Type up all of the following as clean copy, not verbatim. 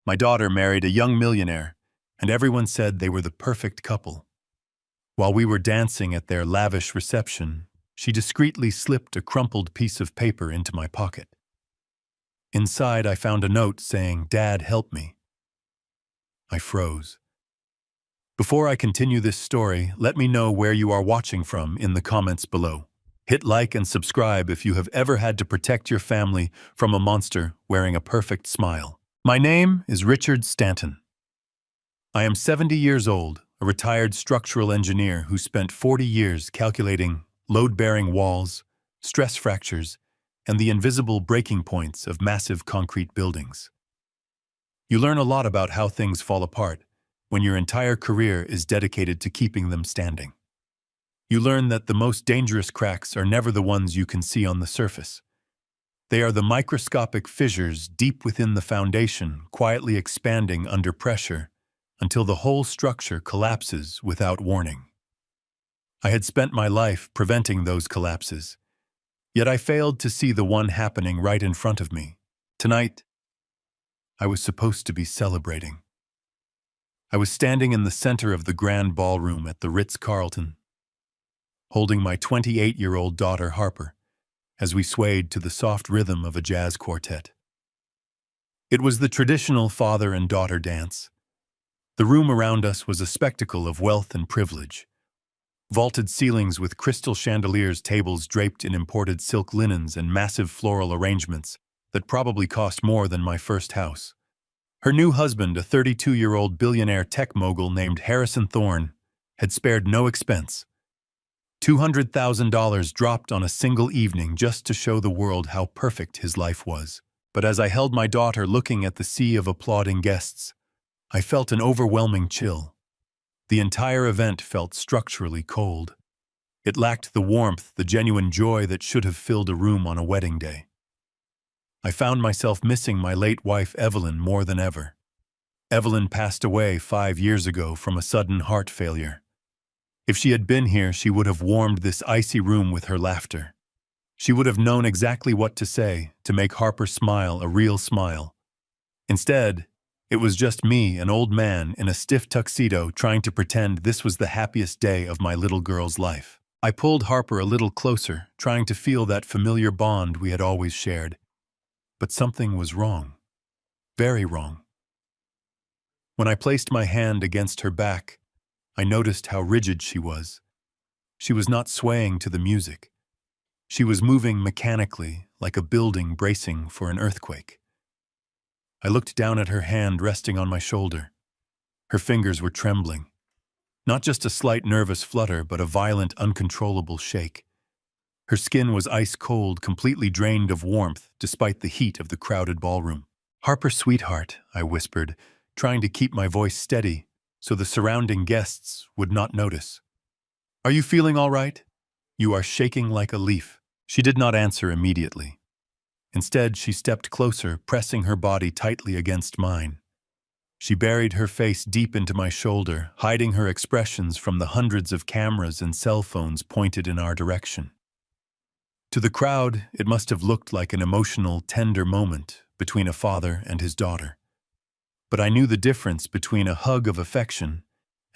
My daughter married a young millionaire, and everyone said they were the perfect couple. While we were dancing at their lavish reception, she discreetly slipped a crumpled piece of paper into my pocket. Inside, I found a note saying, "Dad, help me." I froze. Before I continue this story, let me know where you are watching from in the comments below. Hit like and subscribe if you have ever had to protect your family from a monster wearing a perfect smile. My name is Richard Stanton. I am 70 years old, a retired structural engineer who spent 40 years calculating load-bearing walls, stress fractures, and the invisible breaking points of massive concrete buildings. You learn a lot about how things fall apart when your entire career is dedicated to keeping them standing. You learn that the most dangerous cracks are never the ones you can see on the surface. They are the microscopic fissures deep within the foundation, quietly expanding under pressure until the whole structure collapses without warning. I had spent my life preventing those collapses, yet I failed to see the one happening right in front of me. Tonight, I was supposed to be celebrating. I was standing in the center of the grand ballroom at the Ritz-Carlton, holding my 28-year-old daughter Harper as we swayed to the soft rhythm of a jazz quartet. It was the traditional father and daughter dance. The room around us was a spectacle of wealth and privilege. Vaulted ceilings with crystal chandeliers, tables draped in imported silk linens, and massive floral arrangements that probably cost more than my first house. Her new husband, a 32-year-old billionaire tech mogul named Harrison Thorne, had spared no expense. $200,000 dropped on a single evening just to show the world how perfect his life was. But as I held my daughter looking at the sea of applauding guests, I felt an overwhelming chill. The entire event felt structurally cold. It lacked the warmth, the genuine joy that should have filled a room on a wedding day. I found myself missing my late wife Evelyn more than ever. Evelyn passed away 5 years ago from a sudden heart failure. If she had been here, she would have warmed this icy room with her laughter. She would have known exactly what to say to make Harper smile a real smile. Instead, it was just me, an old man in a stiff tuxedo, trying to pretend this was the happiest day of my little girl's life. I pulled Harper a little closer, trying to feel that familiar bond we had always shared. But something was wrong. Very wrong. When I placed my hand against her back, I noticed how rigid she was. She was not swaying to the music. She was moving mechanically, like a building bracing for an earthquake. I looked down at her hand resting on my shoulder. Her fingers were trembling. Not just a slight nervous flutter, but a violent, uncontrollable shake. Her skin was ice cold, completely drained of warmth, despite the heat of the crowded ballroom. "Harper, sweetheart," I whispered, trying to keep my voice steady so the surrounding guests would not notice. "Are you feeling all right? You are shaking like a leaf." She did not answer immediately. Instead, she stepped closer, pressing her body tightly against mine. She buried her face deep into my shoulder, hiding her expressions from the hundreds of cameras and cell phones pointed in our direction. To the crowd, it must have looked like an emotional, tender moment between a father and his daughter. But I knew the difference between a hug of affection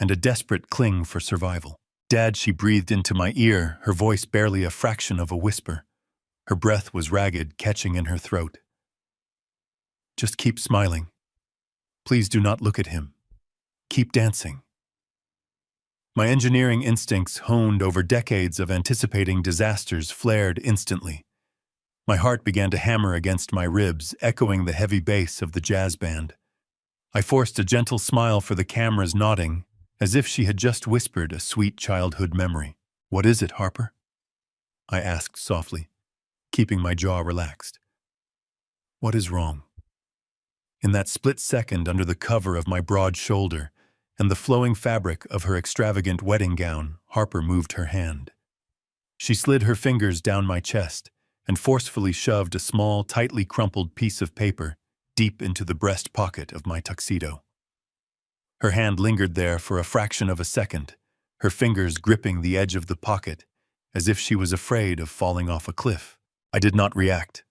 and a desperate cling for survival. "Dad," she breathed into my ear, her voice barely a fraction of a whisper. Her breath was ragged, catching in her throat. "Just keep smiling. Please do not look at him. Keep dancing." My engineering instincts, honed over decades of anticipating disasters, flared instantly. My heart began to hammer against my ribs, echoing the heavy bass of the jazz band. I forced a gentle smile for the cameras, nodding, as if she had just whispered a sweet childhood memory. "What is it, Harper?" I asked softly, keeping my jaw relaxed. "What is wrong?" In that split second, under the cover of my broad shoulder and the flowing fabric of her extravagant wedding gown, Harper moved her hand. She slid her fingers down my chest and forcefully shoved a small, tightly crumpled piece of paper deep into the breast pocket of my tuxedo. Her hand lingered there for a fraction of a second, her fingers gripping the edge of the pocket, as if she was afraid of falling off a cliff. I did not react.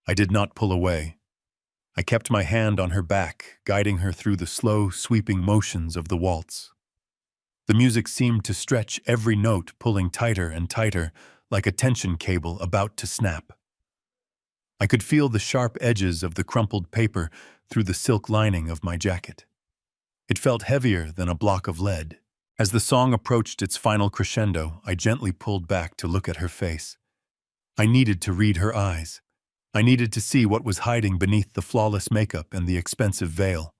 I did not pull away. I kept my hand on her back, guiding her through the slow, sweeping motions of the waltz. The music seemed to stretch every note, pulling tighter and tighter, like a tension cable about to snap. I could feel the sharp edges of the crumpled paper through the silk lining of my jacket. It felt heavier than a block of lead. As the song approached its final crescendo, I gently pulled back to look at her face. I needed to read her eyes. I needed to see what was hiding beneath the flawless makeup and the expensive veil.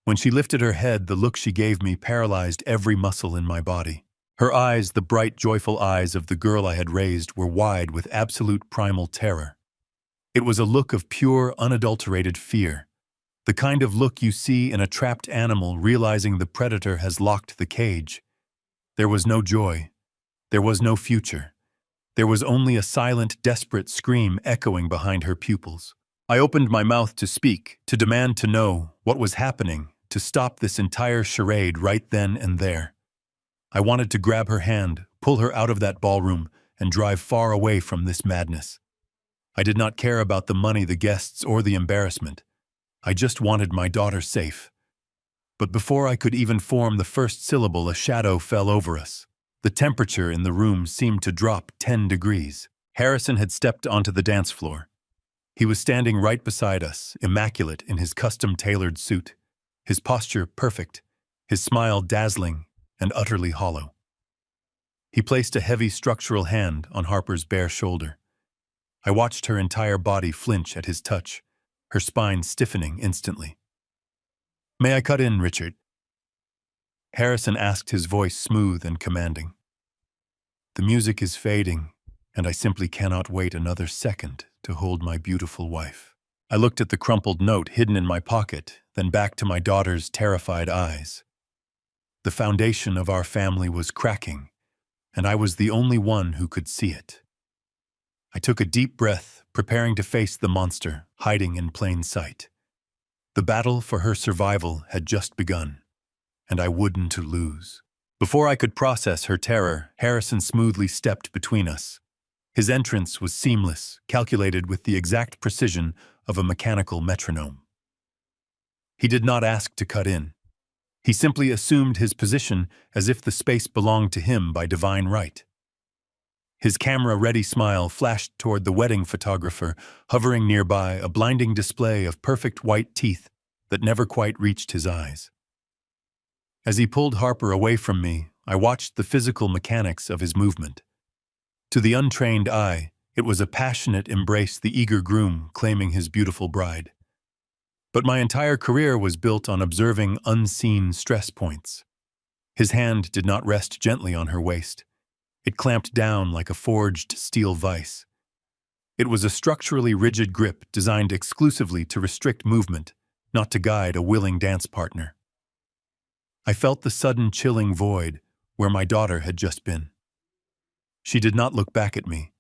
When she lifted her head, the look she gave me paralyzed every muscle in my body. Her eyes, the bright, joyful eyes of the girl I had raised, were wide with absolute primal terror. It was a look of pure, unadulterated fear, the kind of look you see in a trapped animal realizing the predator has locked the cage. There was no joy. There was no future. There was only a silent, desperate scream echoing behind her pupils. I opened my mouth to speak, to demand to know what was happening, to stop this entire charade right then and there. I wanted to grab her hand, pull her out of that ballroom, and drive far away from this madness. I did not care about the money, the guests, or the embarrassment. I just wanted my daughter safe. But before I could even form the first syllable, a shadow fell over us. The temperature in the room seemed to drop 10 degrees. Harrison had stepped onto the dance floor. He was standing right beside us, immaculate in his custom-tailored suit, his posture perfect, his smile dazzling and utterly hollow. He placed a heavy structural hand on Harper's bare shoulder. I watched her entire body flinch at his touch, her spine stiffening instantly. "May I cut in, Richard?" Harrison asked, his voice smooth and commanding. "The music is fading, and I simply cannot wait another second to hold my beautiful wife." I looked at the crumpled note hidden in my pocket, then back to my daughter's terrified eyes. The foundation of our family was cracking, and I was the only one who could see it. I took a deep breath, preparing to face the monster hiding in plain sight. The battle for her survival had just begun, and I wouldn't to lose. Before I could process her terror, Harrison smoothly stepped between us. His entrance was seamless, calculated with the exact precision of a mechanical metronome. He did not ask to cut in. He simply assumed his position as if the space belonged to him by divine right. His camera-ready smile flashed toward the wedding photographer, hovering nearby, a blinding display of perfect white teeth that never quite reached his eyes. As he pulled Harper away from me, I watched the physical mechanics of his movement. To the untrained eye, it was a passionate embrace, the eager groom claiming his beautiful bride. But my entire career was built on observing unseen stress points. His hand did not rest gently on her waist. It clamped down like a forged steel vise. It was a structurally rigid grip designed exclusively to restrict movement, not to guide a willing dance partner. I felt the sudden chilling void where my daughter had just been. She did not look back at me.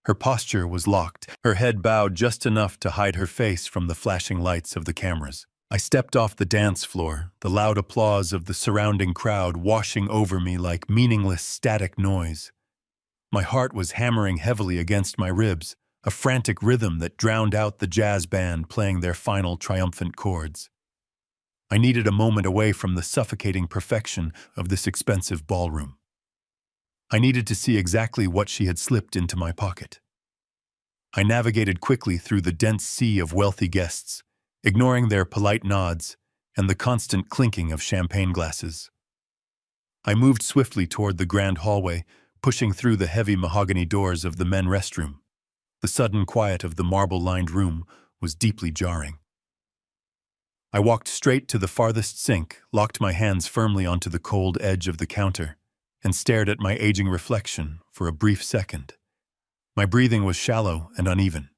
Her posture was locked, her head bowed just enough to hide her face from the flashing lights of the cameras. I stepped off the dance floor, the loud applause of the surrounding crowd washing over me like meaningless static noise. My heart was hammering heavily against my ribs, a frantic rhythm that drowned out the jazz band playing their final triumphant chords. I needed a moment away from the suffocating perfection of this expensive ballroom. I needed to see exactly what she had slipped into my pocket. I navigated quickly through the dense sea of wealthy guests, ignoring their polite nods and the constant clinking of champagne glasses. I moved swiftly toward the grand hallway, pushing through the heavy mahogany doors of the men's restroom. The sudden quiet of the marble-lined room was deeply jarring. I walked straight to the farthest sink, locked my hands firmly onto the cold edge of the counter, and stared at my aging reflection for a brief second. My breathing was shallow and uneven.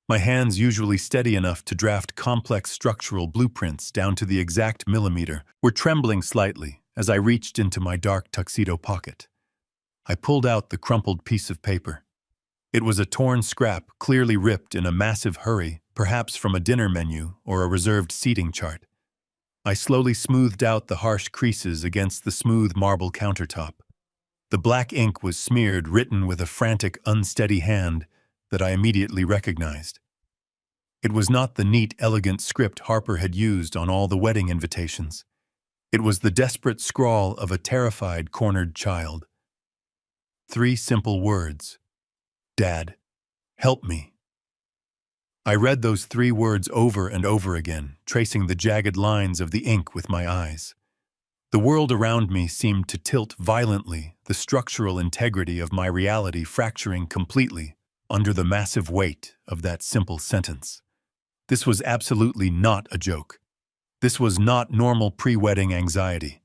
My hands, usually steady enough to draft complex structural blueprints down to the exact millimeter, were trembling slightly as I reached into my dark tuxedo pocket. I pulled out the crumpled piece of paper. It was a torn scrap, clearly ripped in a massive hurry, perhaps from a dinner menu or a reserved seating chart. I slowly smoothed out the harsh creases against the smooth marble countertop. The black ink was smeared, written with a frantic, unsteady hand that I immediately recognized. It was not the neat, elegant script Harper had used on all the wedding invitations. It was the desperate scrawl of a terrified, cornered child. 3 simple words. Dad, help me. I read those 3 words over and over again, tracing the jagged lines of the ink with my eyes. The world around me seemed to tilt violently, the structural integrity of my reality fracturing completely under the massive weight of that simple sentence. This was absolutely not a joke. This was not normal pre-wedding anxiety.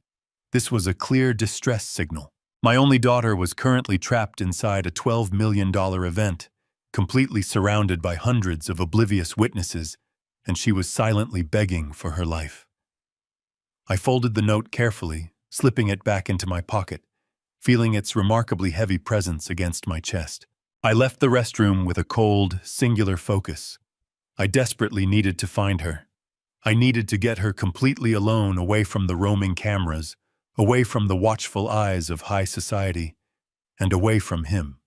This was a clear distress signal. My only daughter was currently trapped inside a $12 million event, completely surrounded by hundreds of oblivious witnesses, and she was silently begging for her life. I folded the note carefully, slipping it back into my pocket, feeling its remarkably heavy presence against my chest. I left the restroom with a cold, singular focus. I desperately needed to find her. I needed to get her completely alone, away from the roaming cameras, away from the watchful eyes of high society, and away from him.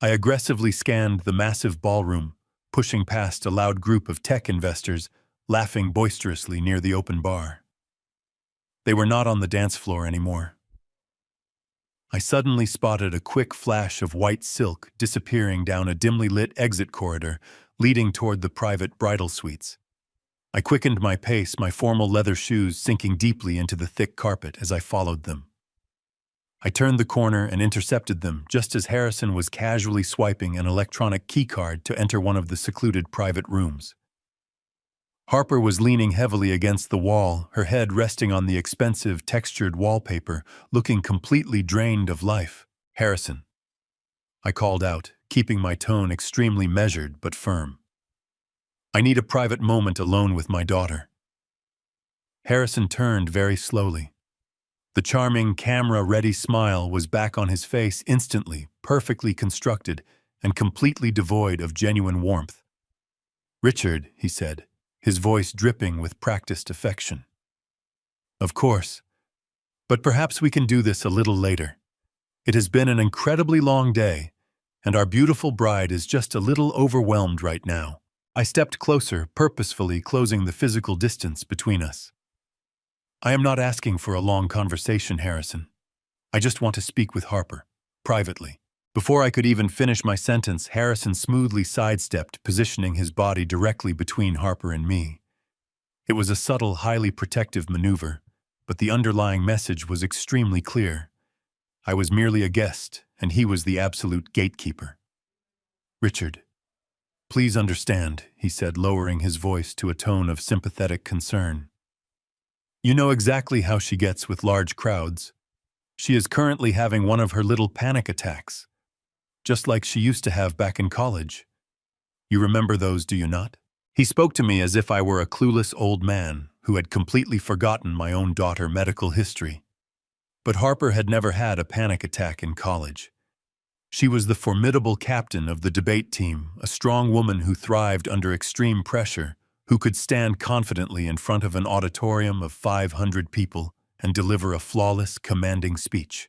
I aggressively scanned the massive ballroom, pushing past a loud group of tech investors, laughing boisterously near the open bar. They were not on the dance floor anymore. I suddenly spotted a quick flash of white silk disappearing down a dimly lit exit corridor leading toward the private bridal suites. I quickened my pace, my formal leather shoes sinking deeply into the thick carpet as I followed them. I turned the corner and intercepted them just as Harrison was casually swiping an electronic keycard to enter one of the secluded private rooms. Harper was leaning heavily against the wall, her head resting on the expensive, textured wallpaper, looking completely drained of life. "Harrison," I called out, keeping my tone extremely measured but firm. "I need a private moment alone with my daughter." Harrison turned very slowly. The charming, camera-ready smile was back on his face instantly, perfectly constructed, and completely devoid of genuine warmth. "Richard," he said, his voice dripping with practiced affection. "Of course. But perhaps we can do this a little later. It has been an incredibly long day, and our beautiful bride is just a little overwhelmed right now." I stepped closer, purposefully closing the physical distance between us. "I am not asking for a long conversation, Harrison. I just want to speak with Harper, privately." Before I could even finish my sentence, Harrison smoothly sidestepped, positioning his body directly between Harper and me. It was a subtle, highly protective maneuver, but the underlying message was extremely clear. I was merely a guest, and he was the absolute gatekeeper. "Richard, please understand," he said, lowering his voice to a tone of sympathetic concern. "You know exactly how she gets with large crowds. She is currently having one of her little panic attacks, just like she used to have back in college. You remember those, do you not?" He spoke to me as if I were a clueless old man who had completely forgotten my own daughter's medical history. But Harper had never had a panic attack in college. She was the formidable captain of the debate team, a strong woman who thrived under extreme pressure, who could stand confidently in front of an auditorium of 500 people and deliver a flawless, commanding speech.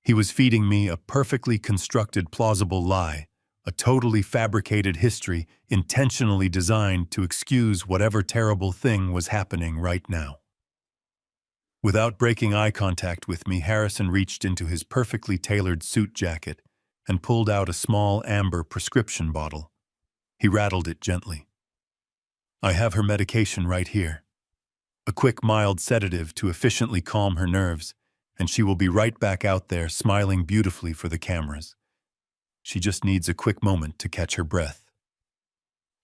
He was feeding me a perfectly constructed, plausible lie, a totally fabricated history intentionally designed to excuse whatever terrible thing was happening right now. Without breaking eye contact with me, Harrison reached into his perfectly tailored suit jacket and pulled out a small amber prescription bottle. He rattled it gently. "I have her medication right here. A quick, mild sedative to efficiently calm her nerves, and she will be right back out there smiling beautifully for the cameras. She just needs a quick moment to catch her breath.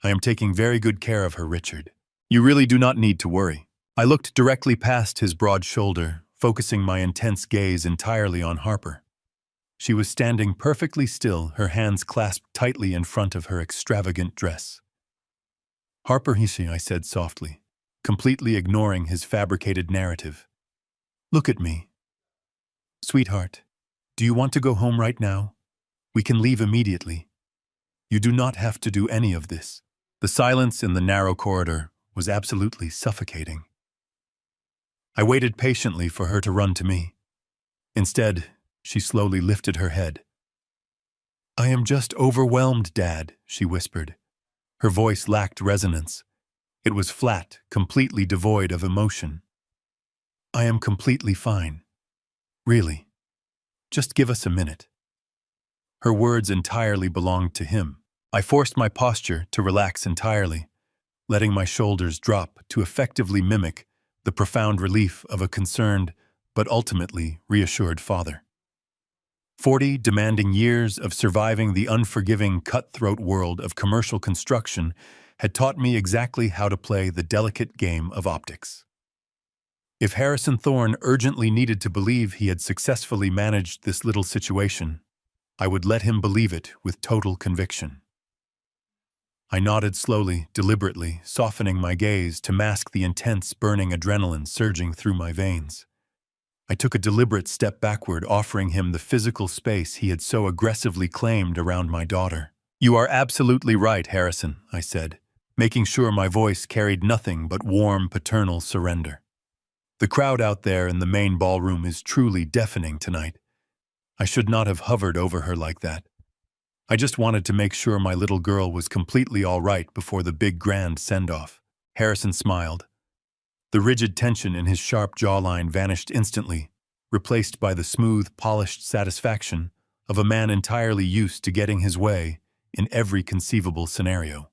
I am taking very good care of her, Richard. You really do not need to worry." I looked directly past his broad shoulder, focusing my intense gaze entirely on Harper. She was standing perfectly still, her hands clasped tightly in front of her extravagant dress. "Harper," I said softly, completely ignoring his fabricated narrative. "Look at me. Sweetheart, do you want to go home right now? We can leave immediately. You do not have to do any of this." The silence in the narrow corridor was absolutely suffocating. I waited patiently for her to run to me. Instead, she slowly lifted her head. "I am just overwhelmed, Dad," she whispered. Her voice lacked resonance. It was flat, completely devoid of emotion. "I am completely fine. Really. Just give us a minute." Her words entirely belonged to him. I forced my posture to relax entirely, letting my shoulders drop to effectively mimic the profound relief of a concerned but ultimately reassured father. 40 demanding years of surviving the unforgiving, cutthroat world of commercial construction had taught me exactly how to play the delicate game of optics. If Harrison Thorne urgently needed to believe he had successfully managed this little situation, I would let him believe it with total conviction. I nodded slowly, deliberately, softening my gaze to mask the intense, burning adrenaline surging through my veins. I took a deliberate step backward, offering him the physical space he had so aggressively claimed around my daughter. "You are absolutely right, Harrison," I said, making sure my voice carried nothing but warm, paternal surrender. "The crowd out there in the main ballroom is truly deafening tonight. I should not have hovered over her like that. I just wanted to make sure my little girl was completely all right before the big grand send-off." Harrison smiled. The rigid tension in his sharp jawline vanished instantly, replaced by the smooth, polished satisfaction of a man entirely used to getting his way in every conceivable scenario.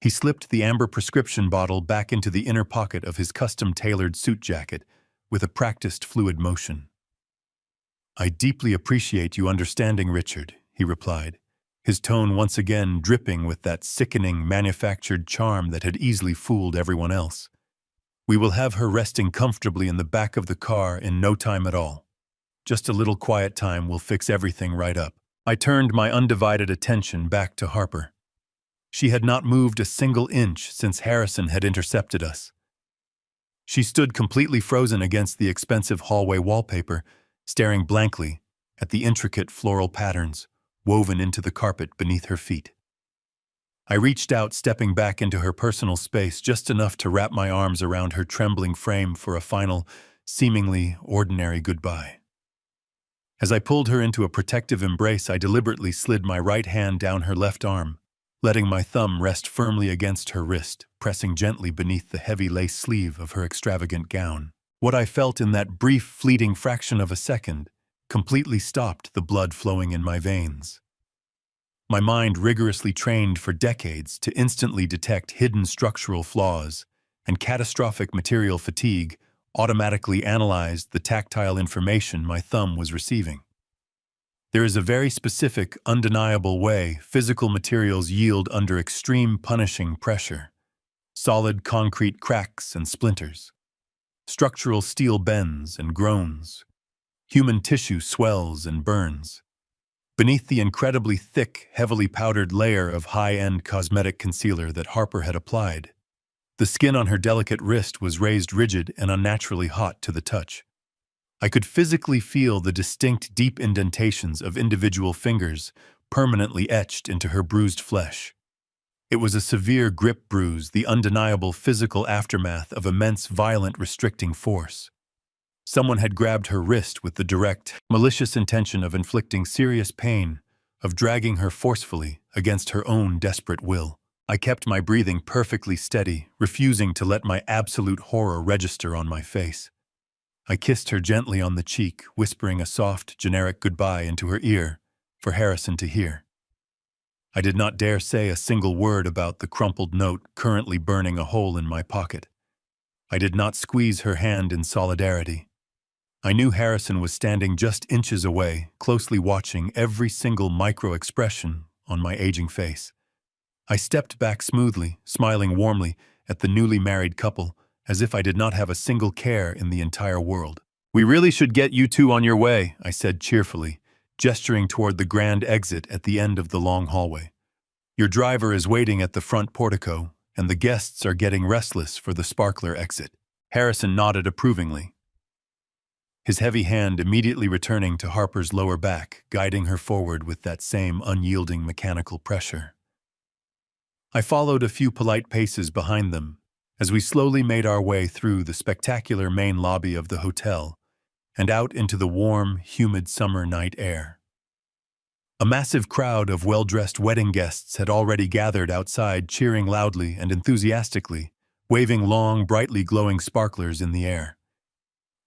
He slipped the amber prescription bottle back into the inner pocket of his custom-tailored suit jacket with a practiced, fluid motion. "I deeply appreciate you understanding, Richard," he replied, his tone once again dripping with that sickening, manufactured charm that had easily fooled everyone else. "We will have her resting comfortably in the back of the car in no time at all. Just a little quiet time will fix everything right up." I turned my undivided attention back to Harper. She had not moved a single inch since Harrison had intercepted us. She stood completely frozen against the expensive hallway wallpaper, staring blankly at the intricate floral patterns woven into the carpet beneath her feet. I reached out, stepping back into her personal space just enough to wrap my arms around her trembling frame for a final, seemingly ordinary goodbye. As I pulled her into a protective embrace, I deliberately slid my right hand down her left arm, letting my thumb rest firmly against her wrist, pressing gently beneath the heavy lace sleeve of her extravagant gown. What I felt in that brief, fleeting fraction of a second completely stopped the blood flowing in my veins. My mind, rigorously trained for decades to instantly detect hidden structural flaws and catastrophic material fatigue, automatically analyzed the tactile information my thumb was receiving. There is a very specific, undeniable way physical materials yield under extreme punishing pressure. Solid concrete cracks and splinters. Structural steel bends and groans. Human tissue swells and burns. Beneath the incredibly thick, heavily powdered layer of high-end cosmetic concealer that Harper had applied, the skin on her delicate wrist was raised rigid and unnaturally hot to the touch. I could physically feel the distinct, deep indentations of individual fingers permanently etched into her bruised flesh. It was a severe grip bruise, the undeniable physical aftermath of immense, violent, restricting force. Someone had grabbed her wrist with the direct, malicious intention of inflicting serious pain, of dragging her forcefully against her own desperate will. I kept my breathing perfectly steady, refusing to let my absolute horror register on my face. I kissed her gently on the cheek, whispering a soft, generic goodbye into her ear for Harrison to hear. I did not dare say a single word about the crumpled note currently burning a hole in my pocket. I did not squeeze her hand in solidarity. I knew Harrison was standing just inches away, closely watching every single micro-expression on my aging face. I stepped back smoothly, smiling warmly at the newly married couple, as if I did not have a single care in the entire world. "We really should get you two on your way," I said cheerfully, gesturing toward the grand exit at the end of the long hallway. "Your driver is waiting at the front portico, and the guests are getting restless for the sparkler exit." Harrison nodded approvingly, his heavy hand immediately returning to Harper's lower back, guiding her forward with that same unyielding mechanical pressure. I followed a few polite paces behind them as we slowly made our way through the spectacular main lobby of the hotel and out into the warm, humid summer night air. A massive crowd of well-dressed wedding guests had already gathered outside, cheering loudly and enthusiastically, waving long, brightly glowing sparklers in the air.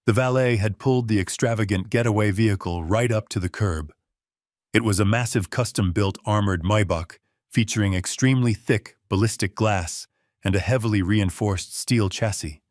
The valet had pulled the extravagant getaway vehicle right up to the curb. It was a massive custom-built armored Maybach featuring extremely thick ballistic glass and a heavily reinforced steel chassis.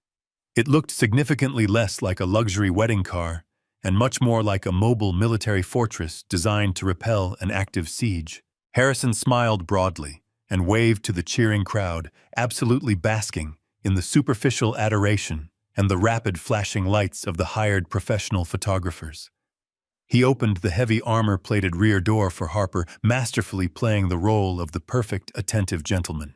It looked significantly less like a luxury wedding car and much more like a mobile military fortress designed to repel an active siege. Harrison smiled broadly and waved to the cheering crowd, absolutely basking in the superficial adoration and the rapid flashing lights of the hired professional photographers. He opened the heavy armor-plated rear door for Harper, masterfully playing the role of the perfect, attentive gentleman.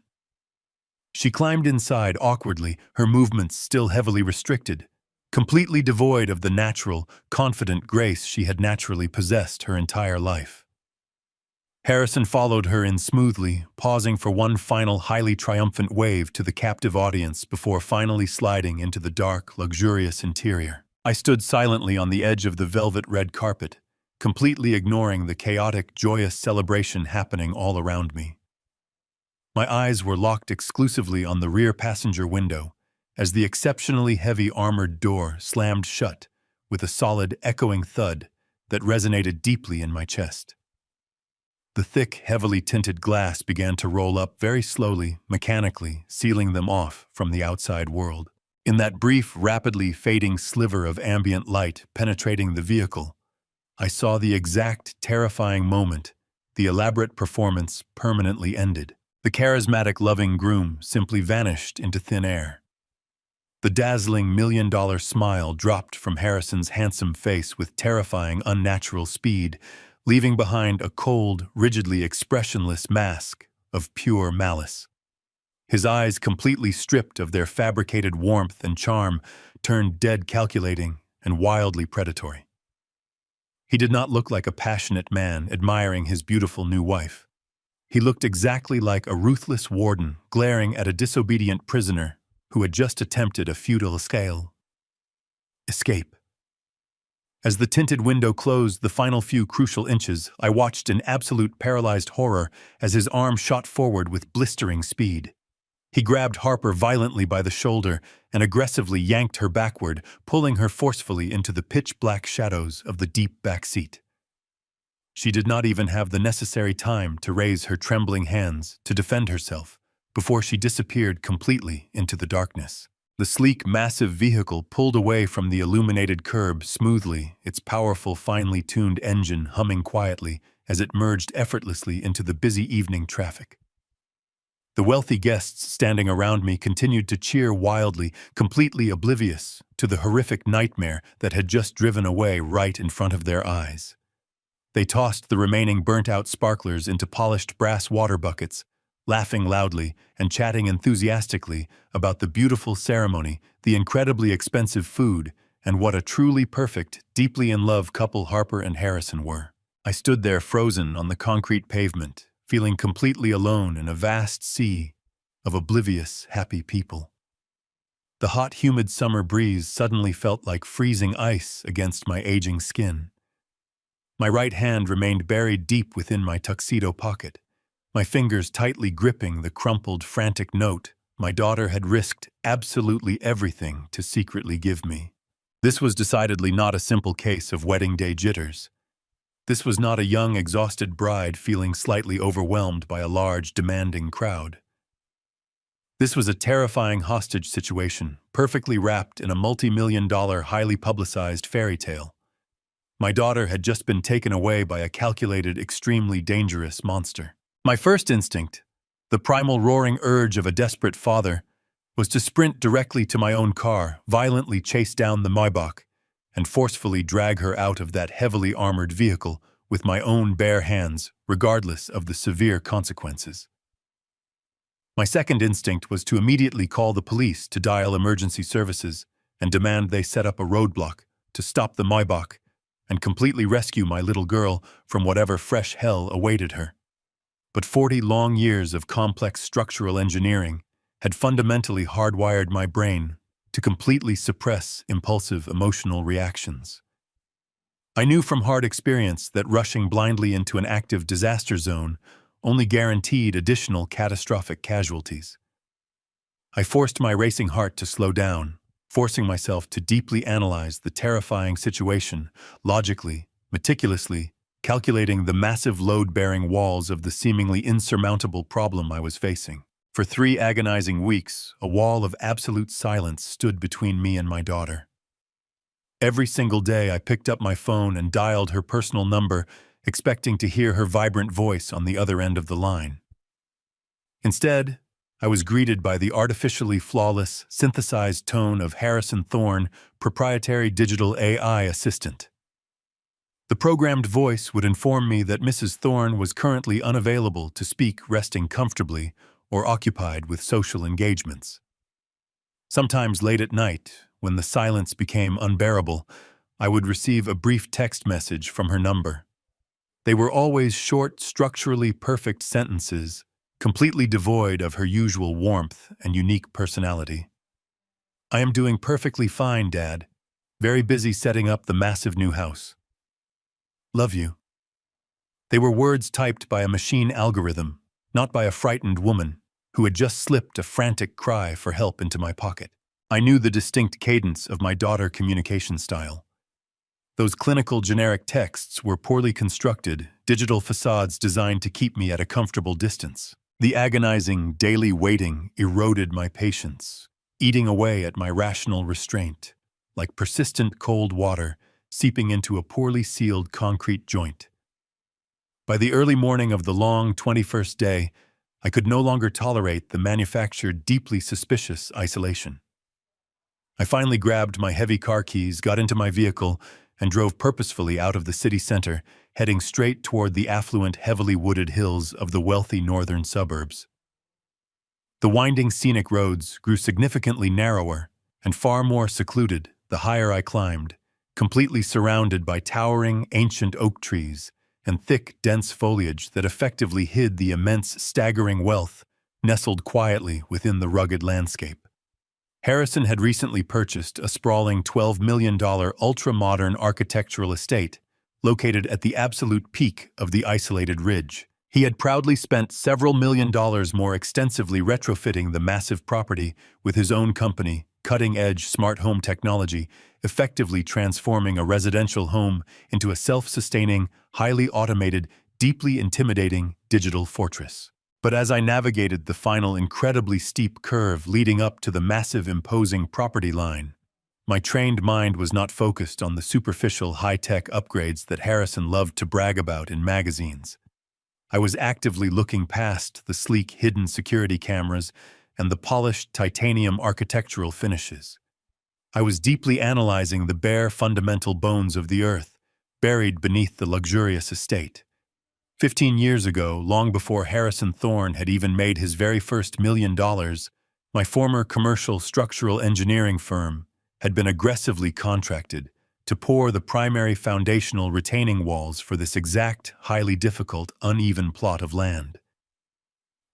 She climbed inside awkwardly, her movements still heavily restricted, completely devoid of the natural, confident grace she had naturally possessed her entire life. Harrison followed her in smoothly, pausing for one final highly triumphant wave to the captive audience before finally sliding into the dark, luxurious interior. I stood silently on the edge of the velvet red carpet, completely ignoring the chaotic, joyous celebration happening all around me. My eyes were locked exclusively on the rear passenger window as the exceptionally heavy armored door slammed shut with a solid, echoing thud that resonated deeply in my chest. The thick, heavily tinted glass began to roll up very slowly, mechanically, sealing them off from the outside world. In that brief, rapidly fading sliver of ambient light penetrating the vehicle, I saw the exact terrifying moment the elaborate performance permanently ended. The charismatic, loving groom simply vanished into thin air. The dazzling million-dollar smile dropped from Harrison's handsome face with terrifying, unnatural speed, leaving behind a cold, rigidly expressionless mask of pure malice. His eyes, completely stripped of their fabricated warmth and charm, turned dead calculating and wildly predatory. He did not look like a passionate man admiring his beautiful new wife. He looked exactly like a ruthless warden glaring at a disobedient prisoner who had just attempted a futile escape. As the tinted window closed the final few crucial inches, I watched in absolute paralyzed horror as his arm shot forward with blistering speed. He grabbed Harper violently by the shoulder and aggressively yanked her backward, pulling her forcefully into the pitch-black shadows of the deep back seat. She did not even have the necessary time to raise her trembling hands to defend herself before she disappeared completely into the darkness. The sleek, massive vehicle pulled away from the illuminated curb smoothly, its powerful, finely tuned engine humming quietly as it merged effortlessly into the busy evening traffic. The wealthy guests standing around me continued to cheer wildly, completely oblivious to the horrific nightmare that had just driven away right in front of their eyes. They tossed the remaining burnt-out sparklers into polished brass water buckets, laughing loudly and chatting enthusiastically about the beautiful ceremony, the incredibly expensive food, and what a truly perfect, deeply in love couple Harper and Harrison were. I stood there frozen on the concrete pavement, feeling completely alone in a vast sea of oblivious, happy people. The hot, humid summer breeze suddenly felt like freezing ice against my aging skin. My right hand remained buried deep within my tuxedo pocket, my fingers tightly gripping the crumpled, frantic note my daughter had risked absolutely everything to secretly give me. This was decidedly not a simple case of wedding day jitters. This was not a young, exhausted bride feeling slightly overwhelmed by a large, demanding crowd. This was a terrifying hostage situation, perfectly wrapped in a multi-million-dollar, highly publicized fairy tale. My daughter had just been taken away by a calculated, extremely dangerous monster. My first instinct, the primal roaring urge of a desperate father, was to sprint directly to my own car, violently chase down the Maybach, and forcefully drag her out of that heavily armored vehicle with my own bare hands, regardless of the severe consequences. My second instinct was to immediately call the police to dial emergency services and demand they set up a roadblock to stop the Maybach and completely rescue my little girl from whatever fresh hell awaited her. But 40 long years of complex structural engineering had fundamentally hardwired my brain to completely suppress impulsive emotional reactions. I knew from hard experience that rushing blindly into an active disaster zone only guaranteed additional catastrophic casualties. I forced my racing heart to slow down, forcing myself to deeply analyze the terrifying situation, logically, meticulously, calculating the massive load-bearing walls of the seemingly insurmountable problem I was facing. For 3 agonizing weeks, a wall of absolute silence stood between me and my daughter. Every single day I picked up my phone and dialed her personal number, expecting to hear her vibrant voice on the other end of the line. Instead, I was greeted by the artificially flawless, synthesized tone of Harrison Thorne, proprietary digital AI assistant. The programmed voice would inform me that Mrs. Thorne was currently unavailable to speak, resting comfortably or occupied with social engagements. Sometimes late at night, when the silence became unbearable, I would receive a brief text message from her number. They were always short, structurally perfect sentences, completely devoid of her usual warmth and unique personality. "I am doing perfectly fine, Dad. Very busy setting up the massive new house. Love you." They were words typed by a machine algorithm, not by a frightened woman who had just slipped a frantic cry for help into my pocket. I knew the distinct cadence of my daughter communication style. Those clinical generic texts were poorly constructed, digital facades designed to keep me at a comfortable distance. The agonizing daily waiting eroded my patience, eating away at my rational restraint, like persistent cold water seeping into a poorly sealed concrete joint. By the early morning of the long 21st day, I could no longer tolerate the manufactured, deeply suspicious isolation. I finally grabbed my heavy car keys, got into my vehicle, and drove purposefully out of the city center, heading straight toward the affluent, heavily wooded hills of the wealthy northern suburbs. The winding scenic roads grew significantly narrower and far more secluded the higher I climbed, completely surrounded by towering, ancient oak trees and thick, dense foliage that effectively hid the immense, staggering wealth nestled quietly within the rugged landscape. Harrison had recently purchased a sprawling $12 million ultra-modern architectural estate located at the absolute peak of the isolated ridge. He had proudly spent several $1 million more extensively retrofitting the massive property with his own company, cutting-edge smart home technology, effectively transforming a residential home into a self-sustaining, highly automated, deeply intimidating digital fortress. But as I navigated the final incredibly steep curve leading up to the massive imposing property line, my trained mind was not focused on the superficial high-tech upgrades that Harrison loved to brag about in magazines. I was actively looking past the sleek hidden security cameras and the polished titanium architectural finishes. I was deeply analyzing the bare fundamental bones of the earth, buried beneath the luxurious estate. 15 years ago, long before Harrison Thorne had even made his very first $1 million, my former commercial structural engineering firm had been aggressively contracted to pour the primary foundational retaining walls for this exact, highly difficult, uneven plot of land.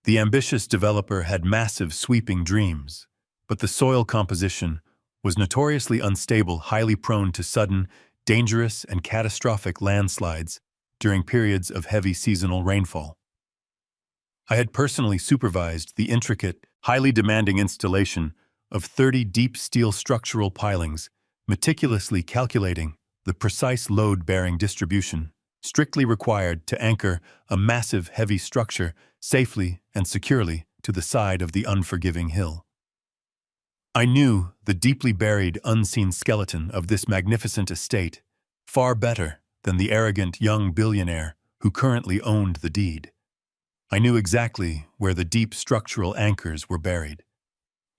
The ambitious developer had massive, sweeping dreams, but the soil composition was notoriously unstable, highly prone to sudden, dangerous, and catastrophic landslides during periods of heavy seasonal rainfall. I had personally supervised the intricate, highly demanding installation of 30 deep steel structural pilings, meticulously calculating the precise load-bearing distribution strictly required to anchor a massive, heavy structure safely and securely to the side of the unforgiving hill. I knew the deeply buried, unseen skeleton of this magnificent estate far better than the arrogant young billionaire who currently owned the deed. I knew exactly where the deep structural anchors were buried.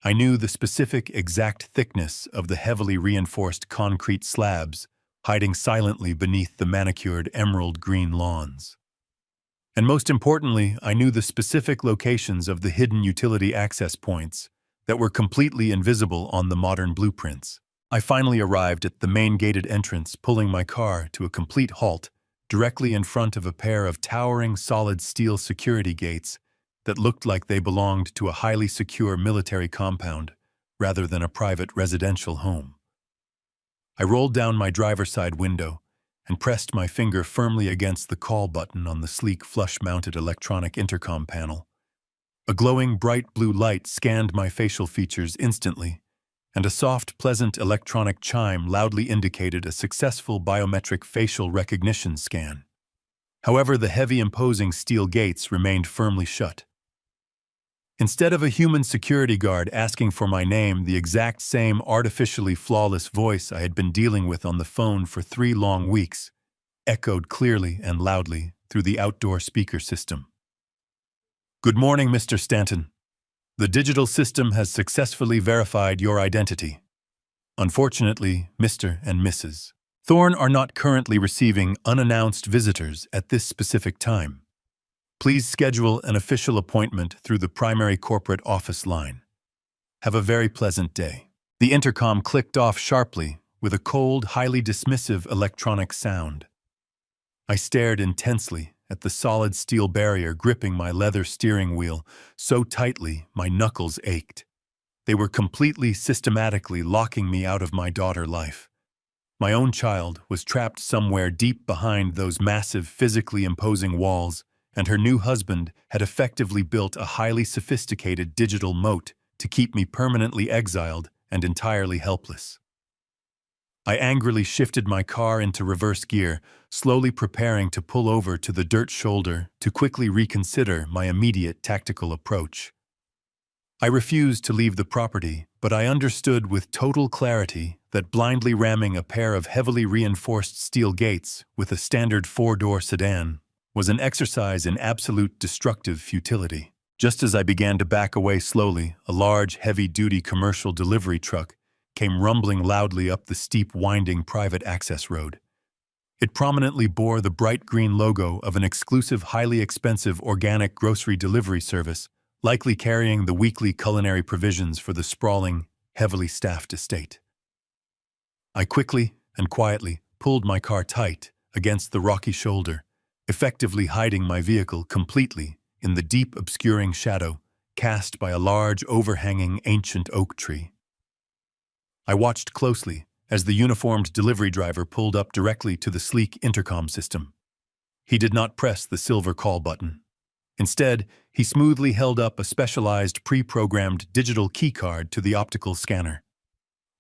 I knew the specific exact thickness of the heavily reinforced concrete slabs hiding silently beneath the manicured emerald green lawns. And most importantly, I knew the specific locations of the hidden utility access points that were completely invisible on the modern blueprints. I finally arrived at the main gated entrance, pulling my car to a complete halt directly in front of a pair of towering solid steel security gates that looked like they belonged to a highly secure military compound rather than a private residential home. I rolled down my driver's side window and pressed my finger firmly against the call button on the sleek flush-mounted electronic intercom panel. A glowing bright blue light scanned my facial features instantly, and a soft, pleasant electronic chime loudly indicated a successful biometric facial recognition scan. However, the heavy, imposing steel gates remained firmly shut. Instead of a human security guard asking for my name, the exact same artificially flawless voice I had been dealing with on the phone for 3 long weeks echoed clearly and loudly through the outdoor speaker system. "Good morning, Mr. Stanton. The digital system has successfully verified your identity. Unfortunately, Mr. and Mrs. Thorne are not currently receiving unannounced visitors at this specific time. Please schedule an official appointment through the primary corporate office line. Have a very pleasant day." The intercom clicked off sharply with a cold, highly dismissive electronic sound. I stared intensely at the solid steel barrier gripping my leather steering wheel so tightly my knuckles ached. They were completely, systematically locking me out of my daughter life. My own child was trapped somewhere deep behind those massive, physically imposing walls, and her new husband had effectively built a highly sophisticated digital moat to keep me permanently exiled and entirely helpless. I angrily shifted my car into reverse gear, slowly preparing to pull over to the dirt shoulder to quickly reconsider my immediate tactical approach. I refused to leave the property, but I understood with total clarity that blindly ramming a pair of heavily reinforced steel gates with a standard 4-door sedan was an exercise in absolute destructive futility. Just as I began to back away slowly, a large, heavy-duty commercial delivery truck came rumbling loudly up the steep, winding private access road. It prominently bore the bright green logo of an exclusive, highly expensive organic grocery delivery service, likely carrying the weekly culinary provisions for the sprawling, heavily staffed estate. I quickly and quietly pulled my car tight against the rocky shoulder, effectively hiding my vehicle completely in the deep, obscuring shadow cast by a large, overhanging ancient oak tree. I watched closely as the uniformed delivery driver pulled up directly to the sleek intercom system. He did not press the silver call button. Instead, he smoothly held up a specialized pre-programmed digital keycard to the optical scanner.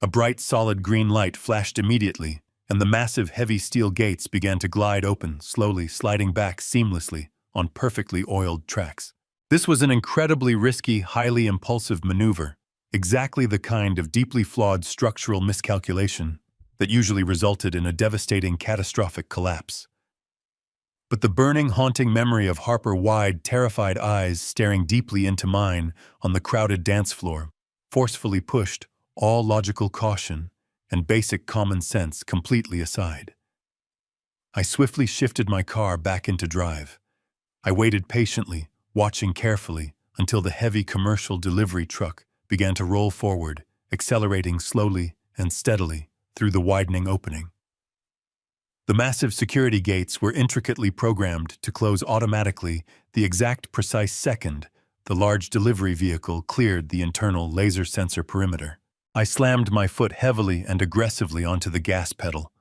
A bright, solid green light flashed immediately, and the massive, heavy steel gates began to glide open, slowly sliding back seamlessly on perfectly oiled tracks. This was an incredibly risky, highly impulsive maneuver, exactly the kind of deeply flawed structural miscalculation that usually resulted in a devastating, catastrophic collapse. But the burning, haunting memory of Harper wide, terrified eyes staring deeply into mine on the crowded dance floor forcefully pushed all logical caution and basic common sense completely aside. I swiftly shifted my car back into drive. I waited patiently, watching carefully until the heavy commercial delivery truck began to roll forward, accelerating slowly and steadily through the widening opening. The massive security gates were intricately programmed to close automatically the exact precise second the large delivery vehicle cleared the internal laser sensor perimeter. I slammed my foot heavily and aggressively onto the gas pedal.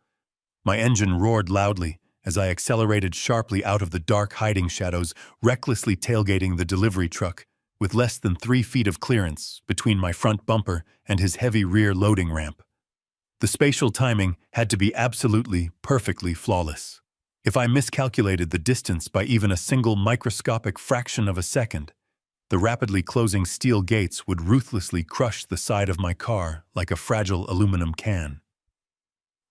My engine roared loudly as I accelerated sharply out of the dark hiding shadows, recklessly tailgating the delivery truck with less than 3 feet of clearance between my front bumper and his heavy rear loading ramp. The spatial timing had to be absolutely, perfectly flawless. If I miscalculated the distance by even a single microscopic fraction of a second, the rapidly closing steel gates would ruthlessly crush the side of my car like a fragile aluminum can.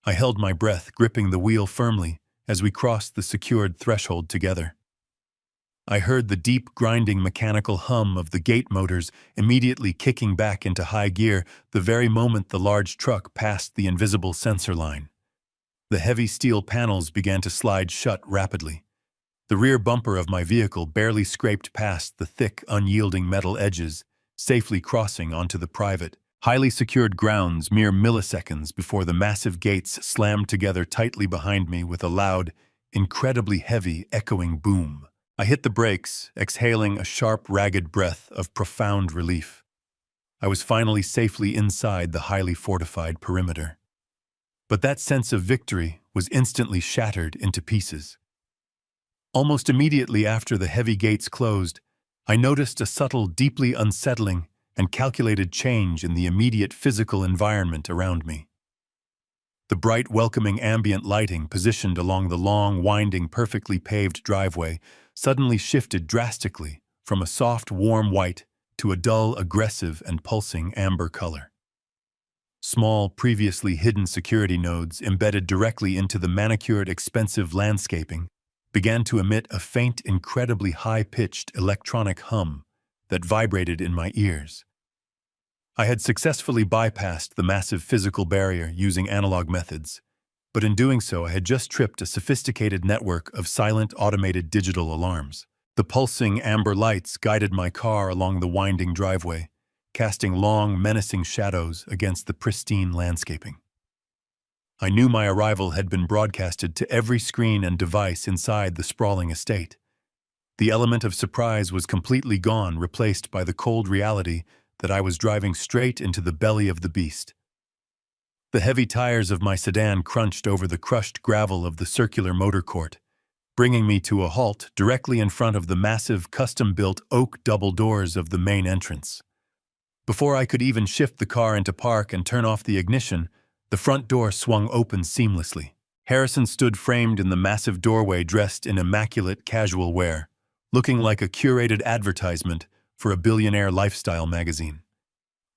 I held my breath, gripping the wheel firmly as we crossed the secured threshold together. I heard the deep, grinding mechanical hum of the gate motors immediately kicking back into high gear the very moment the large truck passed the invisible sensor line. The heavy steel panels began to slide shut rapidly. The rear bumper of my vehicle barely scraped past the thick, unyielding metal edges, safely crossing onto the private, highly secured grounds mere milliseconds before the massive gates slammed together tightly behind me with a loud, incredibly heavy, echoing boom. I hit the brakes, exhaling a sharp, ragged breath of profound relief. I was finally safely inside the highly fortified perimeter. But that sense of victory was instantly shattered into pieces. Almost immediately after the heavy gates closed, I noticed a subtle, deeply unsettling, and calculated change in the immediate physical environment around me. The bright, welcoming ambient lighting positioned along the long, winding, perfectly paved driveway suddenly shifted drastically from a soft, warm white to a dull, aggressive, and pulsing amber color. Small, previously hidden security nodes embedded directly into the manicured, expensive landscaping began to emit a faint, incredibly high-pitched electronic hum that vibrated in my ears. I had successfully bypassed the massive physical barrier using analog methods, but in doing so I had just tripped a sophisticated network of silent, automated digital alarms. The pulsing amber lights guided my car along the winding driveway, casting long, menacing shadows against the pristine landscaping. I knew my arrival had been broadcasted to every screen and device inside the sprawling estate. The element of surprise was completely gone, replaced by the cold reality that I was driving straight into the belly of the beast. The heavy tires of my sedan crunched over the crushed gravel of the circular motor court, bringing me to a halt directly in front of the massive, custom-built oak double doors of the main entrance. Before I could even shift the car into park and turn off the ignition, the front door swung open seamlessly. Harrison stood framed in the massive doorway, dressed in immaculate casual wear, looking like a curated advertisement for a billionaire lifestyle magazine.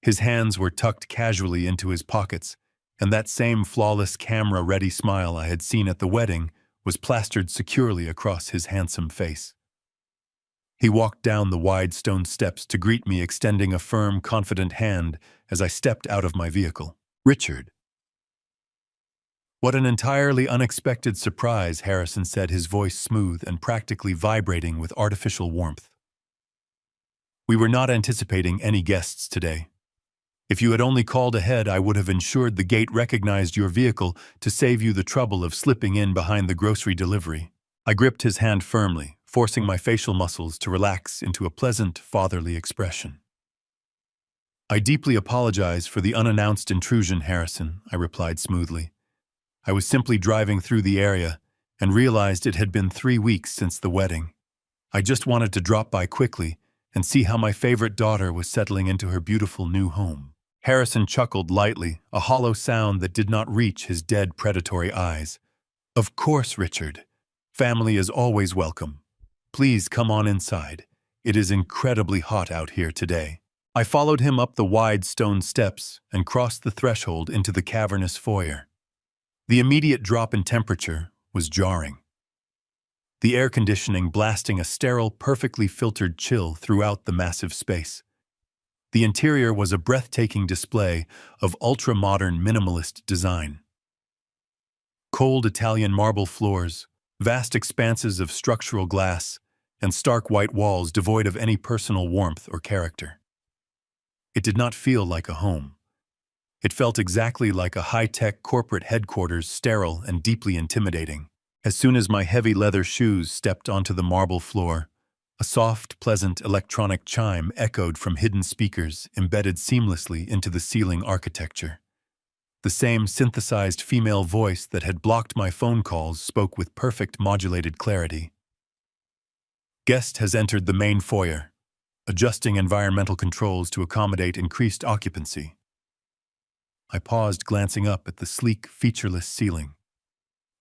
His hands were tucked casually into his pockets, and that same flawless camera-ready smile I had seen at the wedding was plastered securely across his handsome face. He walked down the wide stone steps to greet me, extending a firm, confident hand as I stepped out of my vehicle. "Richard." "What an entirely unexpected surprise," Harrison said, his voice smooth and practically vibrating with artificial warmth. "We were not anticipating any guests today. If you had only called ahead, I would have ensured the gate recognized your vehicle to save you the trouble of slipping in behind the grocery delivery." I gripped his hand firmly, forcing my facial muscles to relax into a pleasant, fatherly expression. "I deeply apologize for the unannounced intrusion, Harrison," I replied smoothly. "I was simply driving through the area and realized it had been 3 weeks since the wedding. I just wanted to drop by quickly and see how my favorite daughter was settling into her beautiful new home." Harrison chuckled lightly, a hollow sound that did not reach his dead, predatory eyes. "Of course, Richard. Family is always welcome. Please come on inside. It is incredibly hot out here today." I followed him up the wide stone steps and crossed the threshold into the cavernous foyer. The immediate drop in temperature was jarring. The air conditioning blasting a sterile, perfectly filtered chill throughout the massive space. The interior was a breathtaking display of ultra-modern minimalist design. Cold Italian marble floors, vast expanses of structural glass, and stark white walls devoid of any personal warmth or character. It did not feel like a home. It felt exactly like a high-tech corporate headquarters, sterile and deeply intimidating. As soon as my heavy leather shoes stepped onto the marble floor, a soft, pleasant electronic chime echoed from hidden speakers embedded seamlessly into the ceiling architecture. The same synthesized female voice that had blocked my phone calls spoke with perfect modulated clarity. "Guest has entered the main foyer, adjusting environmental controls to accommodate increased occupancy." I paused, glancing up at the sleek, featureless ceiling.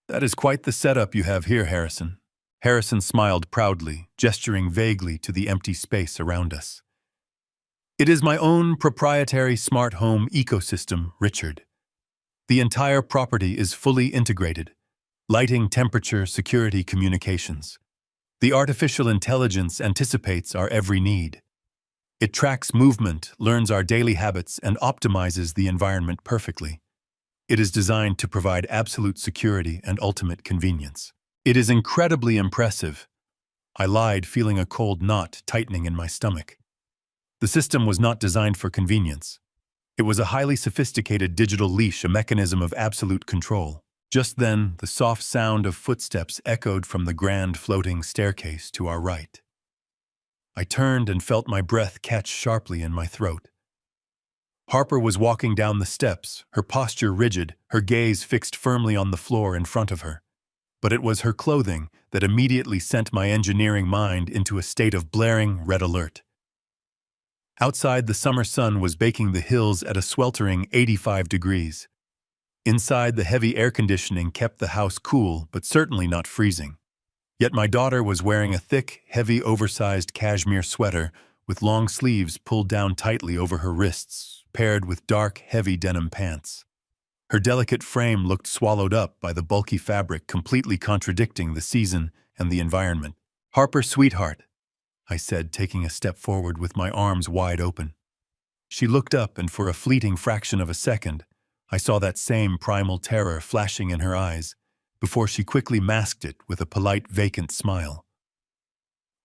"That is quite the setup you have here, Harrison." Harrison smiled proudly, gesturing vaguely to the empty space around us. "It is my own proprietary smart home ecosystem, Richard. The entire property is fully integrated: lighting, temperature, security, communications. The artificial intelligence anticipates our every need. It tracks movement, learns our daily habits, and optimizes the environment perfectly. It is designed to provide absolute security and ultimate convenience." "It is incredibly impressive." I lied, feeling a cold knot tightening in my stomach. The system was not designed for convenience. It was a highly sophisticated digital leash, a mechanism of absolute control. Just then, the soft sound of footsteps echoed from the grand floating staircase to our right. I turned and felt my breath catch sharply in my throat. Harper was walking down the steps, her posture rigid, her gaze fixed firmly on the floor in front of her. But it was her clothing that immediately sent my engineering mind into a state of blaring red alert. Outside, the summer sun was baking the hills at a sweltering 85 degrees. Inside, the heavy air conditioning kept the house cool, but certainly not freezing. Yet my daughter was wearing a thick, heavy, oversized cashmere sweater with long sleeves pulled down tightly over her wrists, paired with dark, heavy denim pants. Her delicate frame looked swallowed up by the bulky fabric, completely contradicting the season and the environment. "Harper, sweetheart," I said, taking a step forward with my arms wide open. She looked up, and for a fleeting fraction of a second, I saw that same primal terror flashing in her eyes, before she quickly masked it with a polite, vacant smile.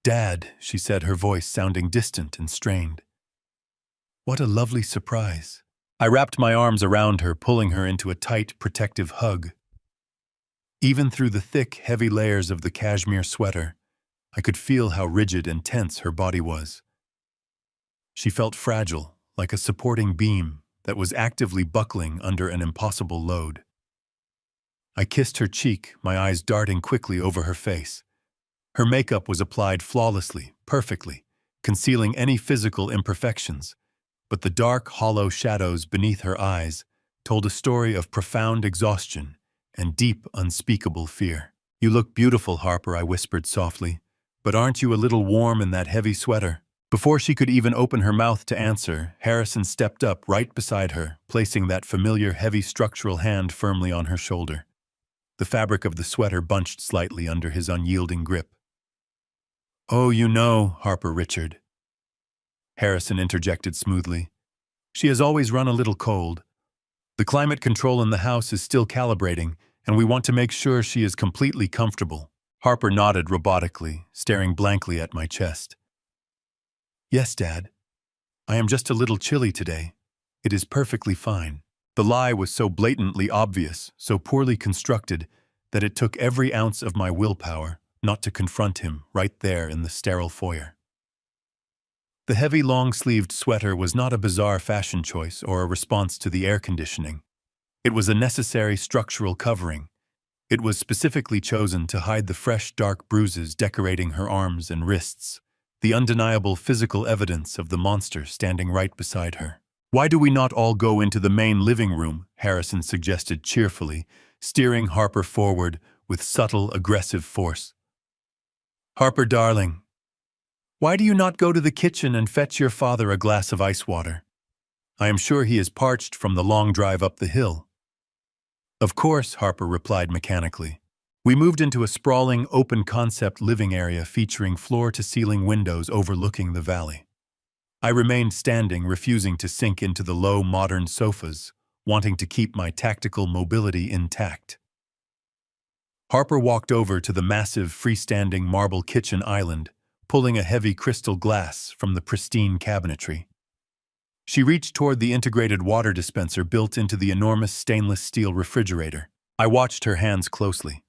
"Dad," she said, her voice sounding distant and strained. "What a lovely surprise." I wrapped my arms around her, pulling her into a tight, protective hug. Even through the thick, heavy layers of the cashmere sweater, I could feel how rigid and tense her body was. She felt fragile, like a supporting beam that was actively buckling under an impossible load. I kissed her cheek, my eyes darting quickly over her face. Her makeup was applied flawlessly, perfectly, concealing any physical imperfections, but the dark, hollow shadows beneath her eyes told a story of profound exhaustion and deep, unspeakable fear. "You look beautiful, Harper," I whispered softly, "but aren't you a little warm in that heavy sweater?" Before she could even open her mouth to answer, Harrison stepped up right beside her, placing that familiar, heavy structural hand firmly on her shoulder. The fabric of the sweater bunched slightly under his unyielding grip. "Oh, you know, Harper Richard," Harrison interjected smoothly, "she has always run a little cold. The climate control in the house is still calibrating, and we want to make sure she is completely comfortable." Harper nodded robotically, staring blankly at my chest. "Yes, Dad. I am just a little chilly today. It is perfectly fine." The lie was so blatantly obvious, so poorly constructed, that it took every ounce of my willpower not to confront him right there in the sterile foyer. The heavy, long-sleeved sweater was not a bizarre fashion choice or a response to the air conditioning. It was a necessary structural covering. It was specifically chosen to hide the fresh, dark bruises decorating her arms and wrists, the undeniable physical evidence of the monster standing right beside her. "Why do we not all go into the main living room?" Harrison suggested cheerfully, steering Harper forward with subtle, aggressive force. "Harper, darling, why do you not go to the kitchen and fetch your father a glass of ice water? I am sure he is parched from the long drive up the hill." "Of course," Harper replied mechanically. We moved into a sprawling, open-concept living area featuring floor-to-ceiling windows overlooking the valley. I remained standing, refusing to sink into the low, modern sofas, wanting to keep my tactical mobility intact. Harper walked over to the massive, freestanding marble kitchen island, pulling a heavy crystal glass from the pristine cabinetry. She reached toward the integrated water dispenser built into the enormous stainless steel refrigerator. I watched her hands closely.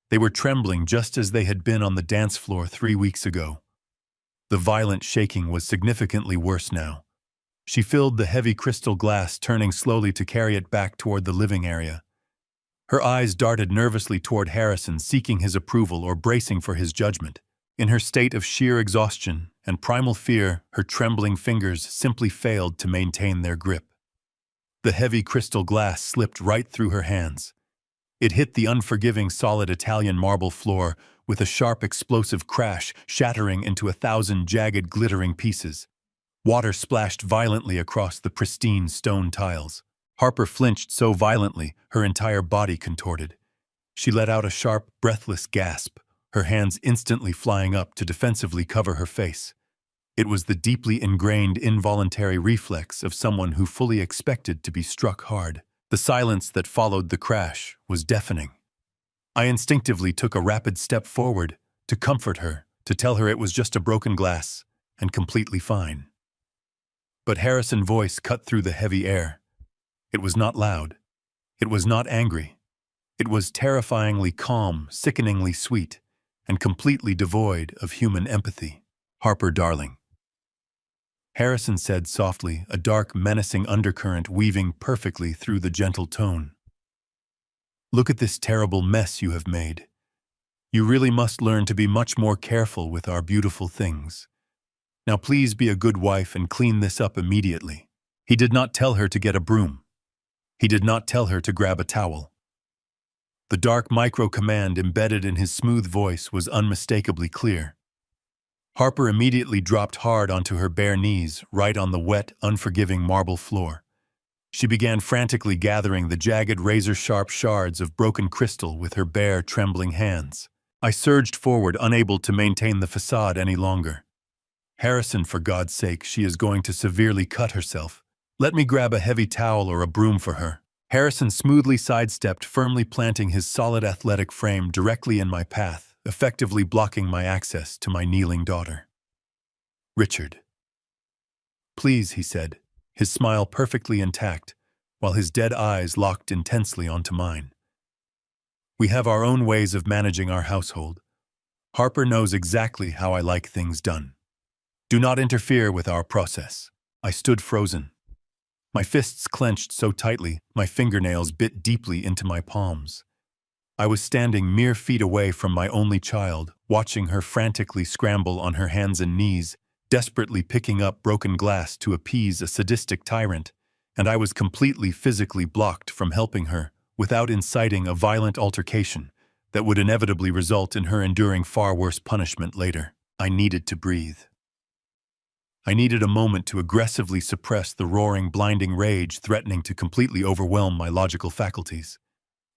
They were trembling just as they had been on the dance floor 3 weeks ago. The violent shaking was significantly worse now. She filled the heavy crystal glass, turning slowly to carry it back toward the living area. Her eyes darted nervously toward Harrison, seeking his approval or bracing for his judgment. In her state of sheer exhaustion and primal fear, her trembling fingers simply failed to maintain their grip. The heavy crystal glass slipped right through her hands. It hit the unforgiving, solid Italian marble floor with a sharp, explosive crash, shattering into 1,000 jagged, glittering pieces. Water splashed violently across the pristine stone tiles. Harper flinched so violently, her entire body contorted. She let out a sharp, breathless gasp, her hands instantly flying up to defensively cover her face. It was the deeply ingrained, involuntary reflex of someone who fully expected to be struck hard. The silence that followed the crash was deafening. I instinctively took a rapid step forward to comfort her, to tell her it was just a broken glass and completely fine. But Harrison's voice cut through the heavy air. It was not loud. It was not angry. It was terrifyingly calm, sickeningly sweet, and completely devoid of human empathy. "Harper, darling." Harrison said softly, a dark, menacing undercurrent weaving perfectly through the gentle tone. Look at this terrible mess you have made. You really must learn to be much more careful with our beautiful things. Now please be a good wife and clean this up immediately. He did not tell her to get a broom. He did not tell her to grab a towel. The dark micro-command embedded in his smooth voice was unmistakably clear. Harper immediately dropped hard onto her bare knees, right on the wet, unforgiving marble floor. She began frantically gathering the jagged, razor-sharp shards of broken crystal with her bare, trembling hands. I surged forward, unable to maintain the facade any longer. Harrison, for God's sake, she is going to severely cut herself. Let me grab a heavy towel or a broom for her. Harrison smoothly sidestepped, firmly planting his solid athletic frame directly in my path, effectively blocking my access to my kneeling daughter. Richard. Please, he said, his smile perfectly intact, while his dead eyes locked intensely onto mine. We have our own ways of managing our household. Harper knows exactly how I like things done. Do not interfere with our process. I stood frozen. My fists clenched so tightly, my fingernails bit deeply into my palms. I was standing mere feet away from my only child, watching her frantically scramble on her hands and knees, desperately picking up broken glass to appease a sadistic tyrant, and I was completely physically blocked from helping her without inciting a violent altercation that would inevitably result in her enduring far worse punishment later. I needed to breathe. I needed a moment to aggressively suppress the roaring, blinding rage threatening to completely overwhelm my logical faculties.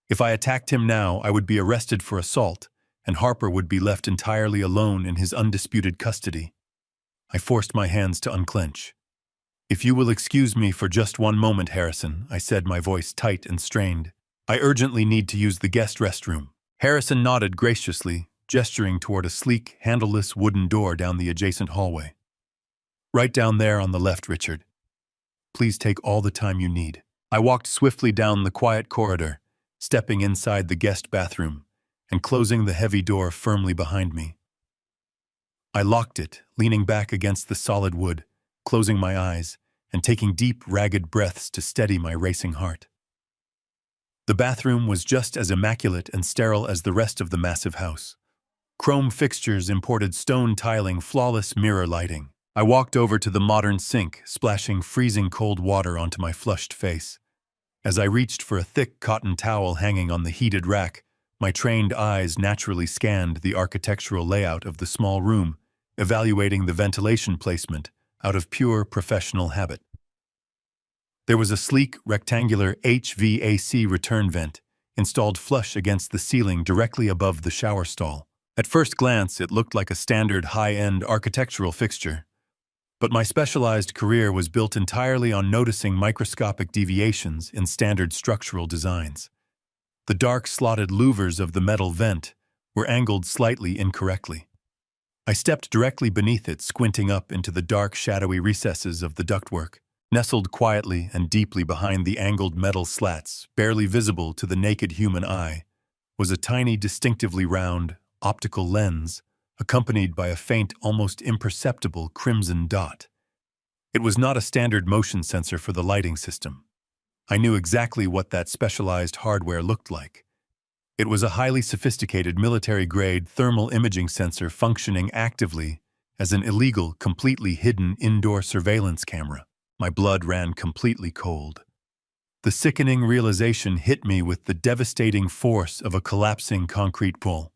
If I attacked him now, I would be arrested for assault, and Harper would be left entirely alone in his undisputed custody. I forced my hands to unclench. If you will excuse me for just one moment, Harrison, I said, my voice tight and strained. I urgently need to use the guest restroom. Harrison nodded graciously, gesturing toward a sleek, handleless wooden door down the adjacent hallway. Right down there on the left, Richard. Please take all the time you need. I walked swiftly down the quiet corridor, stepping inside the guest bathroom and closing the heavy door firmly behind me. I locked it, leaning back against the solid wood, closing my eyes and taking deep, ragged breaths to steady my racing heart. The bathroom was just as immaculate and sterile as the rest of the massive house. Chrome fixtures, imported stone tiling, flawless mirror lighting. I walked over to the modern sink, splashing freezing cold water onto my flushed face. As I reached for a thick cotton towel hanging on the heated rack, my trained eyes naturally scanned the architectural layout of the small room, evaluating the ventilation placement out of pure professional habit. There was a sleek, rectangular HVAC return vent, installed flush against the ceiling directly above the shower stall. At first glance, it looked like a standard high-end architectural fixture. But my specialized career was built entirely on noticing microscopic deviations in standard structural designs. The dark slotted louvers of the metal vent were angled slightly incorrectly. I stepped directly beneath it, squinting up into the dark, shadowy recesses of the ductwork. Nestled quietly and deeply behind the angled metal slats, barely visible to the naked human eye, was a tiny, distinctively round, optical lens, accompanied by a faint, almost imperceptible crimson dot. It was not a standard motion sensor for the lighting system. I knew exactly what that specialized hardware looked like. It was a highly sophisticated military-grade thermal imaging sensor functioning actively as an illegal, completely hidden indoor surveillance camera. My blood ran completely cold. The sickening realization hit me with the devastating force of a collapsing concrete pool.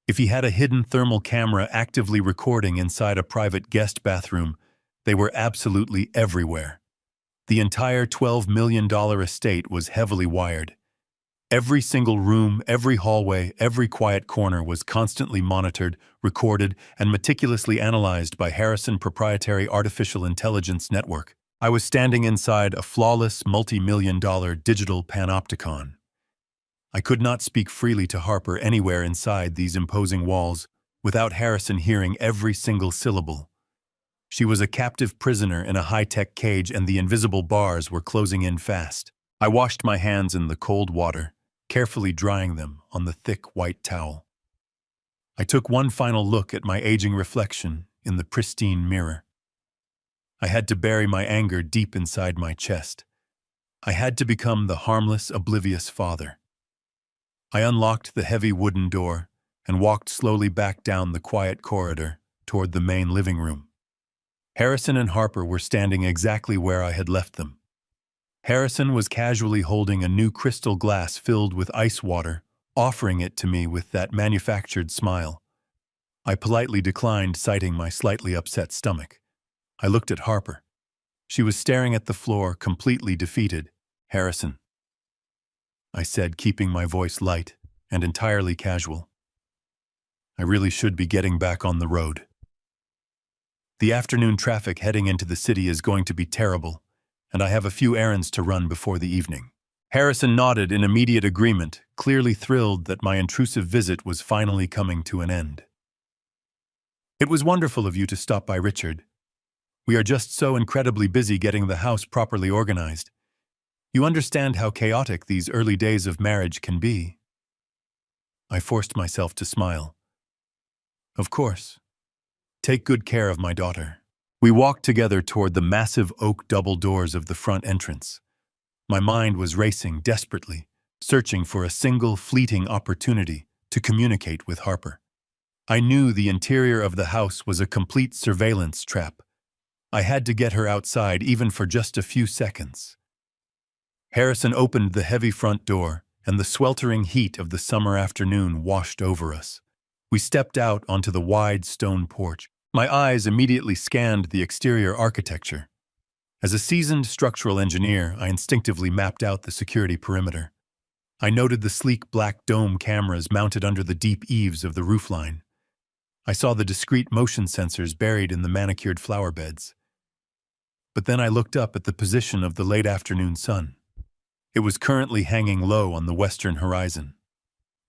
If he had a hidden thermal camera actively recording inside a private guest bathroom, they were absolutely everywhere. The entire $12 million estate was heavily wired. Every single room, every hallway, every quiet corner was constantly monitored, recorded, and meticulously analyzed by Harrison Proprietary Artificial Intelligence Network. I was standing inside a flawless, multi-million-dollar digital panopticon. I could not speak freely to Harper anywhere inside these imposing walls without Harrison hearing every single syllable. She was a captive prisoner in a high-tech cage, and the invisible bars were closing in fast. I washed my hands in the cold water, carefully drying them on the thick white towel. I took one final look at my aging reflection in the pristine mirror. I had to bury my anger deep inside my chest. I had to become the harmless, oblivious father. I unlocked the heavy wooden door and walked slowly back down the quiet corridor toward the main living room. Harrison and Harper were standing exactly where I had left them. Harrison was casually holding a new crystal glass filled with ice water, offering it to me with that manufactured smile. I politely declined, citing my slightly upset stomach. I looked at Harper. She was staring at the floor, completely defeated. "Harrison," I said, keeping my voice light and entirely casual. "I really should be getting back on the road. The afternoon traffic heading into the city is going to be terrible, and I have a few errands to run before the evening." Harrison nodded in immediate agreement, clearly thrilled that my intrusive visit was finally coming to an end. "It was wonderful of you to stop by, Richard. We are just so incredibly busy getting the house properly organized. You understand how chaotic these early days of marriage can be." I forced myself to smile. "Of course. Take good care of my daughter." We walked together toward the massive oak double doors of the front entrance. My mind was racing desperately, searching for a single fleeting opportunity to communicate with Harper. I knew the interior of the house was a complete surveillance trap. I had to get her outside even for just a few seconds. Harrison opened the heavy front door, and the sweltering heat of the summer afternoon washed over us. We stepped out onto the wide stone porch. My eyes immediately scanned the exterior architecture. As a seasoned structural engineer, I instinctively mapped out the security perimeter. I noted the sleek black dome cameras mounted under the deep eaves of the roofline. I saw the discreet motion sensors buried in the manicured flower beds. But then I looked up at the position of the late afternoon sun. It was currently hanging low on the western horizon.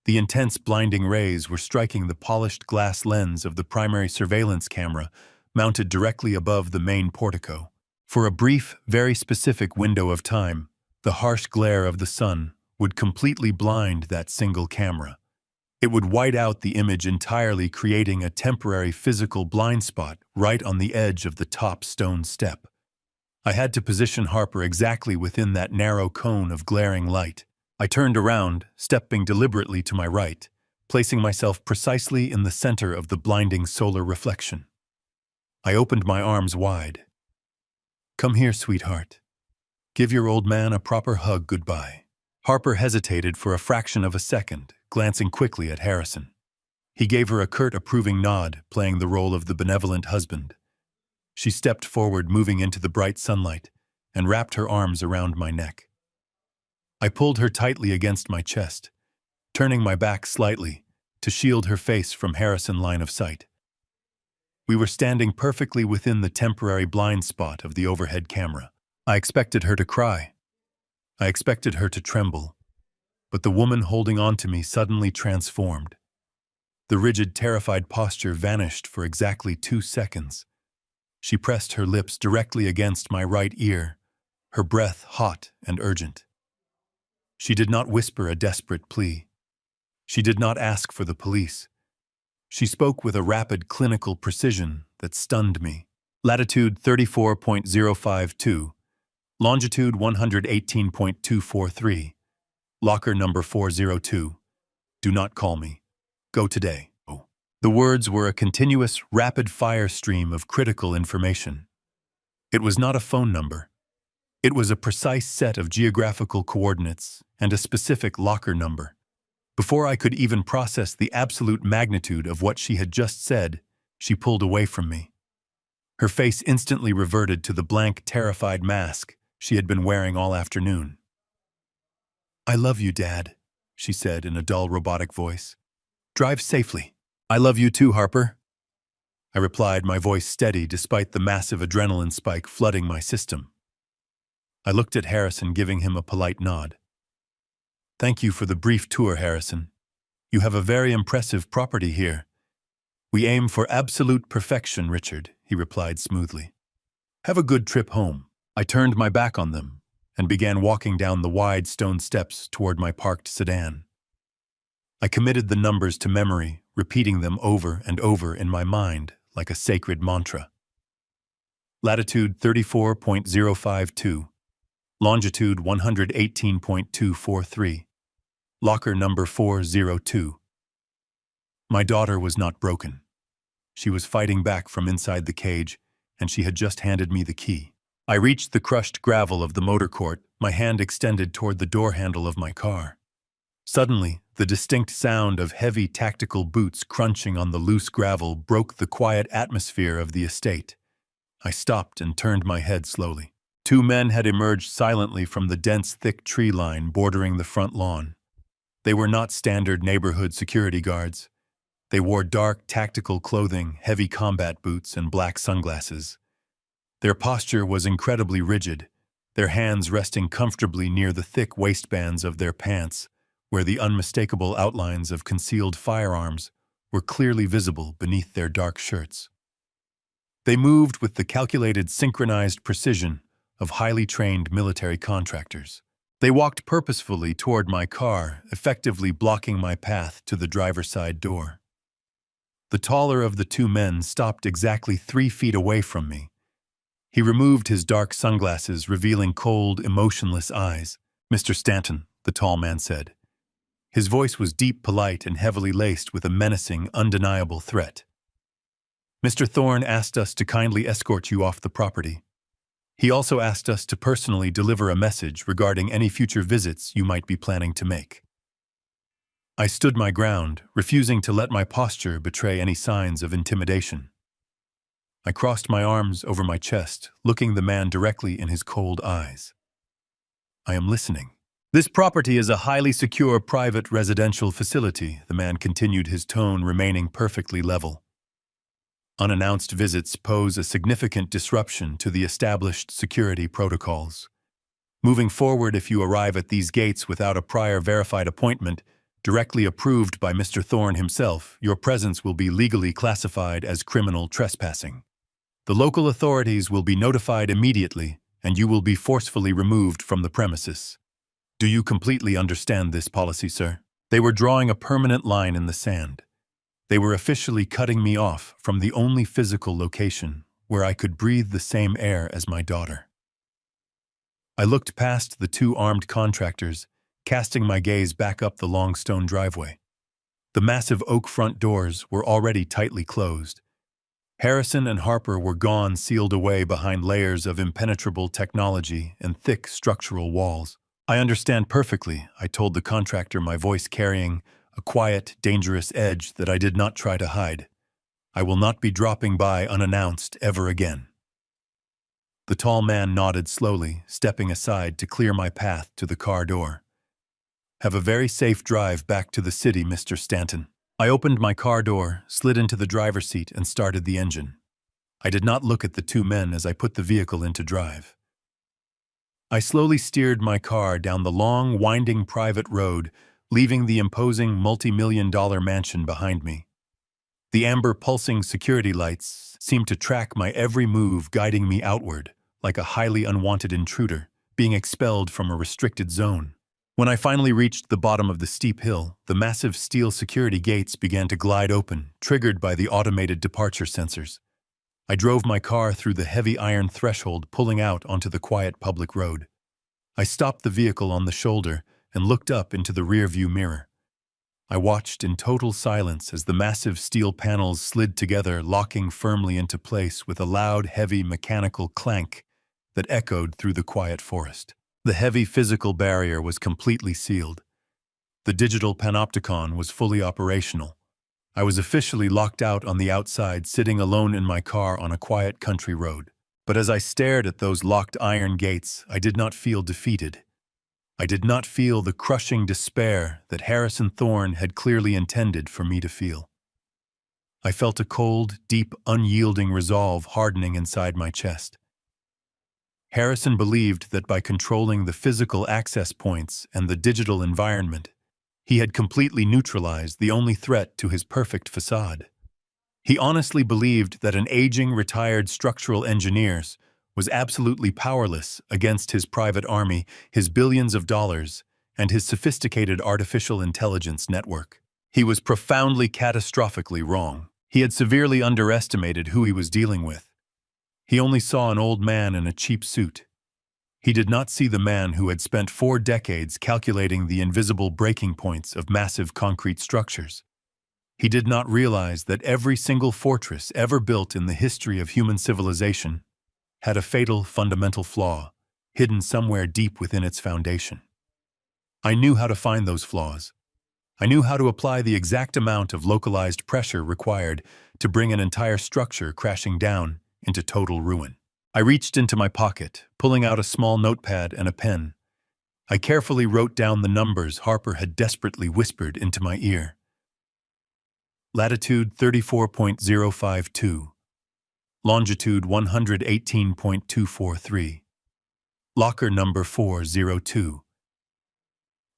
The intense blinding rays were striking the polished glass lens of the primary surveillance camera mounted directly above the main portico. For a brief, very specific window of time, the harsh glare of the sun would completely blind that single camera. It would white out the image entirely, creating a temporary physical blind spot right on the edge of the top stone step. I had to position Harper exactly within that narrow cone of glaring light. I turned around, stepping deliberately to my right, placing myself precisely in the center of the blinding solar reflection. I opened my arms wide. "Come here, sweetheart. Give your old man a proper hug goodbye." Harper hesitated for a fraction of a second, glancing quickly at Harrison. He gave her a curt, approving nod, playing the role of the benevolent husband. She stepped forward, moving into the bright sunlight, and wrapped her arms around my neck. I pulled her tightly against my chest, turning my back slightly to shield her face from Harrison's line of sight. We were standing perfectly within the temporary blind spot of the overhead camera. I expected her to cry. I expected her to tremble. But the woman holding on to me suddenly transformed. The rigid, terrified posture vanished for exactly 2 seconds. She pressed her lips directly against my right ear, her breath hot and urgent. She did not whisper a desperate plea. She did not ask for the police. She spoke with a rapid clinical precision that stunned me. Latitude 34.052, longitude 118.243, locker number 402. Do not call me. Go today. Oh. The words were a continuous, rapid-fire stream of critical information. It was not a phone number. It was a precise set of geographical coordinates and a specific locker number. Before I could even process the absolute magnitude of what she had just said, she pulled away from me. Her face instantly reverted to the blank, terrified mask she had been wearing all afternoon. "I love you, Dad," she said in a dull, robotic voice. "Drive safely." "I love you too, Harper," I replied, my voice steady despite the massive adrenaline spike flooding my system. I looked at Harrison, giving him a polite nod. "Thank you for the brief tour, Harrison. You have a very impressive property here." "We aim for absolute perfection, Richard," he replied smoothly. "Have a good trip home." I turned my back on them and began walking down the wide stone steps toward my parked sedan. I committed the numbers to memory, repeating them over and over in my mind like a sacred mantra. latitude 34.052, longitude 118.243, locker number 402. My daughter was not broken. She was fighting back from inside the cage, and she had just handed me the key. I reached the crushed gravel of the motor court, my hand extended toward the door handle of my car. Suddenly, the distinct sound of heavy tactical boots crunching on the loose gravel broke the quiet atmosphere of the estate. I stopped and turned my head slowly. Two men had emerged silently from the dense, thick tree line bordering the front lawn. They were not standard neighborhood security guards. They wore dark, tactical clothing, heavy combat boots, and black sunglasses. Their posture was incredibly rigid, their hands resting comfortably near the thick waistbands of their pants, where the unmistakable outlines of concealed firearms were clearly visible beneath their dark shirts. They moved with the calculated, synchronized precision of highly trained military contractors. They walked purposefully toward my car, effectively blocking my path to the driver's side door. The taller of the two men stopped exactly 3 feet away from me. He removed his dark sunglasses, revealing cold, emotionless eyes. "Mr. Stanton," the tall man said. His voice was deep, polite, and heavily laced with a menacing, undeniable threat. "Mr. Thorne asked us to kindly escort you off the property. He also asked us to personally deliver a message regarding any future visits you might be planning to make." I stood my ground, refusing to let my posture betray any signs of intimidation. I crossed my arms over my chest, looking the man directly in his cold eyes. "I am listening." "This property is a highly secure private residential facility," the man continued, his tone remaining perfectly level. "Unannounced visits pose a significant disruption to the established security protocols. Moving forward, if you arrive at these gates without a prior verified appointment, directly approved by Mr. Thorne himself, your presence will be legally classified as criminal trespassing. The local authorities will be notified immediately, and you will be forcefully removed from the premises. Do you completely understand this policy, sir?" They were drawing a permanent line in the sand. They were officially cutting me off from the only physical location where I could breathe the same air as my daughter. I looked past the two armed contractors, casting my gaze back up the long stone driveway. The massive oak front doors were already tightly closed. Harrison and Harper were gone, sealed away behind layers of impenetrable technology and thick structural walls. "I understand perfectly," I told the contractor, my voice carrying a quiet, dangerous edge that I did not try to hide. "I will not be dropping by unannounced ever again." The tall man nodded slowly, stepping aside to clear my path to the car door. "Have a very safe drive back to the city, Mr. Stanton." I opened my car door, slid into the driver's seat, and started the engine. I did not look at the two men as I put the vehicle into drive. I slowly steered my car down the long, winding private road, leaving the imposing multi-million-dollar mansion behind me. The amber pulsing security lights seemed to track my every move, guiding me outward, like a highly unwanted intruder, being expelled from a restricted zone. When I finally reached the bottom of the steep hill, the massive steel security gates began to glide open, triggered by the automated departure sensors. I drove my car through the heavy iron threshold, pulling out onto the quiet public road. I stopped the vehicle on the shoulder and looked up into the rearview mirror. I watched in total silence as the massive steel panels slid together, locking firmly into place with a loud, heavy mechanical clank that echoed through the quiet forest. The heavy physical barrier was completely sealed. The digital panopticon was fully operational. I was officially locked out on the outside, sitting alone in my car on a quiet country road. But as I stared at those locked iron gates, I did not feel defeated. I did not feel the crushing despair that Harrison Thorne had clearly intended for me to feel. I felt a cold, deep, unyielding resolve hardening inside my chest. Harrison believed that by controlling the physical access points and the digital environment, he had completely neutralized the only threat to his perfect facade. He honestly believed that an aging, retired structural engineer was absolutely powerless against his private army, his billions of dollars, and his sophisticated artificial intelligence network. He was profoundly, catastrophically wrong. He had severely underestimated who he was dealing with. He only saw an old man in a cheap suit. He did not see the man who had spent 4 decades calculating the invisible breaking points of massive concrete structures. He did not realize that every single fortress ever built in the history of human civilization had a fatal fundamental flaw hidden somewhere deep within its foundation. I knew how to find those flaws. I knew how to apply the exact amount of localized pressure required to bring an entire structure crashing down into total ruin. I reached into my pocket, pulling out a small notepad and a pen. I carefully wrote down the numbers Harper had desperately whispered into my ear. Latitude 34.052. Longitude 118.243. Locker number 402.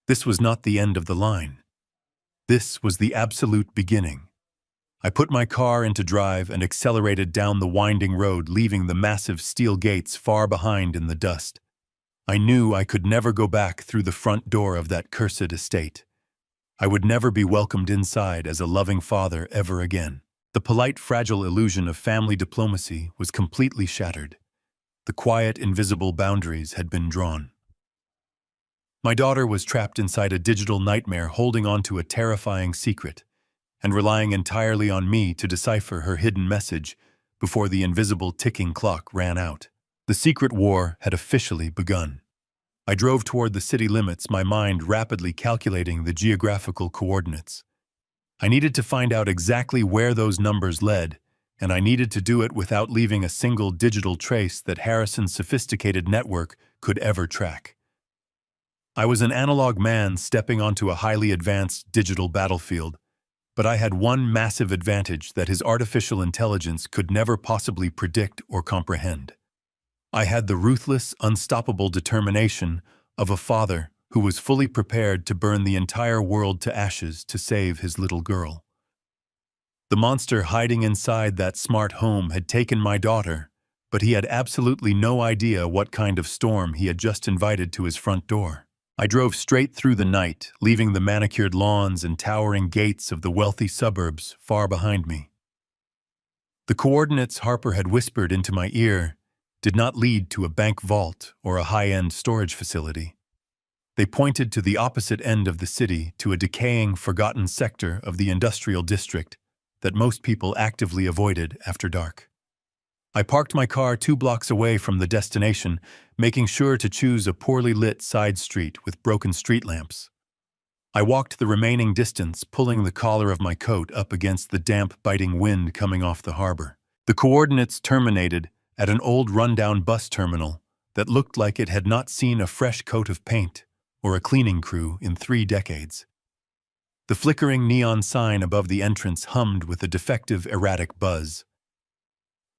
This was not the end of the line. This was the absolute beginning. I put my car into drive and accelerated down the winding road, leaving the massive steel gates far behind in the dust. I knew I could never go back through the front door of that cursed estate. I would never be welcomed inside as a loving father ever again. The polite, fragile illusion of family diplomacy was completely shattered. The quiet, invisible boundaries had been drawn. My daughter was trapped inside a digital nightmare, holding on to a terrifying secret, and relying entirely on me to decipher her hidden message before the invisible ticking clock ran out. The secret war had officially begun. I drove toward the city limits, my mind rapidly calculating the geographical coordinates. I needed to find out exactly where those numbers led, and I needed to do it without leaving a single digital trace that Harrison's sophisticated network could ever track. I was an analog man stepping onto a highly advanced digital battlefield, but I had one massive advantage that his artificial intelligence could never possibly predict or comprehend. I had the ruthless, unstoppable determination of a father who was fully prepared to burn the entire world to ashes to save his little girl. The monster hiding inside that smart home had taken my daughter, but he had absolutely no idea what kind of storm he had just invited to his front door. I drove straight through the night, leaving the manicured lawns and towering gates of the wealthy suburbs far behind me. The coordinates Harper had whispered into my ear did not lead to a bank vault or a high-end storage facility. They pointed to the opposite end of the city, to a decaying, forgotten sector of the industrial district that most people actively avoided after dark. I parked my car 2 blocks away from the destination, making sure to choose a poorly lit side street with broken street lamps. I walked the remaining distance, pulling the collar of my coat up against the damp, biting wind coming off the harbor. The coordinates terminated at an old rundown bus terminal that looked like it had not seen a fresh coat of paint or a cleaning crew in 3 decades. The flickering neon sign above the entrance hummed with a defective, erratic buzz.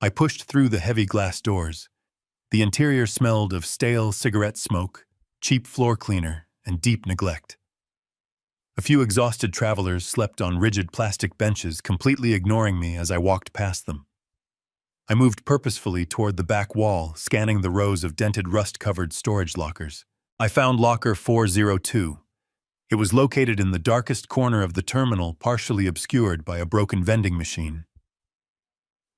I pushed through the heavy glass doors. The interior smelled of stale cigarette smoke, cheap floor cleaner, and deep neglect. A few exhausted travelers slept on rigid plastic benches, completely ignoring me as I walked past them. I moved purposefully toward the back wall, scanning the rows of dented, rust-covered storage lockers. I found locker 402. It was located in the darkest corner of the terminal, partially obscured by a broken vending machine.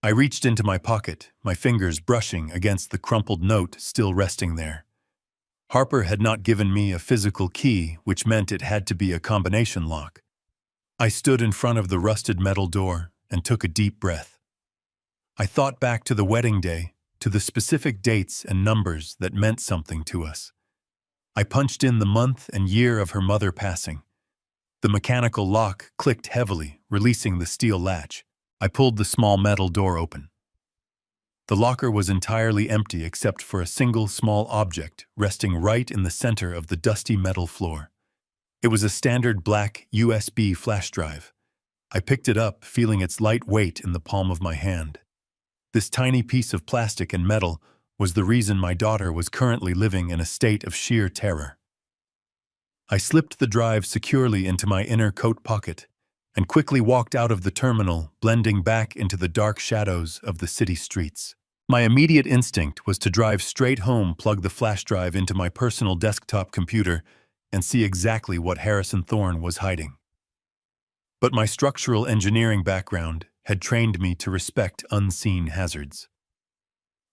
I reached into my pocket, my fingers brushing against the crumpled note still resting there. Harper had not given me a physical key, which meant it had to be a combination lock. I stood in front of the rusted metal door and took a deep breath. I thought back to the wedding day, to the specific dates and numbers that meant something to us. I punched in the month and year of her mother passing. The mechanical lock clicked heavily, releasing the steel latch. I pulled the small metal door open. The locker was entirely empty except for a single small object resting right in the center of the dusty metal floor. It was a standard black USB flash drive. I picked it up, feeling its light weight in the palm of my hand. This tiny piece of plastic and metal was the reason my daughter was currently living in a state of sheer terror. I slipped the drive securely into my inner coat pocket and quickly walked out of the terminal, blending back into the dark shadows of the city streets. My immediate instinct was to drive straight home, plug the flash drive into my personal desktop computer, and see exactly what Harrison Thorne was hiding. But my structural engineering background had trained me to respect unseen hazards.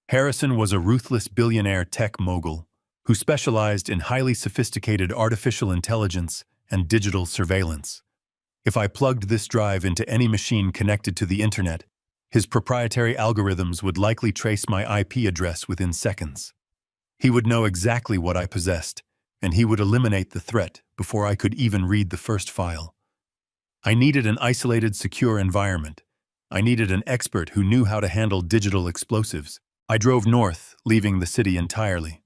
Harrison was a ruthless billionaire tech mogul who specialized in highly sophisticated artificial intelligence and digital surveillance. If I plugged this drive into any machine connected to the internet, his proprietary algorithms would likely trace my IP address within seconds. He would know exactly what I possessed, and he would eliminate the threat before I could even read the first file. I needed an isolated, secure environment. I needed an expert who knew how to handle digital explosives. I drove north, leaving the city entirely.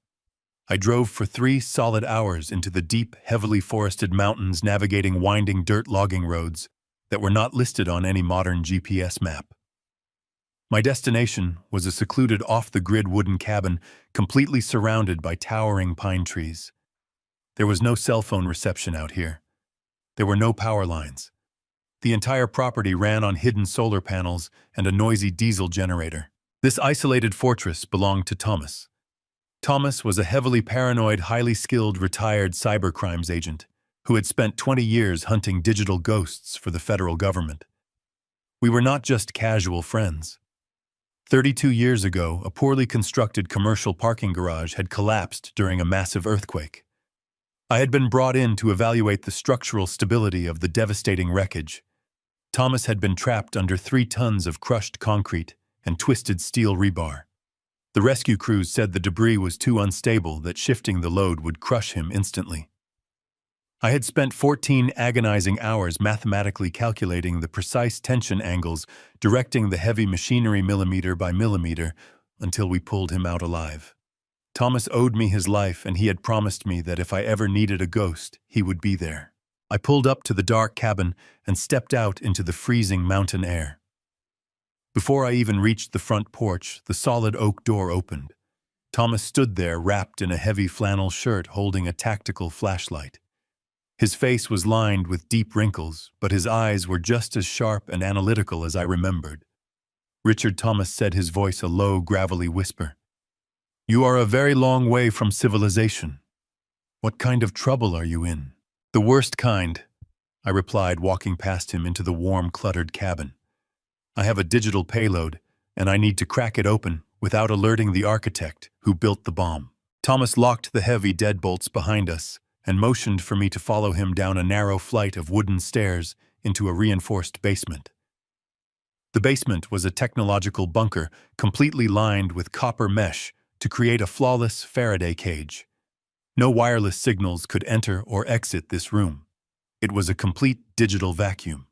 I drove for 3 solid hours into the deep, heavily forested mountains, navigating winding dirt logging roads that were not listed on any modern GPS map. My destination was a secluded off-the-grid wooden cabin completely surrounded by towering pine trees. There was no cell phone reception out here. There were no power lines. The entire property ran on hidden solar panels and a noisy diesel generator. This isolated fortress belonged to Thomas. Thomas was a heavily paranoid, highly skilled, retired cybercrimes agent who had spent 20 years hunting digital ghosts for the federal government. We were not just casual friends. 32 years ago, a poorly constructed commercial parking garage had collapsed during a massive earthquake. I had been brought in to evaluate the structural stability of the devastating wreckage. Thomas had been trapped under 3 tons of crushed concrete and twisted steel rebar. The rescue crews said the debris was too unstable, that shifting the load would crush him instantly. I had spent 14 agonizing hours mathematically calculating the precise tension angles, directing the heavy machinery millimeter by millimeter until we pulled him out alive. Thomas owed me his life, and he had promised me that if I ever needed a ghost, he would be there. I pulled up to the dark cabin and stepped out into the freezing mountain air. Before I even reached the front porch, the solid oak door opened. Thomas stood there wrapped in a heavy flannel shirt, holding a tactical flashlight. His face was lined with deep wrinkles, but his eyes were just as sharp and analytical as I remembered. Richard, Thomas said, his voice a low, gravelly whisper. "You are a very long way from civilization. What kind of trouble are you in?" "The worst kind," I replied, walking past him into the warm, cluttered cabin. "I have a digital payload, and I need to crack it open without alerting the architect who built the bomb." Thomas locked the heavy deadbolts behind us and motioned for me to follow him down a narrow flight of wooden stairs into a reinforced basement. The basement was a technological bunker completely lined with copper mesh to create a flawless Faraday cage. No wireless signals could enter or exit this room. It was a complete digital vacuum.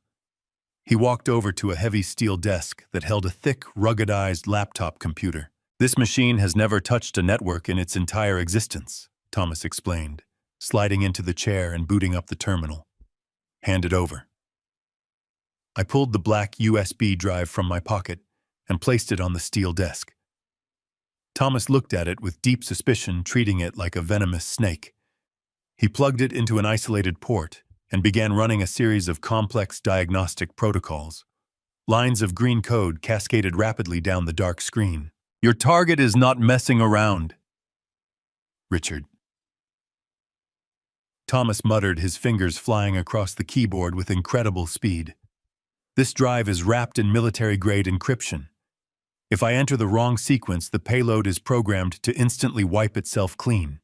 He walked over to a heavy steel desk that held a thick, ruggedized laptop computer. "This machine has never touched a network in its entire existence," Thomas explained, sliding into the chair and booting up the terminal. "Hand it over." I pulled the black USB drive from my pocket and placed it on the steel desk. Thomas looked at it with deep suspicion, treating it like a venomous snake. He plugged it into an isolated port and began running a series of complex diagnostic protocols. Lines of green code cascaded rapidly down the dark screen. "Your target is not messing around, Richard." Thomas muttered, his fingers flying across the keyboard with incredible speed. "This drive is wrapped in military-grade encryption. If I enter the wrong sequence, the payload is programmed to instantly wipe itself clean.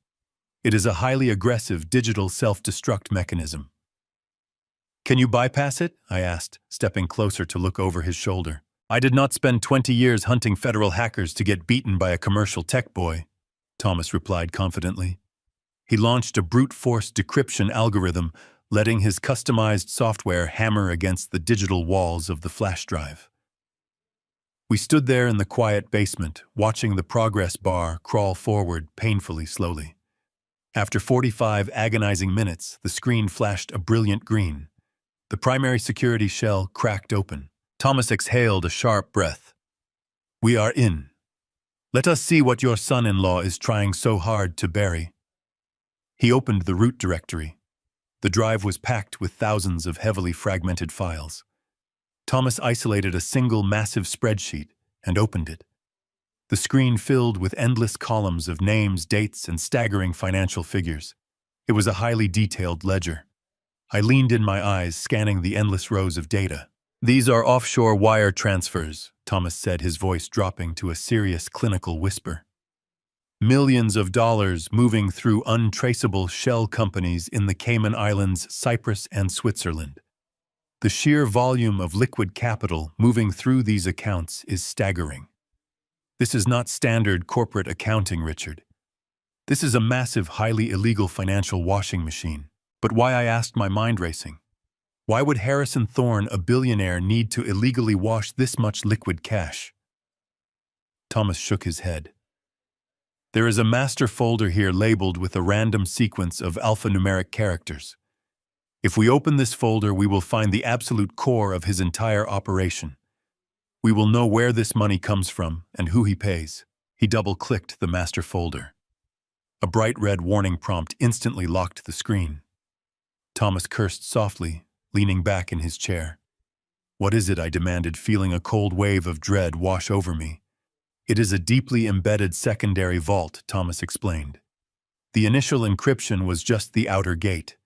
It is a highly aggressive digital self-destruct mechanism." "Can you bypass it?" I asked, stepping closer to look over his shoulder. "I did not spend 20 years hunting federal hackers to get beaten by a commercial tech boy," Thomas replied confidently. He launched a brute force decryption algorithm, letting his customized software hammer against the digital walls of the flash drive. We stood there in the quiet basement, watching the progress bar crawl forward painfully slowly. After 45 agonizing minutes, the screen flashed a brilliant green. The primary security shell cracked open. Thomas exhaled a sharp breath. "We are in. Let us see what your son-in-law is trying so hard to bury." He opened the root directory. The drive was packed with thousands of heavily fragmented files. Thomas isolated a single massive spreadsheet and opened it. The screen filled with endless columns of names, dates, and staggering financial figures. It was a highly detailed ledger. I leaned in, my eyes scanning the endless rows of data. These are offshore wire transfers, Thomas said, his voice dropping to a serious clinical whisper. Millions of dollars moving through untraceable shell companies in the Cayman Islands, Cyprus, and Switzerland. The sheer volume of liquid capital moving through these accounts is staggering. This is not standard corporate accounting, Richard. This is a massive, highly illegal financial washing machine. But why, I asked, my mind racing. Why would Harrison Thorne, a billionaire, need to illegally wash this much liquid cash? Thomas shook his head. There is a master folder here labeled with a random sequence of alphanumeric characters. If we open this folder, we will find the absolute core of his entire operation. We will know where this money comes from and who he pays. He double-clicked the master folder. A bright red warning prompt instantly locked the screen. Thomas cursed softly, leaning back in his chair. What is it? I demanded, feeling a cold wave of dread wash over me. It is a deeply embedded secondary vault, Thomas explained. The initial encryption was just the outer gate.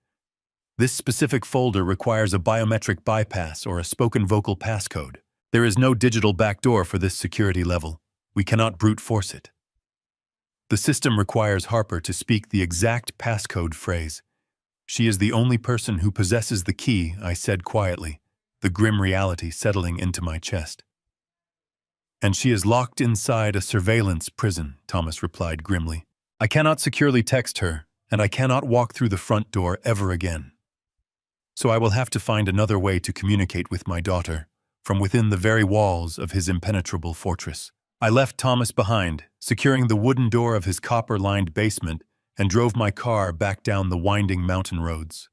This specific folder requires a biometric bypass or a spoken vocal passcode. There is no digital backdoor for this security level. We cannot brute force it. The system requires Harper to speak the exact passcode phrase. She is the only person who possesses the key, I said quietly, the grim reality settling into my chest. And she is locked inside a surveillance prison, Thomas replied grimly. I cannot securely text her, and I cannot walk through the front door ever again. So I will have to find another way to communicate with my daughter, from within the very walls of his impenetrable fortress. I left Thomas behind, securing the wooden door of his copper-lined basement, and drove my car back down the winding mountain roads.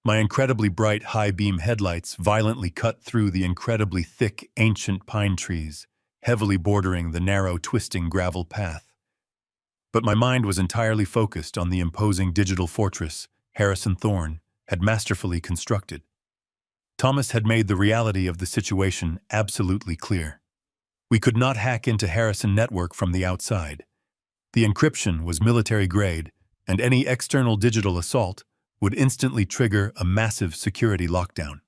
My incredibly bright high-beam headlights violently cut through the incredibly thick, ancient pine trees, heavily bordering the narrow, twisting gravel path. But my mind was entirely focused on the imposing digital fortress Harrison Thorne had masterfully constructed. Thomas had made the reality of the situation absolutely clear. We could not hack into Harrison network from the outside. The encryption was military-grade, and any external digital assault would instantly trigger a massive security lockdown.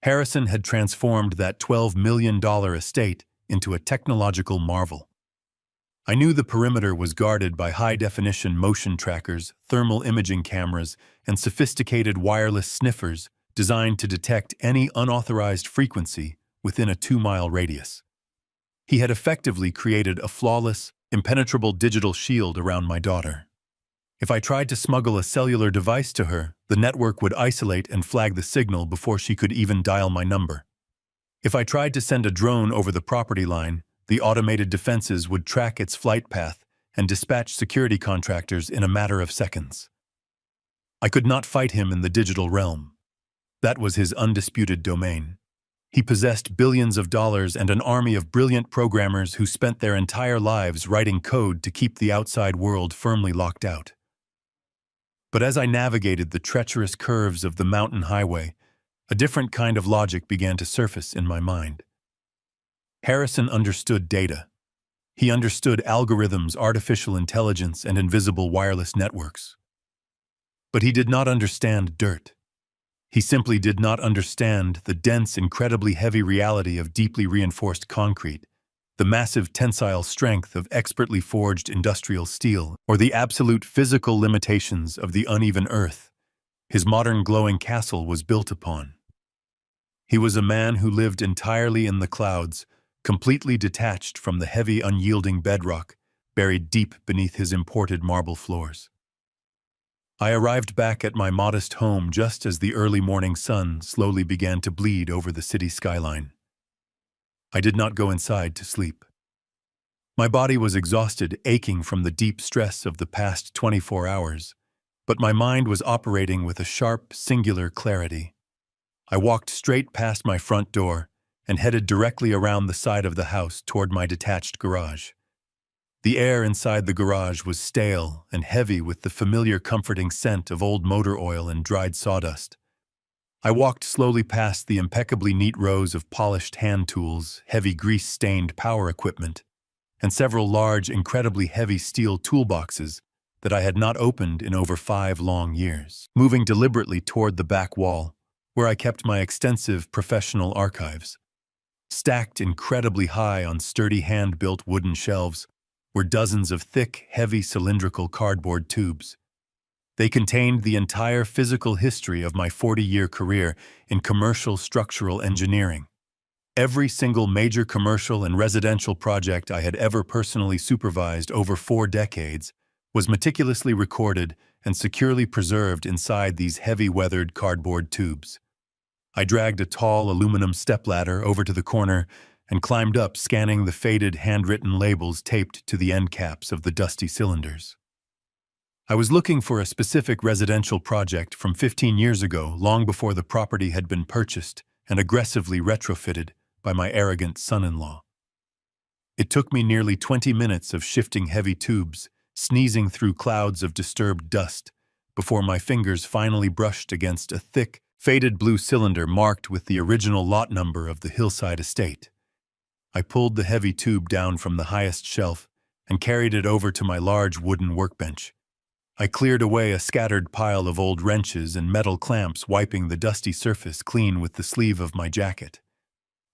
Harrison had transformed that $12 million estate into a technological marvel. I knew the perimeter was guarded by high-definition motion trackers, thermal imaging cameras, and sophisticated wireless sniffers designed to detect any unauthorized frequency within a 2-mile radius. He had effectively created a flawless, impenetrable digital shield around my daughter. If I tried to smuggle a cellular device to her, the network would isolate and flag the signal before she could even dial my number. If I tried to send a drone over the property line, the automated defenses would track its flight path and dispatch security contractors in a matter of seconds. I could not fight him in the digital realm. That was his undisputed domain. He possessed billions of dollars and an army of brilliant programmers who spent their entire lives writing code to keep the outside world firmly locked out. But as I navigated the treacherous curves of the mountain highway, a different kind of logic began to surface in my mind. Harrison understood data. He understood algorithms, artificial intelligence, and invisible wireless networks. But he did not understand dirt. He simply did not understand the dense, incredibly heavy reality of deeply reinforced concrete, the massive tensile strength of expertly forged industrial steel, or the absolute physical limitations of the uneven earth his modern glowing castle was built upon. He was a man who lived entirely in the clouds, completely detached from the heavy, unyielding bedrock buried deep beneath his imported marble floors. I arrived back at my modest home just as the early morning sun slowly began to bleed over the city skyline. I did not go inside to sleep. My body was exhausted, aching from the deep stress of the past 24 hours, but my mind was operating with a sharp, singular clarity. I walked straight past my front door and headed directly around the side of the house toward my detached garage. The air inside the garage was stale and heavy with the familiar comforting scent of old motor oil and dried sawdust. I walked slowly past the impeccably neat rows of polished hand tools, heavy grease-stained power equipment, and several large, incredibly heavy steel toolboxes that I had not opened in over 5 long years. Moving deliberately toward the back wall, where I kept my extensive professional archives. Stacked incredibly high on sturdy hand-built wooden shelves were dozens of thick, heavy cylindrical cardboard tubes. They contained the entire physical history of my 40-year career in commercial structural engineering. Every single major commercial and residential project I had ever personally supervised over 4 decades was meticulously recorded and securely preserved inside these heavy-weathered cardboard tubes. I dragged a tall aluminum stepladder over to the corner and climbed up, scanning the faded handwritten labels taped to the end caps of the dusty cylinders. I was looking for a specific residential project from 15 years ago, long before the property had been purchased and aggressively retrofitted by my arrogant son-in-law. It took me nearly 20 minutes of shifting heavy tubes, sneezing through clouds of disturbed dust, before my fingers finally brushed against a thick, faded blue cylinder marked with the original lot number of the hillside estate. I pulled the heavy tube down from the highest shelf and carried it over to my large wooden workbench. I cleared away a scattered pile of old wrenches and metal clamps, wiping the dusty surface clean with the sleeve of my jacket.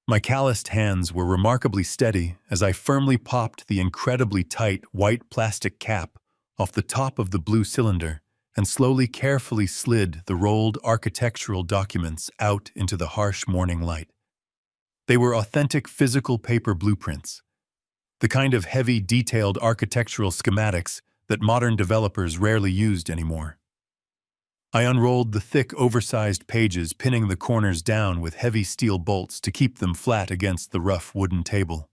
My calloused hands were remarkably steady as I firmly popped the incredibly tight white plastic cap off the top of the blue cylinder and slowly, carefully slid the rolled architectural documents out into the harsh morning light. They were authentic physical paper blueprints, the kind of heavy, detailed architectural schematics that modern developers rarely used anymore. I unrolled the thick, oversized pages, pinning the corners down with heavy steel bolts to keep them flat against the rough wooden table.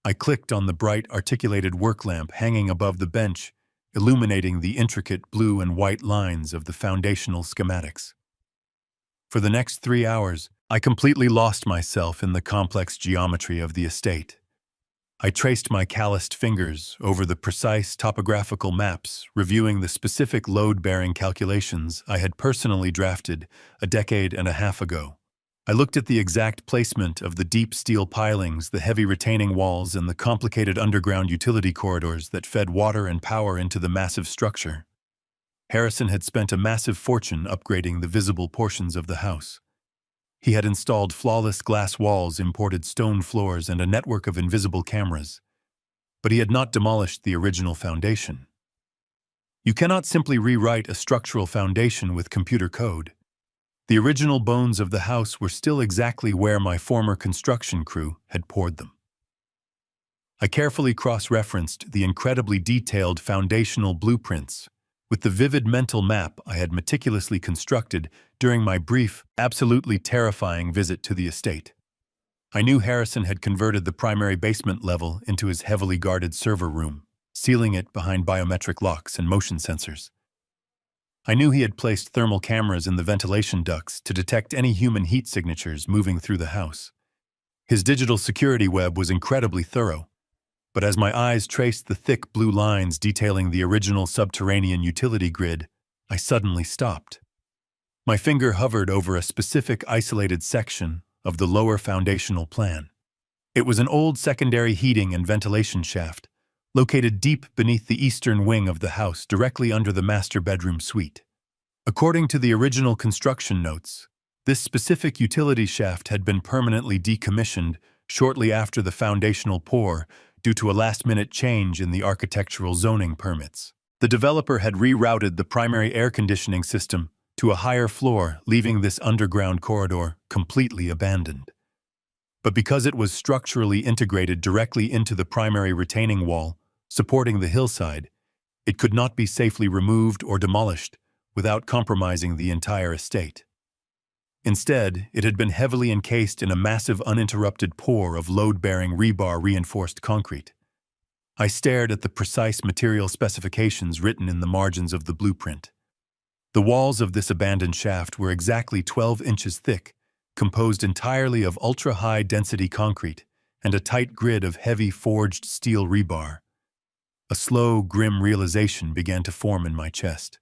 I clicked on the bright, articulated work lamp hanging above the bench, illuminating the intricate blue and white lines of the foundational schematics. For the next 3 hours, I completely lost myself in the complex geometry of the estate. I traced my calloused fingers over the precise topographical maps, reviewing the specific load-bearing calculations I had personally drafted a decade and a half ago. I looked at the exact placement of the deep steel pilings, the heavy retaining walls, and the complicated underground utility corridors that fed water and power into the massive structure. Harrison had spent a massive fortune upgrading the visible portions of the house. He had installed flawless glass walls, imported stone floors, and a network of invisible cameras. But he had not demolished the original foundation. You cannot simply rewrite a structural foundation with computer code. The original bones of the house were still exactly where my former construction crew had poured them. I carefully cross-referenced the incredibly detailed foundational blueprints with the vivid mental map I had meticulously constructed during my brief, absolutely terrifying visit to the estate. I knew Harrison had converted the primary basement level into his heavily guarded server room, sealing it behind biometric locks and motion sensors. I knew he had placed thermal cameras in the ventilation ducts to detect any human heat signatures moving through the house. His digital security web was incredibly thorough, but as my eyes traced the thick blue lines detailing the original subterranean utility grid, I suddenly stopped. My finger hovered over a specific isolated section of the lower foundational plan. It was an old secondary heating and ventilation shaft, located deep beneath the eastern wing of the house, directly under the master bedroom suite. According to the original construction notes, this specific utility shaft had been permanently decommissioned shortly after the foundational pour due to a last-minute change in the architectural zoning permits. The developer had rerouted the primary air conditioning system to a higher floor, leaving this underground corridor completely abandoned. But because it was structurally integrated directly into the primary retaining wall supporting the hillside, it could not be safely removed or demolished without compromising the entire estate. Instead, it had been heavily encased in a massive uninterrupted pour of load-bearing rebar-reinforced concrete. I stared at the precise material specifications written in the margins of the blueprint. The walls of this abandoned shaft were exactly 12 inches thick, composed entirely of ultra-high density concrete and a tight grid of heavy forged steel rebar. A slow, grim realization began to form in my chest.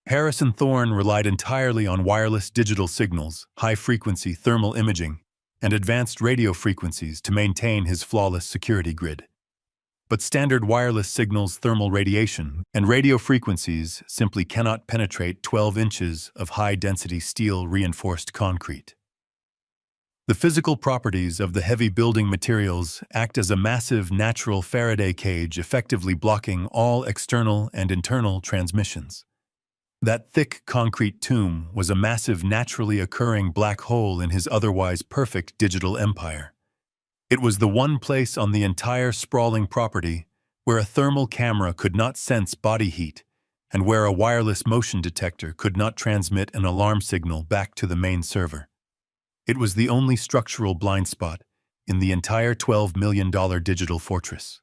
Harrison Thorne relied entirely on wireless digital signals, high-frequency thermal imaging, and advanced radio frequencies to maintain his flawless security grid. But standard wireless signals thermal radiation, and radio frequencies simply cannot penetrate 12 inches of high-density steel-reinforced concrete. The physical properties of the heavy building materials act as a massive natural Faraday cage, effectively blocking all external and internal transmissions. That thick concrete tomb was a massive naturally occurring black hole in his otherwise perfect digital empire. It was the one place on the entire sprawling property where a thermal camera could not sense body heat and where a wireless motion detector could not transmit an alarm signal back to the main server. It was the only structural blind spot in the entire $12 million digital fortress.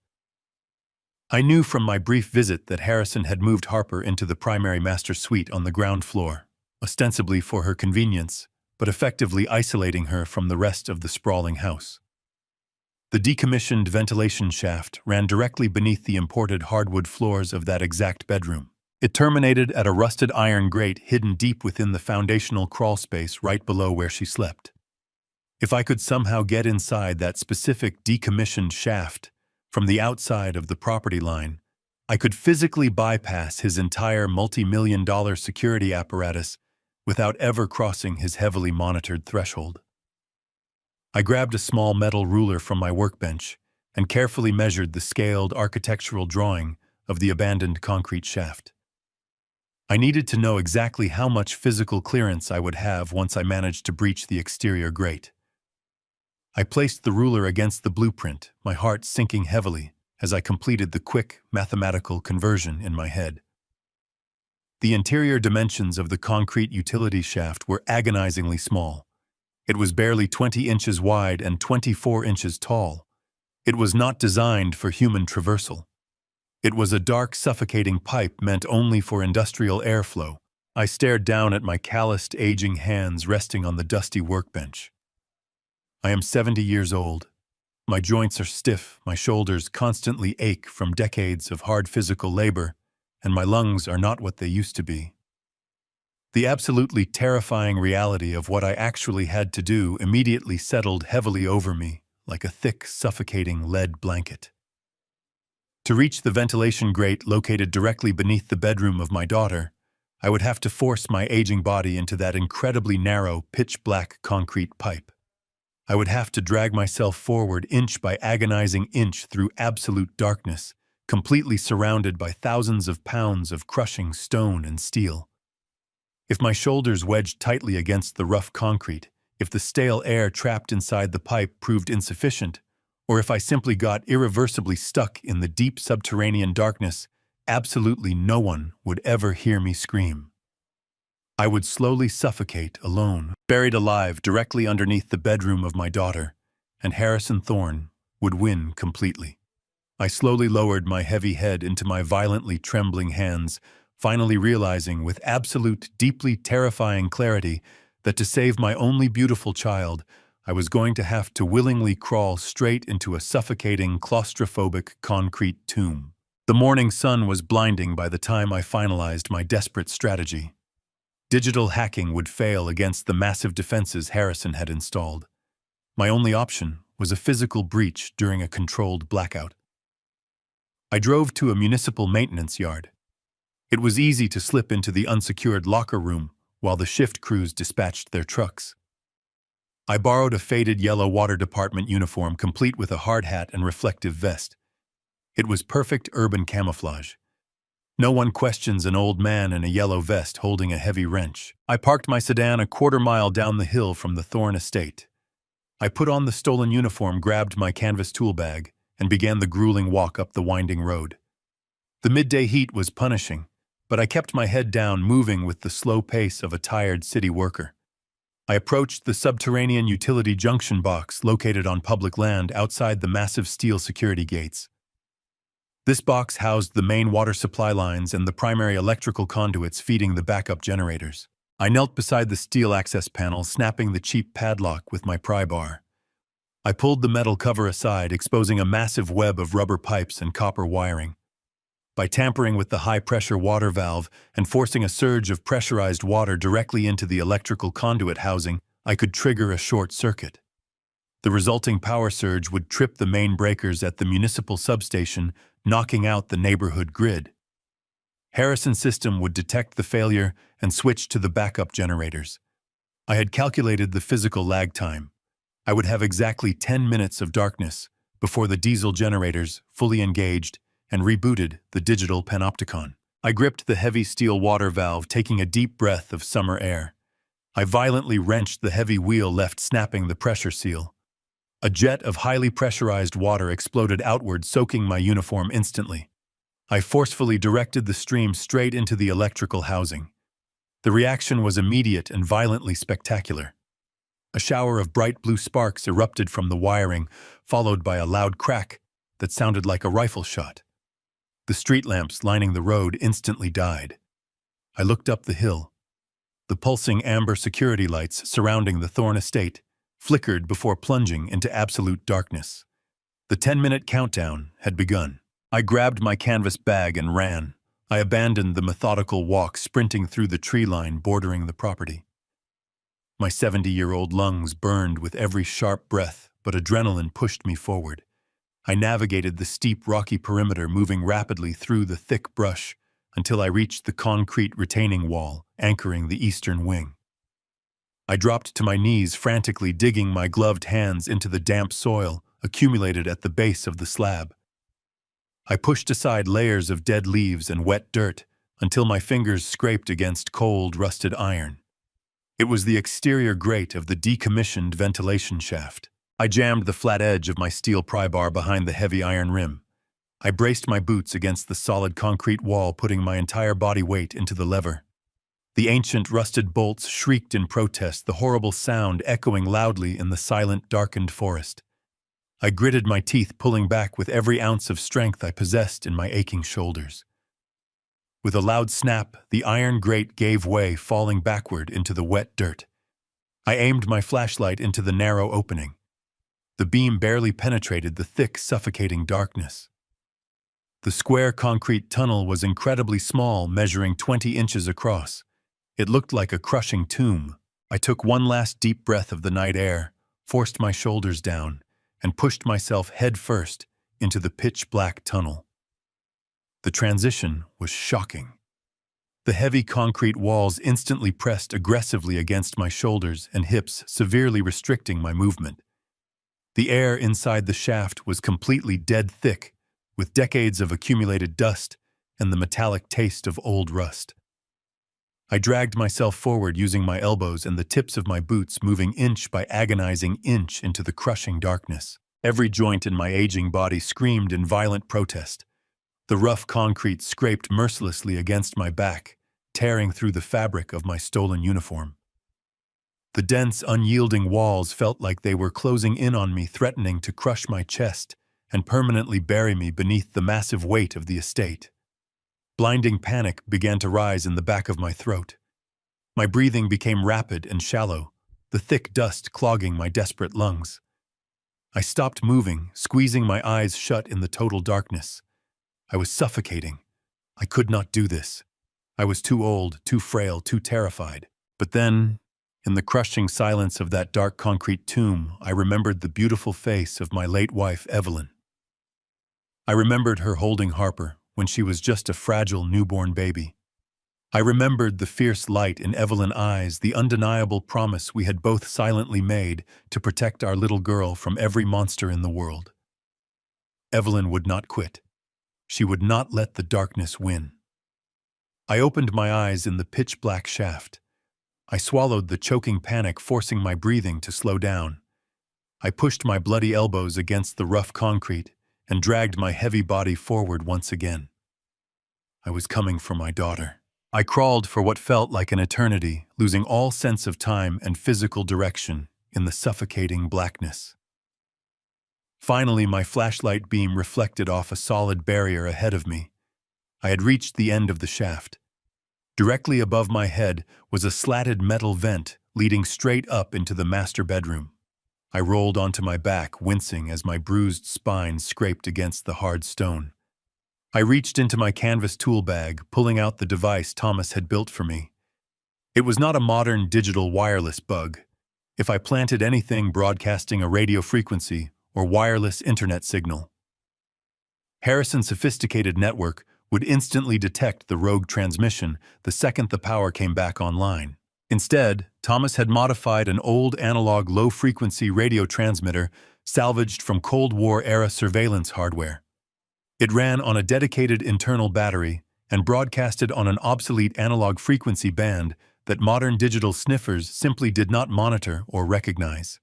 I knew from my brief visit that Harrison had moved Harper into the primary master suite on the ground floor, ostensibly for her convenience, but effectively isolating her from the rest of the sprawling house. The decommissioned ventilation shaft ran directly beneath the imported hardwood floors of that exact bedroom. It terminated at a rusted iron grate hidden deep within the foundational crawl space right below where she slept. If I could somehow get inside that specific decommissioned shaft from the outside of the property line, I could physically bypass his entire multi-million-dollar security apparatus without ever crossing his heavily monitored threshold. I grabbed a small metal ruler from my workbench and carefully measured the scaled architectural drawing of the abandoned concrete shaft. I needed to know exactly how much physical clearance I would have once I managed to breach the exterior grate. I placed the ruler against the blueprint, my heart sinking heavily as I completed the quick mathematical conversion in my head. The interior dimensions of the concrete utility shaft were agonizingly small. It was barely 20 inches wide and 24 inches tall. It was not designed for human traversal. It was a dark, suffocating pipe meant only for industrial airflow. I stared down at my calloused, aging hands resting on the dusty workbench. I am 70 years old. My joints are stiff, my shoulders constantly ache from decades of hard physical labor, and my lungs are not what they used to be. The absolutely terrifying reality of what I actually had to do immediately settled heavily over me like a thick, suffocating lead blanket. To reach the ventilation grate located directly beneath the bedroom of my daughter, I would have to force my aging body into that incredibly narrow, pitch-black concrete pipe. I would have to drag myself forward inch by agonizing inch through absolute darkness, completely surrounded by thousands of pounds of crushing stone and steel. If my shoulders wedged tightly against the rough concrete, if the stale air trapped inside the pipe proved insufficient, or if I simply got irreversibly stuck in the deep subterranean darkness, absolutely no one would ever hear me scream. I would slowly suffocate alone, buried alive directly underneath the bedroom of my daughter, and Harrison Thorne would win completely. I slowly lowered my heavy head into my violently trembling hands, finally realizing with absolute, deeply terrifying clarity that to save my only beautiful child, I was going to have to willingly crawl straight into a suffocating, claustrophobic concrete tomb. The morning sun was blinding by the time I finalized my desperate strategy. Digital hacking would fail against the massive defenses Harrison had installed. My only option was a physical breach during a controlled blackout. I drove to a municipal maintenance yard. It was easy to slip into the unsecured locker room while the shift crews dispatched their trucks. I borrowed a faded yellow water department uniform complete with a hard hat and reflective vest. It was perfect urban camouflage. No one questions an old man in a yellow vest holding a heavy wrench. I parked my sedan a quarter-mile down the hill from the Thorne estate. I put on the stolen uniform, grabbed my canvas tool bag, and began the grueling walk up the winding road. The midday heat was punishing, but I kept my head down, moving with the slow pace of a tired city worker. I approached the subterranean utility junction box located on public land outside the massive steel security gates. This box housed the main water supply lines and the primary electrical conduits feeding the backup generators. I knelt beside the steel access panel, snapping the cheap padlock with my pry bar. I pulled the metal cover aside, exposing a massive web of rubber pipes and copper wiring. By tampering with the high-pressure water valve and forcing a surge of pressurized water directly into the electrical conduit housing, I could trigger a short circuit. The resulting power surge would trip the main breakers at the municipal substation, knocking out the neighborhood grid. Harrison's system would detect the failure and switch to the backup generators. I had calculated the physical lag time. I would have exactly 10 minutes of darkness before the diesel generators, fully engaged, and rebooted the digital panopticon. I gripped the heavy steel water valve, taking a deep breath of summer air. I violently wrenched the heavy wheel, left snapping the pressure seal. A jet of highly pressurized water exploded outward, soaking my uniform instantly. I forcefully directed the stream straight into the electrical housing. The reaction was immediate and violently spectacular. A shower of bright blue sparks erupted from the wiring, followed by a loud crack that sounded like a rifle shot. The street lamps lining the road instantly died. I looked up the hill. The pulsing amber security lights surrounding the Thorne estate flickered before plunging into absolute darkness. The 10-minute countdown had begun. I grabbed my canvas bag and ran. I abandoned the methodical walk, sprinting through the tree line bordering the property. My 70-year-old lungs burned with every sharp breath, but adrenaline pushed me forward. I navigated the steep, rocky perimeter, moving rapidly through the thick brush until I reached the concrete retaining wall anchoring the eastern wing. I dropped to my knees, frantically digging my gloved hands into the damp soil accumulated at the base of the slab. I pushed aside layers of dead leaves and wet dirt until my fingers scraped against cold, rusted iron. It was the exterior grate of the decommissioned ventilation shaft. I jammed the flat edge of my steel pry bar behind the heavy iron rim. I braced my boots against the solid concrete wall, putting my entire body weight into the lever. The ancient rusted bolts shrieked in protest, the horrible sound echoing loudly in the silent, darkened forest. I gritted my teeth, pulling back with every ounce of strength I possessed in my aching shoulders. With a loud snap, the iron grate gave way, falling backward into the wet dirt. I aimed my flashlight into the narrow opening. The beam barely penetrated the thick, suffocating darkness. The square concrete tunnel was incredibly small, measuring 20 inches across. It looked like a crushing tomb. I took one last deep breath of the night air, forced my shoulders down, and pushed myself head first into the pitch-black tunnel. The transition was shocking. The heavy concrete walls instantly pressed aggressively against my shoulders and hips, severely restricting my movement. The air inside the shaft was completely dead thick, with decades of accumulated dust and the metallic taste of old rust. I dragged myself forward, using my elbows and the tips of my boots, moving inch by agonizing inch into the crushing darkness. Every joint in my aging body screamed in violent protest. The rough concrete scraped mercilessly against my back, tearing through the fabric of my stolen uniform. The dense, unyielding walls felt like they were closing in on me, threatening to crush my chest and permanently bury me beneath the massive weight of the estate. Blinding panic began to rise in the back of my throat. My breathing became rapid and shallow, the thick dust clogging my desperate lungs. I stopped moving, squeezing my eyes shut in the total darkness. I was suffocating. I could not do this. I was too old, too frail, too terrified. But then, in the crushing silence of that dark concrete tomb, I remembered the beautiful face of my late wife, Evelyn. I remembered her holding Harper when she was just a fragile newborn baby. I remembered the fierce light in Evelyn's eyes, the undeniable promise we had both silently made to protect our little girl from every monster in the world. Evelyn would not quit. She would not let the darkness win. I opened my eyes in the pitch-black shaft. I swallowed the choking panic, forcing my breathing to slow down. I pushed my bloody elbows against the rough concrete and dragged my heavy body forward once again. I was coming for my daughter. I crawled for what felt like an eternity, losing all sense of time and physical direction in the suffocating blackness. Finally, my flashlight beam reflected off a solid barrier ahead of me. I had reached the end of the shaft. Directly above my head was a slatted metal vent leading straight up into the master bedroom. I rolled onto my back, wincing as my bruised spine scraped against the hard stone. I reached into my canvas tool bag, pulling out the device Thomas had built for me. It was not a modern digital wireless bug. if I planted anything broadcasting a radio frequency or wireless internet signal. Harrison's sophisticated network would instantly detect the rogue transmission the second the power came back online. Instead, Thomas had modified an old analog low-frequency radio transmitter salvaged from Cold War-era surveillance hardware. It ran on a dedicated internal battery and broadcasted on an obsolete analog frequency band that modern digital sniffers simply did not monitor or recognize.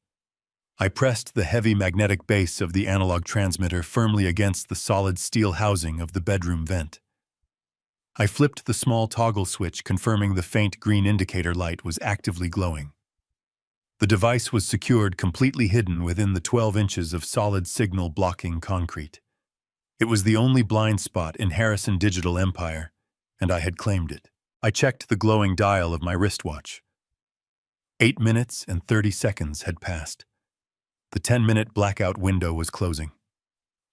I pressed the heavy magnetic base of the analog transmitter firmly against the solid steel housing of the bedroom vent. I flipped the small toggle switch, confirming the faint green indicator light was actively glowing. The device was secured, completely hidden within the 12 inches of solid signal-blocking concrete. It was the only blind spot in Harrison Digital Empire, and I had claimed it. I checked the glowing dial of my wristwatch. 8 minutes and 30 seconds had passed. The 10-minute blackout window was closing.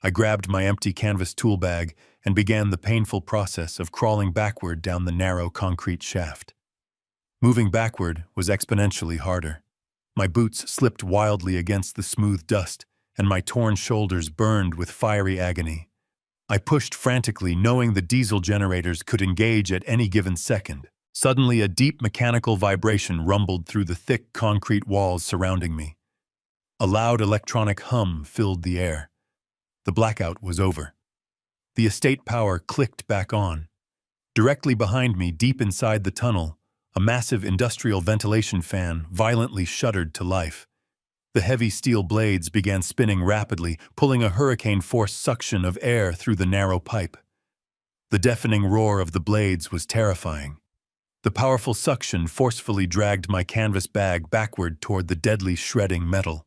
I grabbed my empty canvas tool bag and began the painful process of crawling backward down the narrow concrete shaft. Moving backward was exponentially harder. My boots slipped wildly against the smooth dust, and my torn shoulders burned with fiery agony. I pushed frantically, knowing the diesel generators could engage at any given second. Suddenly, a deep mechanical vibration rumbled through the thick concrete walls surrounding me. A loud electronic hum filled the air. The blackout was over. The estate power clicked back on. Directly behind me, deep inside the tunnel, a massive industrial ventilation fan violently shuddered to life. The heavy steel blades began spinning rapidly, pulling a hurricane-force suction of air through the narrow pipe. The deafening roar of the blades was terrifying. The powerful suction forcefully dragged my canvas bag backward toward the deadly shredding metal.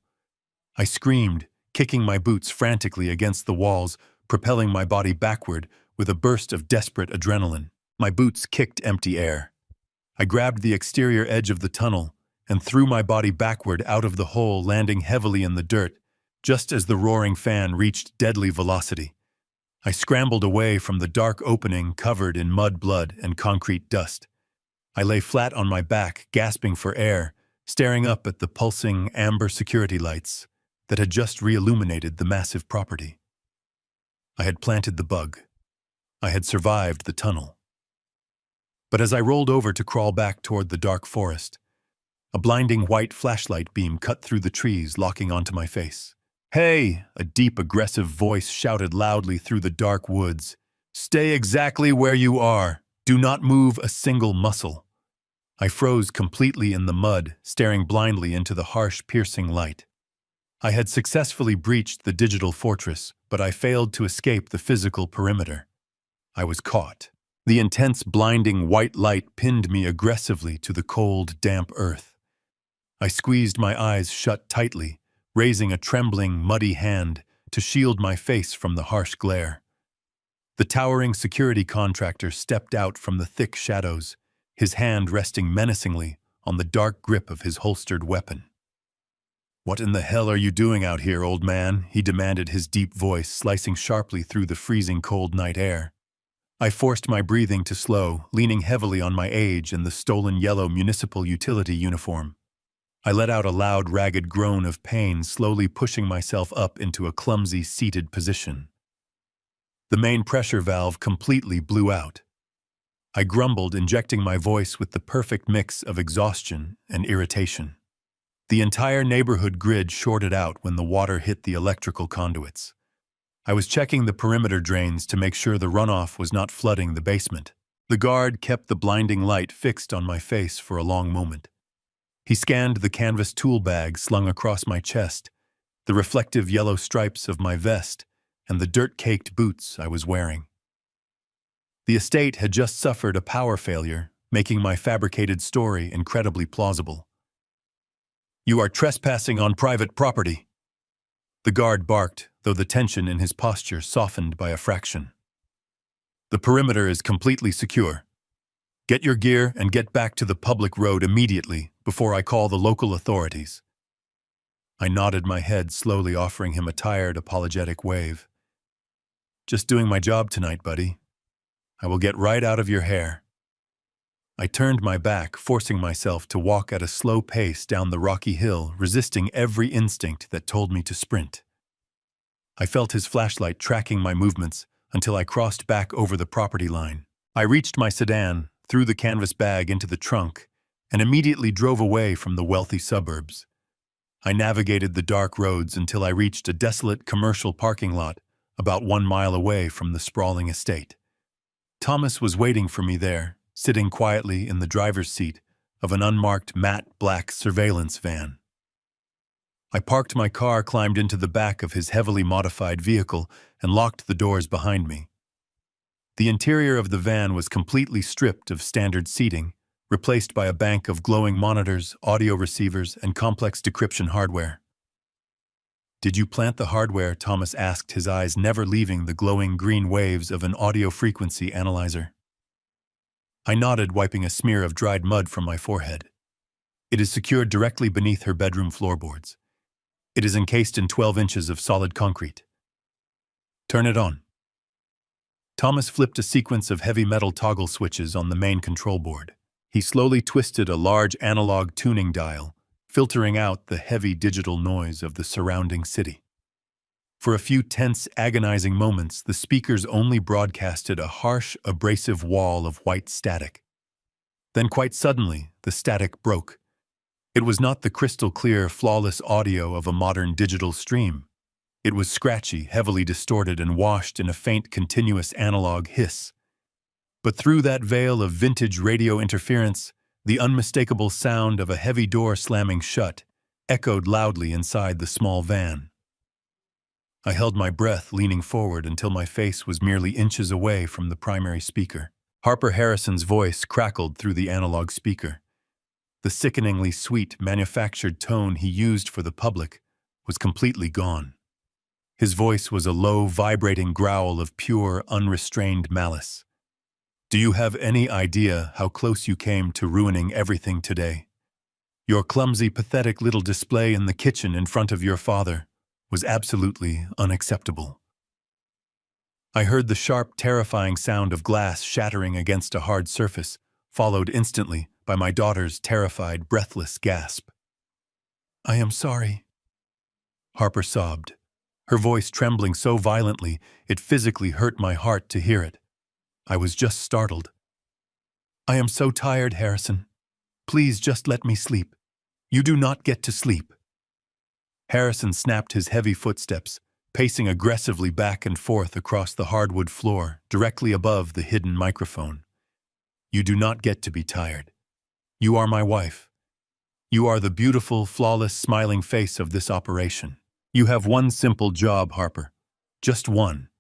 I screamed, kicking my boots frantically against the walls, propelling my body backward with a burst of desperate adrenaline. My boots kicked empty air. I grabbed the exterior edge of the tunnel and threw my body backward out of the hole, landing heavily in the dirt, just as the roaring fan reached deadly velocity. I scrambled away from the dark opening covered in mud, blood, and concrete dust. I lay flat on my back, gasping for air, staring up at the pulsing amber security lights that had just re-illuminated the massive property. I had planted the bug. I had survived the tunnel. But as I rolled over to crawl back toward the dark forest, a blinding white flashlight beam cut through the trees, locking onto my face. "Hey!" a deep, aggressive voice shouted loudly through the dark woods. "Stay exactly where you are. Do not move a single muscle." I froze completely in the mud, staring blindly into the harsh, piercing light. I had successfully breached the digital fortress, but I failed to escape the physical perimeter. I was caught. The intense, blinding white light pinned me aggressively to the cold, damp earth. I squeezed my eyes shut tightly, raising a trembling, muddy hand to shield my face from the harsh glare. The towering security contractor stepped out from the thick shadows, his hand resting menacingly on the dark grip of his holstered weapon. "What in the hell are you doing out here, old man?" he demanded, his deep voice slicing sharply through the freezing cold night air. I forced my breathing to slow, leaning heavily on my age and the stolen yellow municipal utility uniform. I let out a loud, ragged groan of pain, slowly pushing myself up into a clumsy, seated position. The main pressure valve completely blew out. I grumbled, injecting my voice with the perfect mix of exhaustion and irritation. The entire neighborhood grid shorted out when the water hit the electrical conduits. I was checking the perimeter drains to make sure the runoff was not flooding the basement. The guard kept the blinding light fixed on my face for a long moment. He scanned the canvas tool bag slung across my chest, the reflective yellow stripes of my vest, and the dirt-caked boots I was wearing. The estate had just suffered a power failure, making my fabricated story incredibly plausible. "You are trespassing on private property." The guard barked, though the tension in his posture softened by a fraction. "The perimeter is completely secure. Get your gear and get back to the public road immediately before I call the local authorities." I nodded my head, slowly offering him a tired, apologetic wave. "Just doing my job tonight, buddy. I will get right out of your hair." I turned my back, forcing myself to walk at a slow pace down the rocky hill, resisting every instinct that told me to sprint. I felt his flashlight tracking my movements until I crossed back over the property line. I reached my sedan, threw the canvas bag into the trunk, and immediately drove away from the wealthy suburbs. I navigated the dark roads until I reached a desolate commercial parking lot about 1 mile away from the sprawling estate. Thomas was waiting for me there, sitting quietly in the driver's seat of an unmarked matte black surveillance van. I parked my car, climbed into the back of his heavily modified vehicle, and locked the doors behind me. The interior of the van was completely stripped of standard seating, replaced by a bank of glowing monitors, audio receivers, and complex decryption hardware. "Did you plant the hardware?" Thomas asked, his eyes never leaving the glowing green waves of an audio frequency analyzer. I nodded, wiping a smear of dried mud from my forehead. "It is secured directly beneath her bedroom floorboards. It is encased in 12 inches of solid concrete." "Turn it on." Thomas flipped a sequence of heavy metal toggle switches on the main control board. He slowly twisted a large analog tuning dial, filtering out the heavy digital noise of the surrounding city. For a few tense, agonizing moments, the speakers only broadcasted a harsh, abrasive wall of white static. Then quite suddenly, the static broke. It was not the crystal-clear, flawless audio of a modern digital stream. It was scratchy, heavily distorted, and washed in a faint, continuous analog hiss. But through that veil of vintage radio interference, the unmistakable sound of a heavy door slamming shut echoed loudly inside the small van. I held my breath, leaning forward until my face was merely inches away from the primary speaker. Harper Harrison's voice crackled through the analog speaker. The sickeningly sweet, manufactured tone he used for the public was completely gone. His voice was a low, vibrating growl of pure, unrestrained malice. "Do you have any idea how close you came to ruining everything today? Your clumsy, pathetic little display in the kitchen in front of your father was absolutely unacceptable." I heard the sharp, terrifying sound of glass shattering against a hard surface, followed instantly by my daughter's terrified, breathless gasp. "I am sorry," Harper sobbed, her voice trembling so violently it physically hurt my heart to hear it. I was just startled. "I am so tired, Harrison. Please just let me sleep. You do not get to sleep." Harrison snapped his heavy footsteps, pacing aggressively back and forth across the hardwood floor, directly above the hidden microphone. "You do not get to be tired. You are my wife. You are the beautiful, flawless, smiling face of this operation. You have one simple job, Harper. Just one.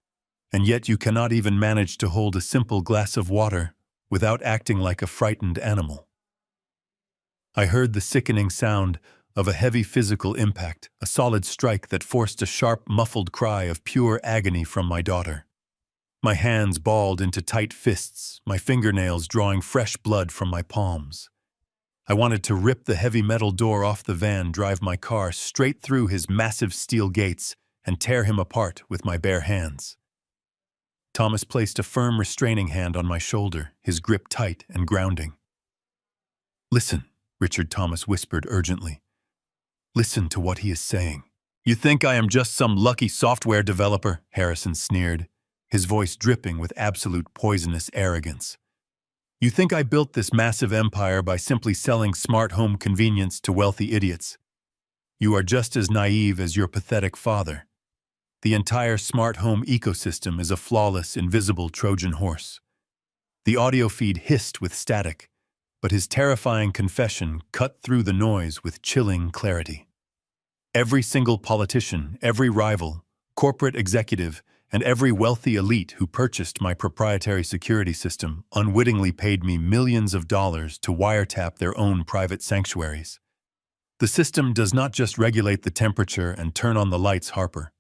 And yet you cannot even manage to hold a simple glass of water without acting like a frightened animal." I heard the sickening sound of a heavy physical impact, a solid strike that forced a sharp, muffled cry of pure agony from my daughter. My hands balled into tight fists, my fingernails drawing fresh blood from my palms. I wanted to rip the heavy metal door off the van, drive my car straight through his massive steel gates, and tear him apart with my bare hands. Thomas placed a firm restraining hand on my shoulder, his grip tight and grounding. "Listen," Richard Thomas whispered urgently. "Listen to what he is saying." "You think I am just some lucky software developer?" Harrison sneered, his voice dripping with absolute poisonous arrogance. "You think I built this massive empire by simply selling smart home convenience to wealthy idiots? You are just as naive as your pathetic father. The entire smart home ecosystem is a flawless, invisible Trojan horse." The audio feed hissed with static, but his terrifying confession cut through the noise with chilling clarity. Every single politician, every rival, corporate executive, and every wealthy elite who purchased my proprietary security system unwittingly paid me millions of dollars to wiretap their own private sanctuaries. The system does not just regulate the temperature and turn on the lights, Harper.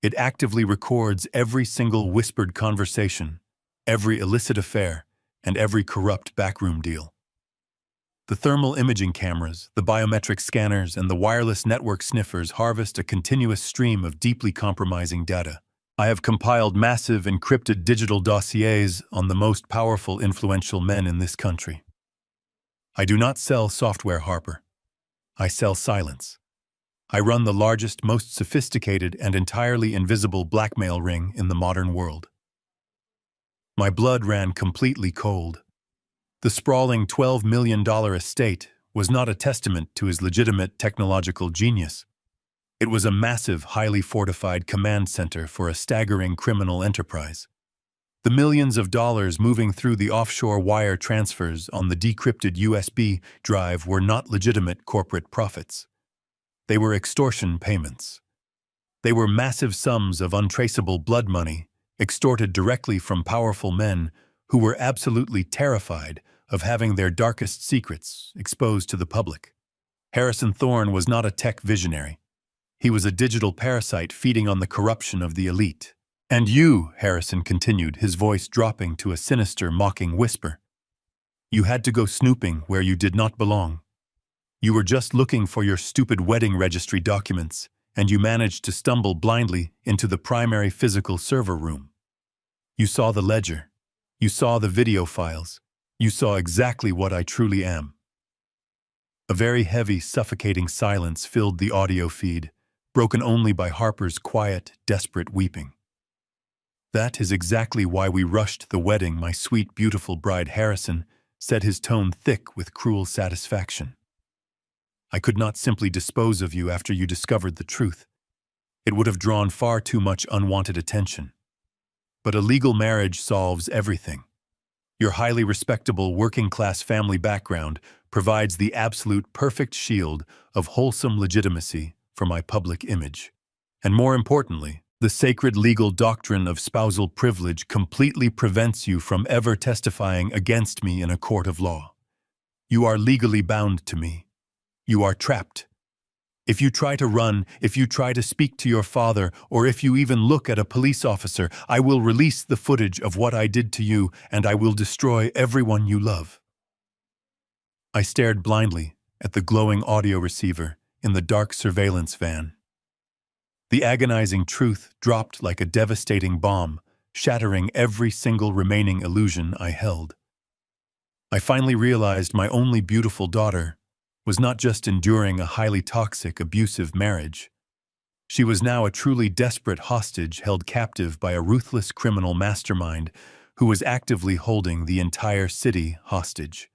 It actively records every single whispered conversation, every illicit affair, and every corrupt backroom deal. The thermal imaging cameras, the biometric scanners, and the wireless network sniffers harvest a continuous stream of deeply compromising data. I have compiled massive encrypted digital dossiers on the most powerful, influential men in this country. I do not sell software, Harper. I sell silence. I run the largest, most sophisticated, and entirely invisible blackmail ring in the modern world. My blood ran completely cold. The sprawling $12 million estate was not a testament to his legitimate technological genius. It was a massive, highly fortified command center for a staggering criminal enterprise. The millions of dollars moving through the offshore wire transfers on the decrypted USB drive were not legitimate corporate profits. They were extortion payments. They were massive sums of untraceable blood money extorted directly from powerful men who were absolutely terrified of having their darkest secrets exposed to the public. Harrison Thorne was not a tech visionary. He was a digital parasite feeding on the corruption of the elite. "And you," Harrison continued, his voice dropping to a sinister, mocking whisper, "you had to go snooping where you did not belong. You were just looking for your stupid wedding registry documents, and you managed to stumble blindly into the primary physical server room. You saw the ledger. You saw the video files. You saw exactly what I truly am." A very heavy, suffocating silence filled the audio feed, broken only by Harper's quiet, desperate weeping. "That is exactly why we rushed the wedding, my sweet, beautiful bride," Harrison said, his tone thick with cruel satisfaction. "I could not simply dispose of you after you discovered the truth. It would have drawn far too much unwanted attention. But a legal marriage solves everything. Your highly respectable working-class family background provides the absolute perfect shield of wholesome legitimacy for my public image. And more importantly, the sacred legal doctrine of spousal privilege completely prevents you from ever testifying against me in a court of law. You are legally bound to me. You are trapped. If you try to run, if you try to speak to your father, or if you even look at a police officer, I will release the footage of what I did to you, and I will destroy everyone you love." I stared blindly at the glowing audio receiver in the dark surveillance van. The agonizing truth dropped like a devastating bomb, shattering every single remaining illusion I held. I finally realized my only beautiful daughter was not just enduring a highly toxic, abusive marriage. She was now a truly desperate hostage held captive by a ruthless criminal mastermind who was actively holding the entire city hostage.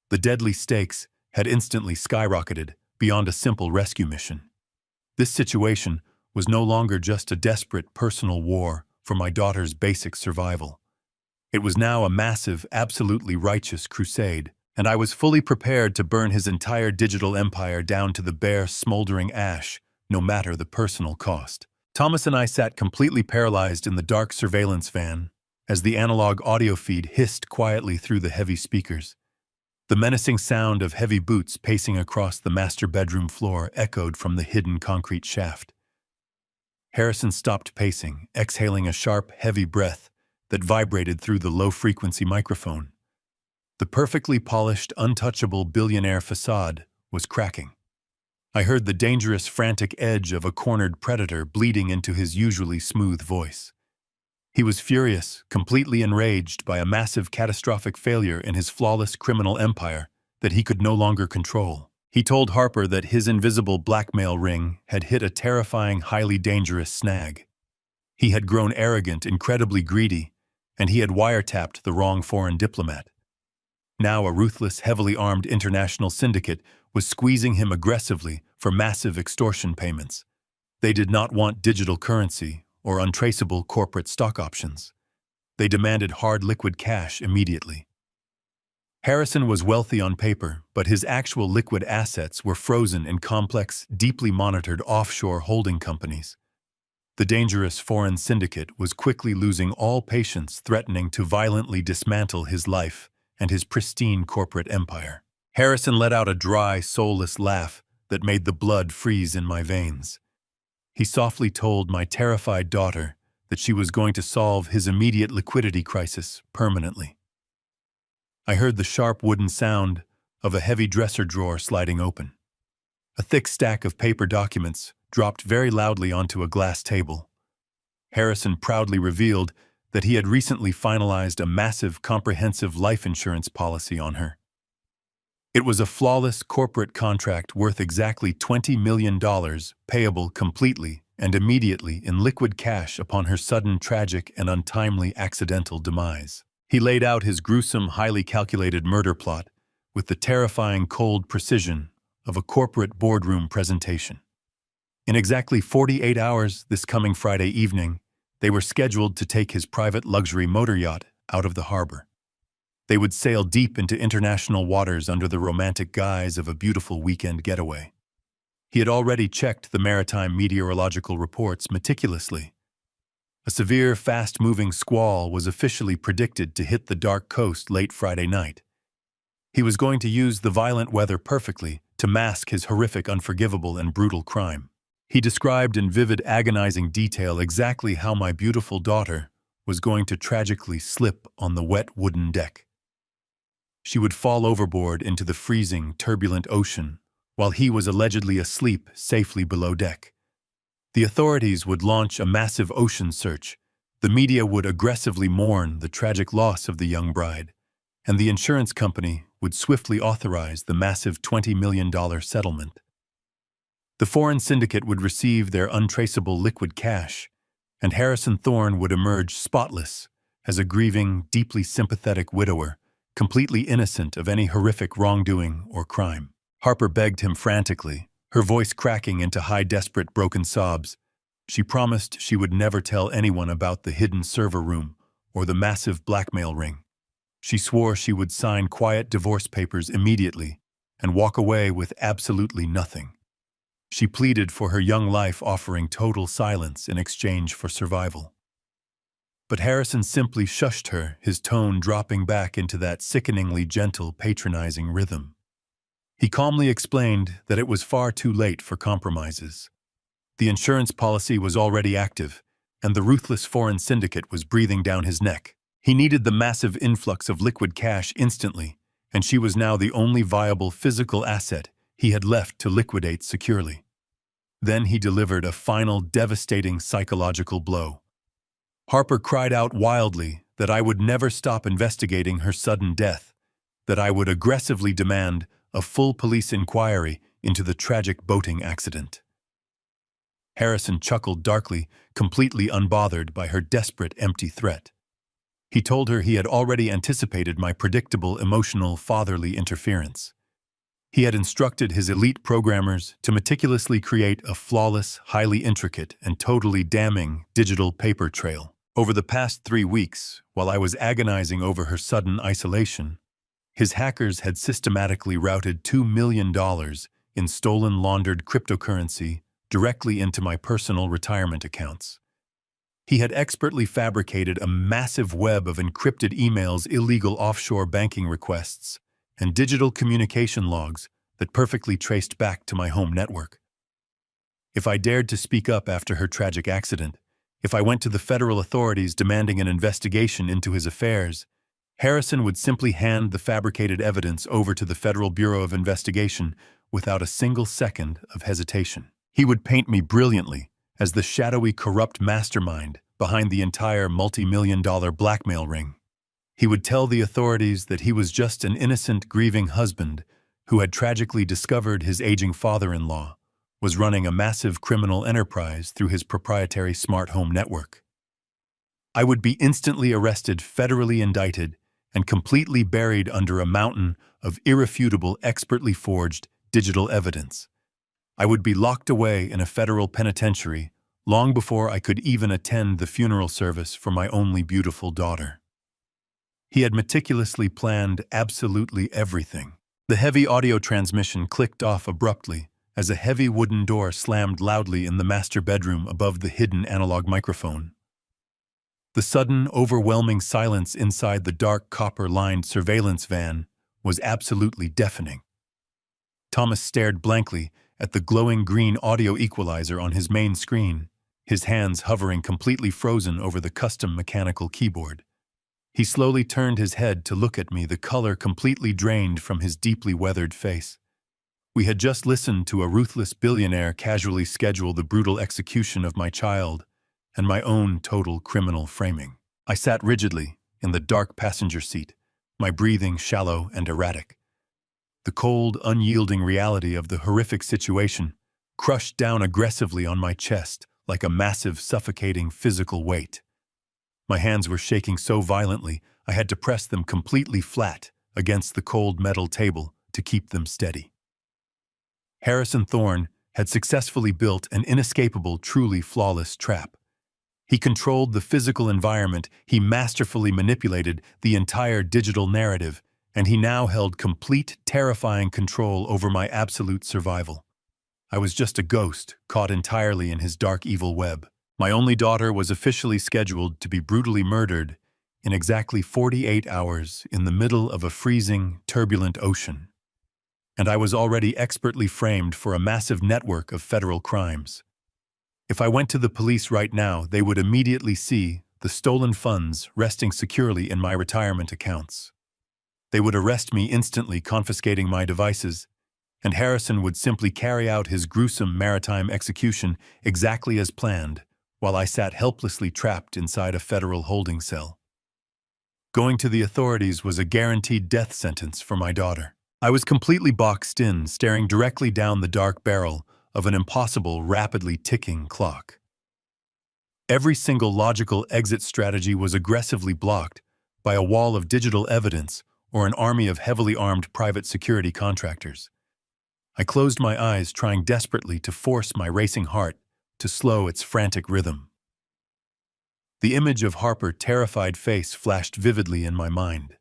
The deadly stakes had instantly skyrocketed beyond a simple rescue mission. This situation was no longer just a desperate personal war for my daughter's basic survival. It was now a massive, absolutely righteous crusade, and I was fully prepared to burn his entire digital empire down to the bare, smoldering ash, no matter the personal cost. Thomas and I sat completely paralyzed in the dark surveillance van as the analog audio feed hissed quietly through the heavy speakers. The menacing sound of heavy boots pacing across the master bedroom floor echoed from the hidden concrete shaft. Harrison stopped pacing, exhaling a sharp, heavy breath that vibrated through the low-frequency microphone. The perfectly polished, untouchable billionaire facade was cracking. I heard the dangerous, frantic edge of a cornered predator bleeding into his usually smooth voice. He was furious, completely enraged by a massive, catastrophic failure in his flawless criminal empire that he could no longer control. He told Harper that his invisible blackmail ring had hit a terrifying, highly dangerous snag. He had grown arrogant, incredibly greedy, and he had wiretapped the wrong foreign diplomat. Now a ruthless, heavily armed international syndicate was squeezing him aggressively for massive extortion payments. They did not want digital currency or untraceable corporate stock options. They demanded hard liquid cash immediately. Harrison was wealthy on paper, but his actual liquid assets were frozen in complex, deeply monitored offshore holding companies. The dangerous foreign syndicate was quickly losing all patience, threatening to violently dismantle his life and his pristine corporate empire. Harrison let out a dry, soulless laugh that made the blood freeze in my veins. He softly told my terrified daughter that she was going to solve his immediate liquidity crisis permanently. I heard the sharp wooden sound of a heavy dresser drawer sliding open. A thick stack of paper documents dropped very loudly onto a glass table. Harrison proudly revealed that he had recently finalized a massive, comprehensive life insurance policy on her. It was a flawless corporate contract worth exactly $20 million, payable completely and immediately in liquid cash upon her sudden, tragic, and untimely accidental demise. He laid out his gruesome, highly calculated murder plot with the terrifying cold precision of a corporate boardroom presentation. In exactly 48 hours this coming Friday evening, they were scheduled to take his private luxury motor yacht out of the harbor. They would sail deep into international waters under the romantic guise of a beautiful weekend getaway. He had already checked the maritime meteorological reports meticulously. A severe, fast-moving squall was officially predicted to hit the dark coast late Friday night. He was going to use the violent weather perfectly to mask his horrific, unforgivable, and brutal crime. He described in vivid, agonizing detail exactly how my beautiful daughter was going to tragically slip on the wet wooden deck. She would fall overboard into the freezing, turbulent ocean, while he was allegedly asleep safely below deck. The authorities would launch a massive ocean search, the media would aggressively mourn the tragic loss of the young bride, and the insurance company would swiftly authorize the massive $20 million settlement. The foreign syndicate would receive their untraceable liquid cash, and Harrison Thorne would emerge spotless as a grieving, deeply sympathetic widower, completely innocent of any horrific wrongdoing or crime. Harper begged him frantically, her voice cracking into high, desperate, broken sobs. She promised she would never tell anyone about the hidden server room or the massive blackmail ring. She swore she would sign quiet divorce papers immediately and walk away with absolutely nothing. She pleaded for her young life, offering total silence in exchange for survival. But Harrison simply shushed her, his tone dropping back into that sickeningly gentle, patronizing rhythm. He calmly explained that it was far too late for compromises. The insurance policy was already active, and the ruthless foreign syndicate was breathing down his neck. He needed the massive influx of liquid cash instantly, and she was now the only viable physical asset he had left to liquidate securely. Then he delivered a final, devastating psychological blow. Harper cried out wildly that I would never stop investigating her sudden death, that I would aggressively demand a full police inquiry into the tragic boating accident. Harrison chuckled darkly, completely unbothered by her desperate, empty threat. He told her he had already anticipated my predictable, emotional, fatherly interference. He had instructed his elite programmers to meticulously create a flawless, highly intricate, and totally damning digital paper trail. Over the past 3 weeks, while I was agonizing over her sudden isolation, his hackers had systematically routed $2 million in stolen, laundered cryptocurrency directly into my personal retirement accounts. He had expertly fabricated a massive web of encrypted emails, illegal offshore banking requests, and digital communication logs that perfectly traced back to my home network. If I dared to speak up after her tragic accident, if I went to the federal authorities demanding an investigation into his affairs, Harrison would simply hand the fabricated evidence over to the Federal Bureau of Investigation without a single second of hesitation. He would paint me brilliantly as the shadowy, corrupt mastermind behind the entire multi-million-dollar blackmail ring. He would tell the authorities that he was just an innocent, grieving husband who had tragically discovered his aging father-in-law was running a massive criminal enterprise through his proprietary smart home network. I would be instantly arrested, federally indicted, and completely buried under a mountain of irrefutable, expertly forged digital evidence. I would be locked away in a federal penitentiary long before I could even attend the funeral service for my only beautiful daughter. He had meticulously planned absolutely everything. The heavy audio transmission clicked off abruptly as a heavy wooden door slammed loudly in the master bedroom above the hidden analog microphone. The sudden, overwhelming silence inside the dark, copper-lined surveillance van was absolutely deafening. Thomas stared blankly at the glowing green audio equalizer on his main screen, his hands hovering completely frozen over the custom mechanical keyboard. He slowly turned his head to look at me, the color completely drained from his deeply weathered face. We had just listened to a ruthless billionaire casually schedule the brutal execution of my child and my own total criminal framing. I sat rigidly in the dark passenger seat, my breathing shallow and erratic. The cold, unyielding reality of the horrific situation crushed down aggressively on my chest like a massive, suffocating physical weight. My hands were shaking so violently I had to press them completely flat against the cold metal table to keep them steady. Harrison Thorne had successfully built an inescapable, truly flawless trap. He controlled the physical environment, he masterfully manipulated the entire digital narrative, and he now held complete, terrifying control over my absolute survival. I was just a ghost, caught entirely in his dark, evil web. My only daughter was officially scheduled to be brutally murdered in exactly 48 hours in the middle of a freezing, turbulent ocean. And I was already expertly framed for a massive network of federal crimes. If I went to the police right now, they would immediately see the stolen funds resting securely in my retirement accounts. They would arrest me instantly, confiscating my devices, and Harrison would simply carry out his gruesome maritime execution exactly as planned, while I sat helplessly trapped inside a federal holding cell. Going to the authorities was a guaranteed death sentence for my daughter. I was completely boxed in, staring directly down the dark barrel of an impossible, rapidly ticking clock. Every single logical exit strategy was aggressively blocked by a wall of digital evidence or an army of heavily armed private security contractors. I closed my eyes, trying desperately to force my racing heart to slow its frantic rhythm. The image of Harper's terrified face flashed vividly in my mind.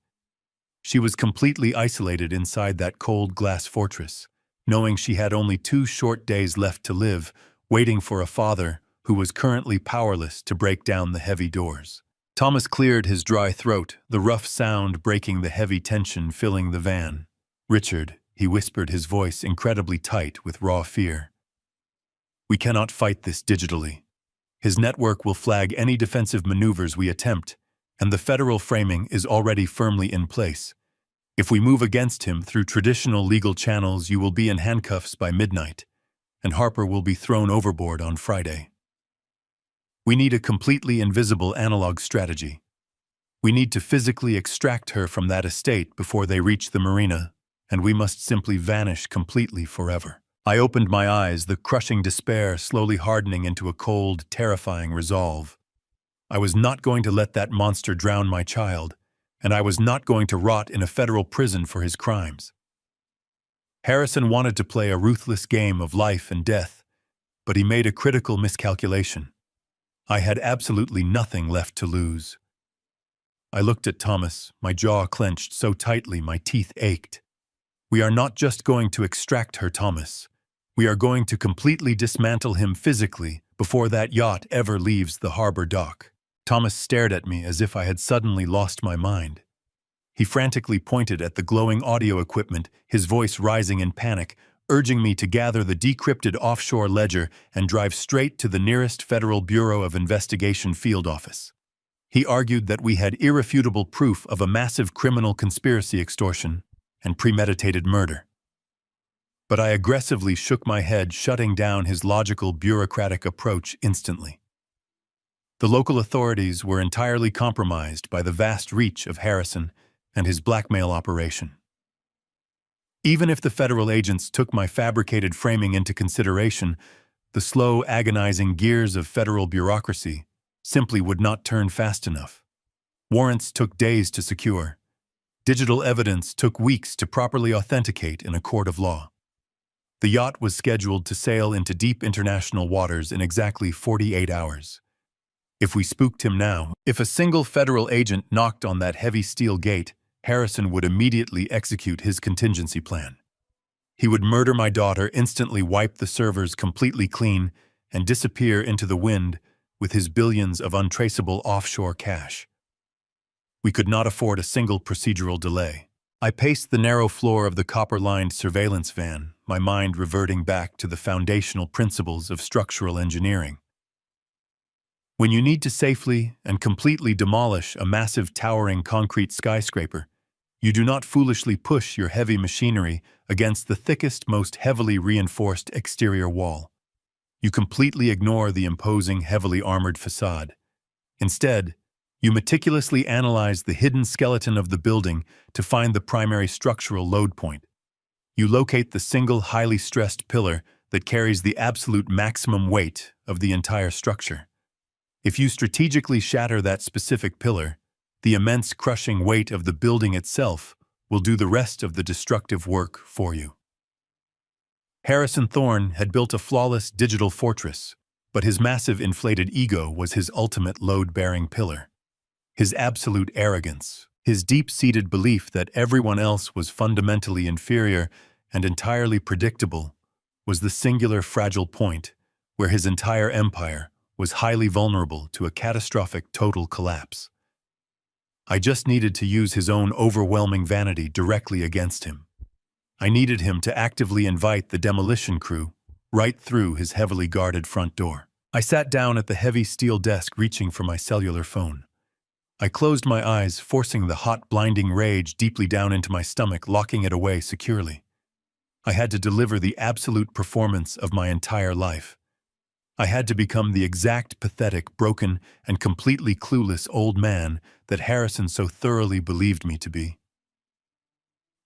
She was completely isolated inside that cold glass fortress, knowing she had only 2 short days left to live, waiting for a father who was currently powerless to break down the heavy doors. Thomas cleared his dry throat, the rough sound breaking the heavy tension filling the van. "Richard," he whispered, his voice incredibly tight with raw fear. "We cannot fight this digitally. His network will flag any defensive maneuvers we attempt, and the federal framing is already firmly in place. If we move against him through traditional legal channels, you will be in handcuffs by midnight, and Harper will be thrown overboard on Friday. We need a completely invisible analog strategy. We need to physically extract her from that estate before they reach the marina, and we must simply vanish completely forever." I opened my eyes, the crushing despair slowly hardening into a cold, terrifying resolve. I was not going to let that monster drown my child, and I was not going to rot in a federal prison for his crimes. Harrison wanted to play a ruthless game of life and death, but he made a critical miscalculation. I had absolutely nothing left to lose. I looked at Thomas, my jaw clenched so tightly my teeth ached. "We are not just going to extract her, Thomas. We are going to completely dismantle him physically before that yacht ever leaves the harbor dock." Thomas stared at me as if I had suddenly lost my mind. He frantically pointed at the glowing audio equipment, his voice rising in panic, urging me to gather the decrypted offshore ledger and drive straight to the nearest Federal Bureau of Investigation field office. He argued that we had irrefutable proof of a massive criminal conspiracy, extortion, and premeditated murder. But I aggressively shook my head, shutting down his logical, bureaucratic approach instantly. The local authorities were entirely compromised by the vast reach of Harrison and his blackmail operation. Even if the federal agents took my fabricated framing into consideration, the slow, agonizing gears of federal bureaucracy simply would not turn fast enough. Warrants took days to secure. Digital evidence took weeks to properly authenticate in a court of law. The yacht was scheduled to sail into deep international waters in exactly 48 hours. If we spooked him now, if a single federal agent knocked on that heavy steel gate, Harrison would immediately execute his contingency plan. He would murder my daughter, instantly wipe the servers completely clean, and disappear into the wind with his billions of untraceable offshore cash. We could not afford a single procedural delay. I paced the narrow floor of the copper-lined surveillance van, my mind reverting back to the foundational principles of structural engineering. When you need to safely and completely demolish a massive towering concrete skyscraper, you do not foolishly push your heavy machinery against the thickest, most heavily reinforced exterior wall. You completely ignore the imposing, heavily armored facade. Instead, you meticulously analyze the hidden skeleton of the building to find the primary structural load point. You locate the single highly stressed pillar that carries the absolute maximum weight of the entire structure. If you strategically shatter that specific pillar, the immense crushing weight of the building itself will do the rest of the destructive work for you. Harrison Thorne had built a flawless digital fortress, but his massive inflated ego was his ultimate load-bearing pillar. His absolute arrogance, his deep-seated belief that everyone else was fundamentally inferior and entirely predictable, was the singular fragile point where his entire empire was highly vulnerable to a catastrophic total collapse. I just needed to use his own overwhelming vanity directly against him. I needed him to actively invite the demolition crew right through his heavily guarded front door. I sat down at the heavy steel desk reaching for my cellular phone. I closed my eyes, forcing the hot, blinding rage deeply down into my stomach, locking it away securely. I had to deliver the absolute performance of my entire life. I had to become the exact pathetic, broken, and completely clueless old man that Harrison so thoroughly believed me to be.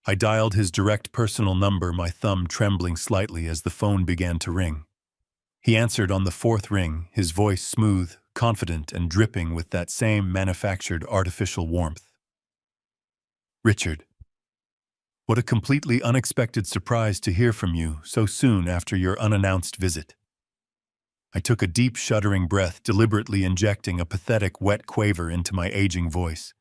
I dialed his direct personal number, my thumb trembling slightly as the phone began to ring. He answered on the fourth ring, his voice smooth, confident, and dripping with that same manufactured artificial warmth. "Richard, what a completely unexpected surprise to hear from you so soon after your unannounced visit." I took a deep, shuddering breath, deliberately injecting a pathetic, wet quaver into my aging voice.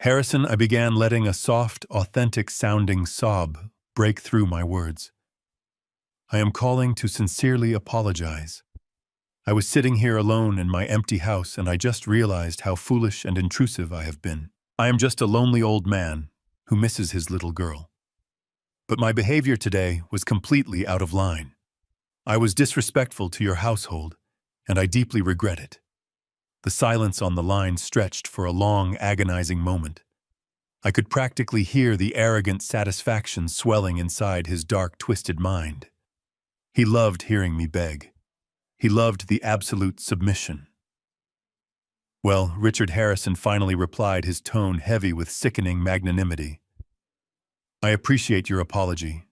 "Harrison," I began, letting a soft, authentic-sounding sob break through my words. "I am calling to sincerely apologize. I was sitting here alone in my empty house and I just realized how foolish and intrusive I have been. I am just a lonely old man who misses his little girl. But my behavior today was completely out of line. I was disrespectful to your household, and I deeply regret it." The silence on the line stretched for a long, agonizing moment. I could practically hear the arrogant satisfaction swelling inside his dark, twisted mind. He loved hearing me beg. He loved the absolute submission. "Well," Richard Harrison finally replied, his tone heavy with sickening magnanimity, "I appreciate your apology.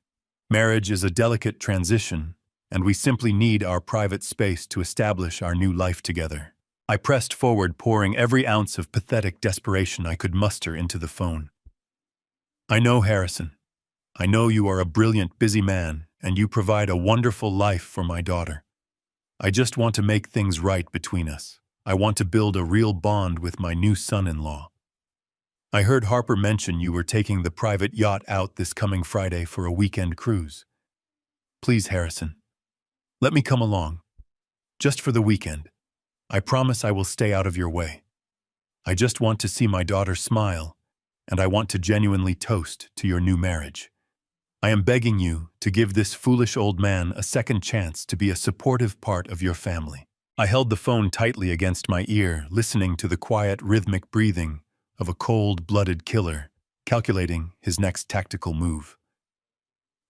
Marriage is a delicate transition, and we simply need our private space to establish our new life together." I pressed forward, pouring every ounce of pathetic desperation I could muster into the phone. "I know, Harrison. I know you are a brilliant, busy man, and you provide a wonderful life for my daughter. I just want to make things right between us. I want to build a real bond with my new son-in-law. I heard Harper mention you were taking the private yacht out this coming Friday for a weekend cruise. Please, Harrison, let me come along. Just for the weekend. I promise I will stay out of your way. I just want to see my daughter smile, and I want to genuinely toast to your new marriage. I am begging you to give this foolish old man a second chance to be a supportive part of your family." I held the phone tightly against my ear, listening to the quiet, rhythmic breathing of a cold-blooded killer, calculating his next tactical move.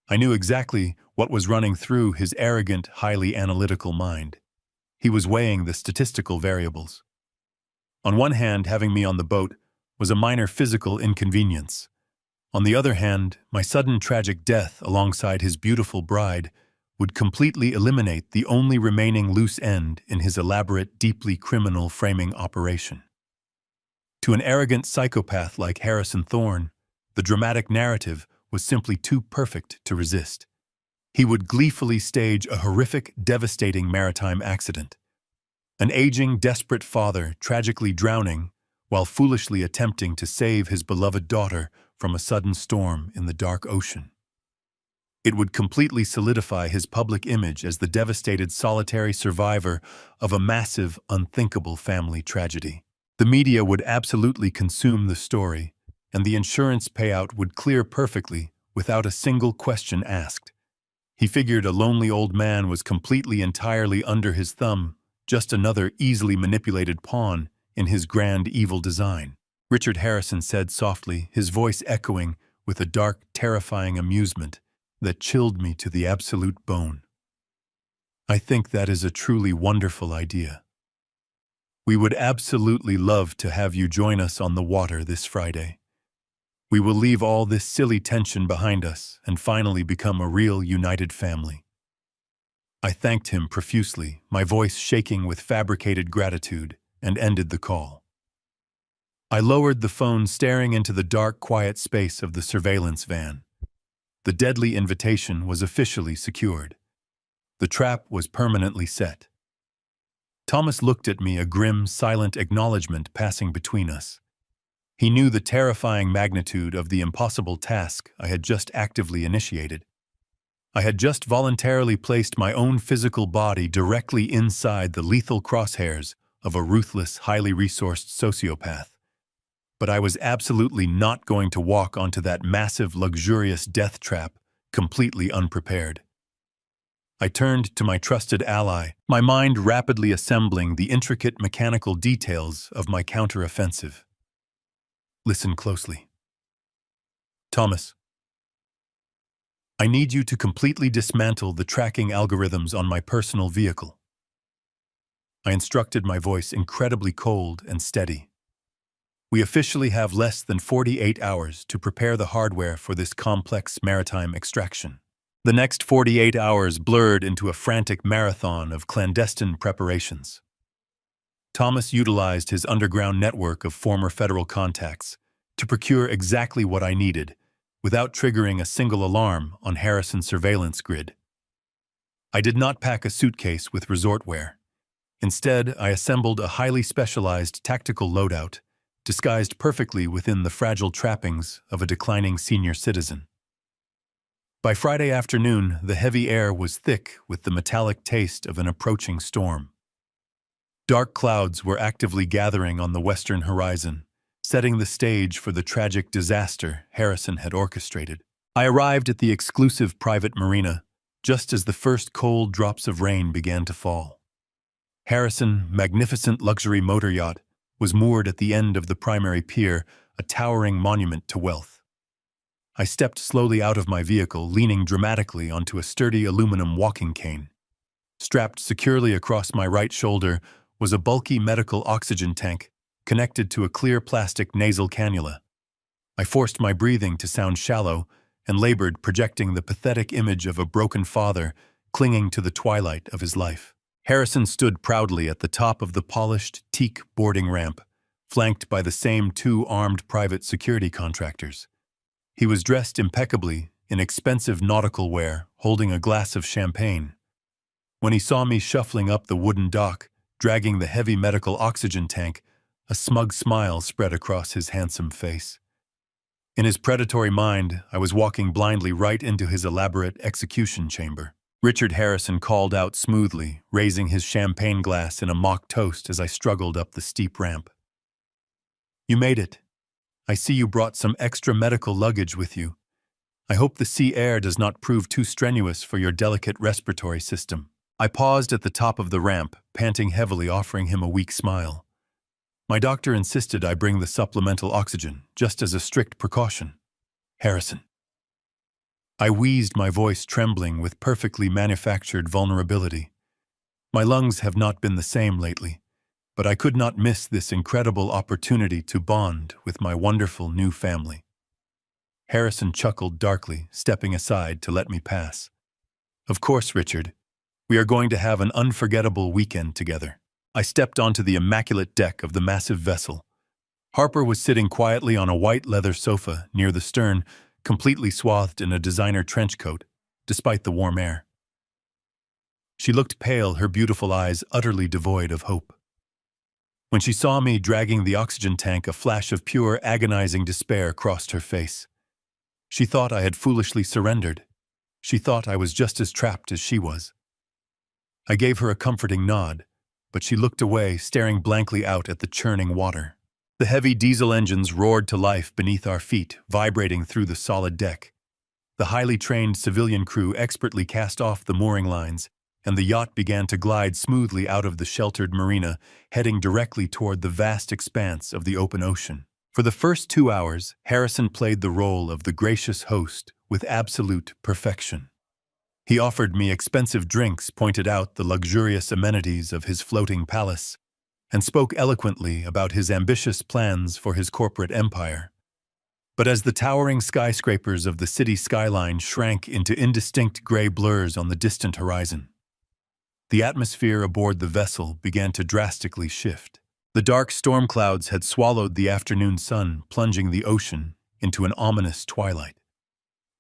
I knew exactly what was running through his arrogant, highly analytical mind. He was weighing the statistical variables. On one hand, having me on the boat was a minor physical inconvenience. On the other hand, my sudden tragic death alongside his beautiful bride would completely eliminate the only remaining loose end in his elaborate, deeply criminal framing operation. To an arrogant psychopath like Harrison Thorne, the dramatic narrative was simply too perfect to resist. He would gleefully stage a horrific, devastating maritime accident. An aging, desperate father tragically drowning while foolishly attempting to save his beloved daughter from a sudden storm in the dark ocean. It would completely solidify his public image as the devastated, solitary survivor of a massive, unthinkable family tragedy. The media would absolutely consume the story, and the insurance payout would clear perfectly without a single question asked. He figured a lonely old man was completely entirely under his thumb, just another easily manipulated pawn in his grand evil design. Richard Harrison said softly, his voice echoing with a dark, terrifying amusement that chilled me to the absolute bone. "I think that is a truly wonderful idea. We would absolutely love to have you join us on the water this Friday. We will leave all this silly tension behind us and finally become a real united family." I thanked him profusely, my voice shaking with fabricated gratitude, and ended the call. I lowered the phone, staring into the dark, quiet space of the surveillance van. The deadly invitation was officially secured. The trap was permanently set. Thomas looked at me, a grim, silent acknowledgement passing between us. He knew the terrifying magnitude of the impossible task I had just actively initiated. I had just voluntarily placed my own physical body directly inside the lethal crosshairs of a ruthless, highly resourced sociopath. But I was absolutely not going to walk onto that massive, luxurious death trap completely unprepared. I turned to my trusted ally, my mind rapidly assembling the intricate mechanical details of my counteroffensive. Listen closely. Thomas, I need you to completely dismantle the tracking algorithms on my personal vehicle. I instructed, my voice incredibly cold and steady. We officially have less than 48 hours to prepare the hardware for this complex maritime extraction. The next 48 hours blurred into a frantic marathon of clandestine preparations. Thomas utilized his underground network of former federal contacts to procure exactly what I needed, without triggering a single alarm on Harrison's surveillance grid. I did not pack a suitcase with resort wear. Instead, I assembled a highly specialized tactical loadout, disguised perfectly within the fragile trappings of a declining senior citizen. By Friday afternoon, the heavy air was thick with the metallic taste of an approaching storm. Dark clouds were actively gathering on the western horizon, setting the stage for the tragic disaster Harrison had orchestrated. I arrived at the exclusive private marina just as the first cold drops of rain began to fall. Harrison's magnificent luxury motor yacht was moored at the end of the primary pier, a towering monument to wealth. I stepped slowly out of my vehicle, leaning dramatically onto a sturdy aluminum walking cane. Strapped securely across my right shoulder was a bulky medical oxygen tank connected to a clear plastic nasal cannula. I forced my breathing to sound shallow and labored, projecting the pathetic image of a broken father clinging to the twilight of his life. Harrison stood proudly at the top of the polished teak boarding ramp, flanked by the same two armed private security contractors. He was dressed impeccably in expensive nautical wear, holding a glass of champagne. When he saw me shuffling up the wooden dock, dragging the heavy medical oxygen tank, a smug smile spread across his handsome face. In his predatory mind, I was walking blindly right into his elaborate execution chamber. Richard Harrison called out smoothly, raising his champagne glass in a mock toast as I struggled up the steep ramp. "You made it. I see you brought some extra medical luggage with you. I hope the sea air does not prove too strenuous for your delicate respiratory system." I paused at the top of the ramp, panting heavily, offering him a weak smile. My doctor insisted I bring the supplemental oxygen, just as a strict precaution. "Harrison." I wheezed, my voice trembling with perfectly manufactured vulnerability. My lungs have not been the same lately, but I could not miss this incredible opportunity to bond with my wonderful new family. Harrison chuckled darkly, stepping aside to let me pass. "Of course, Richard. We are going to have an unforgettable weekend together." I stepped onto the immaculate deck of the massive vessel. Harper was sitting quietly on a white leather sofa near the stern, completely swathed in a designer trench coat, despite the warm air. She looked pale, her beautiful eyes utterly devoid of hope. When she saw me dragging the oxygen tank, a flash of pure, agonizing despair crossed her face. She thought I had foolishly surrendered. She thought I was just as trapped as she was. I gave her a comforting nod, but she looked away, staring blankly out at the churning water. The heavy diesel engines roared to life beneath our feet, vibrating through the solid deck. The highly trained civilian crew expertly cast off the mooring lines, and the yacht began to glide smoothly out of the sheltered marina, heading directly toward the vast expanse of the open ocean. For the first 2 hours, Harrison played the role of the gracious host with absolute perfection. He offered me expensive drinks, pointed out the luxurious amenities of his floating palace, and spoke eloquently about his ambitious plans for his corporate empire. But as the towering skyscrapers of the city skyline shrank into indistinct gray blurs on the distant horizon, the atmosphere aboard the vessel began to drastically shift. The dark storm clouds had swallowed the afternoon sun, plunging the ocean into an ominous twilight.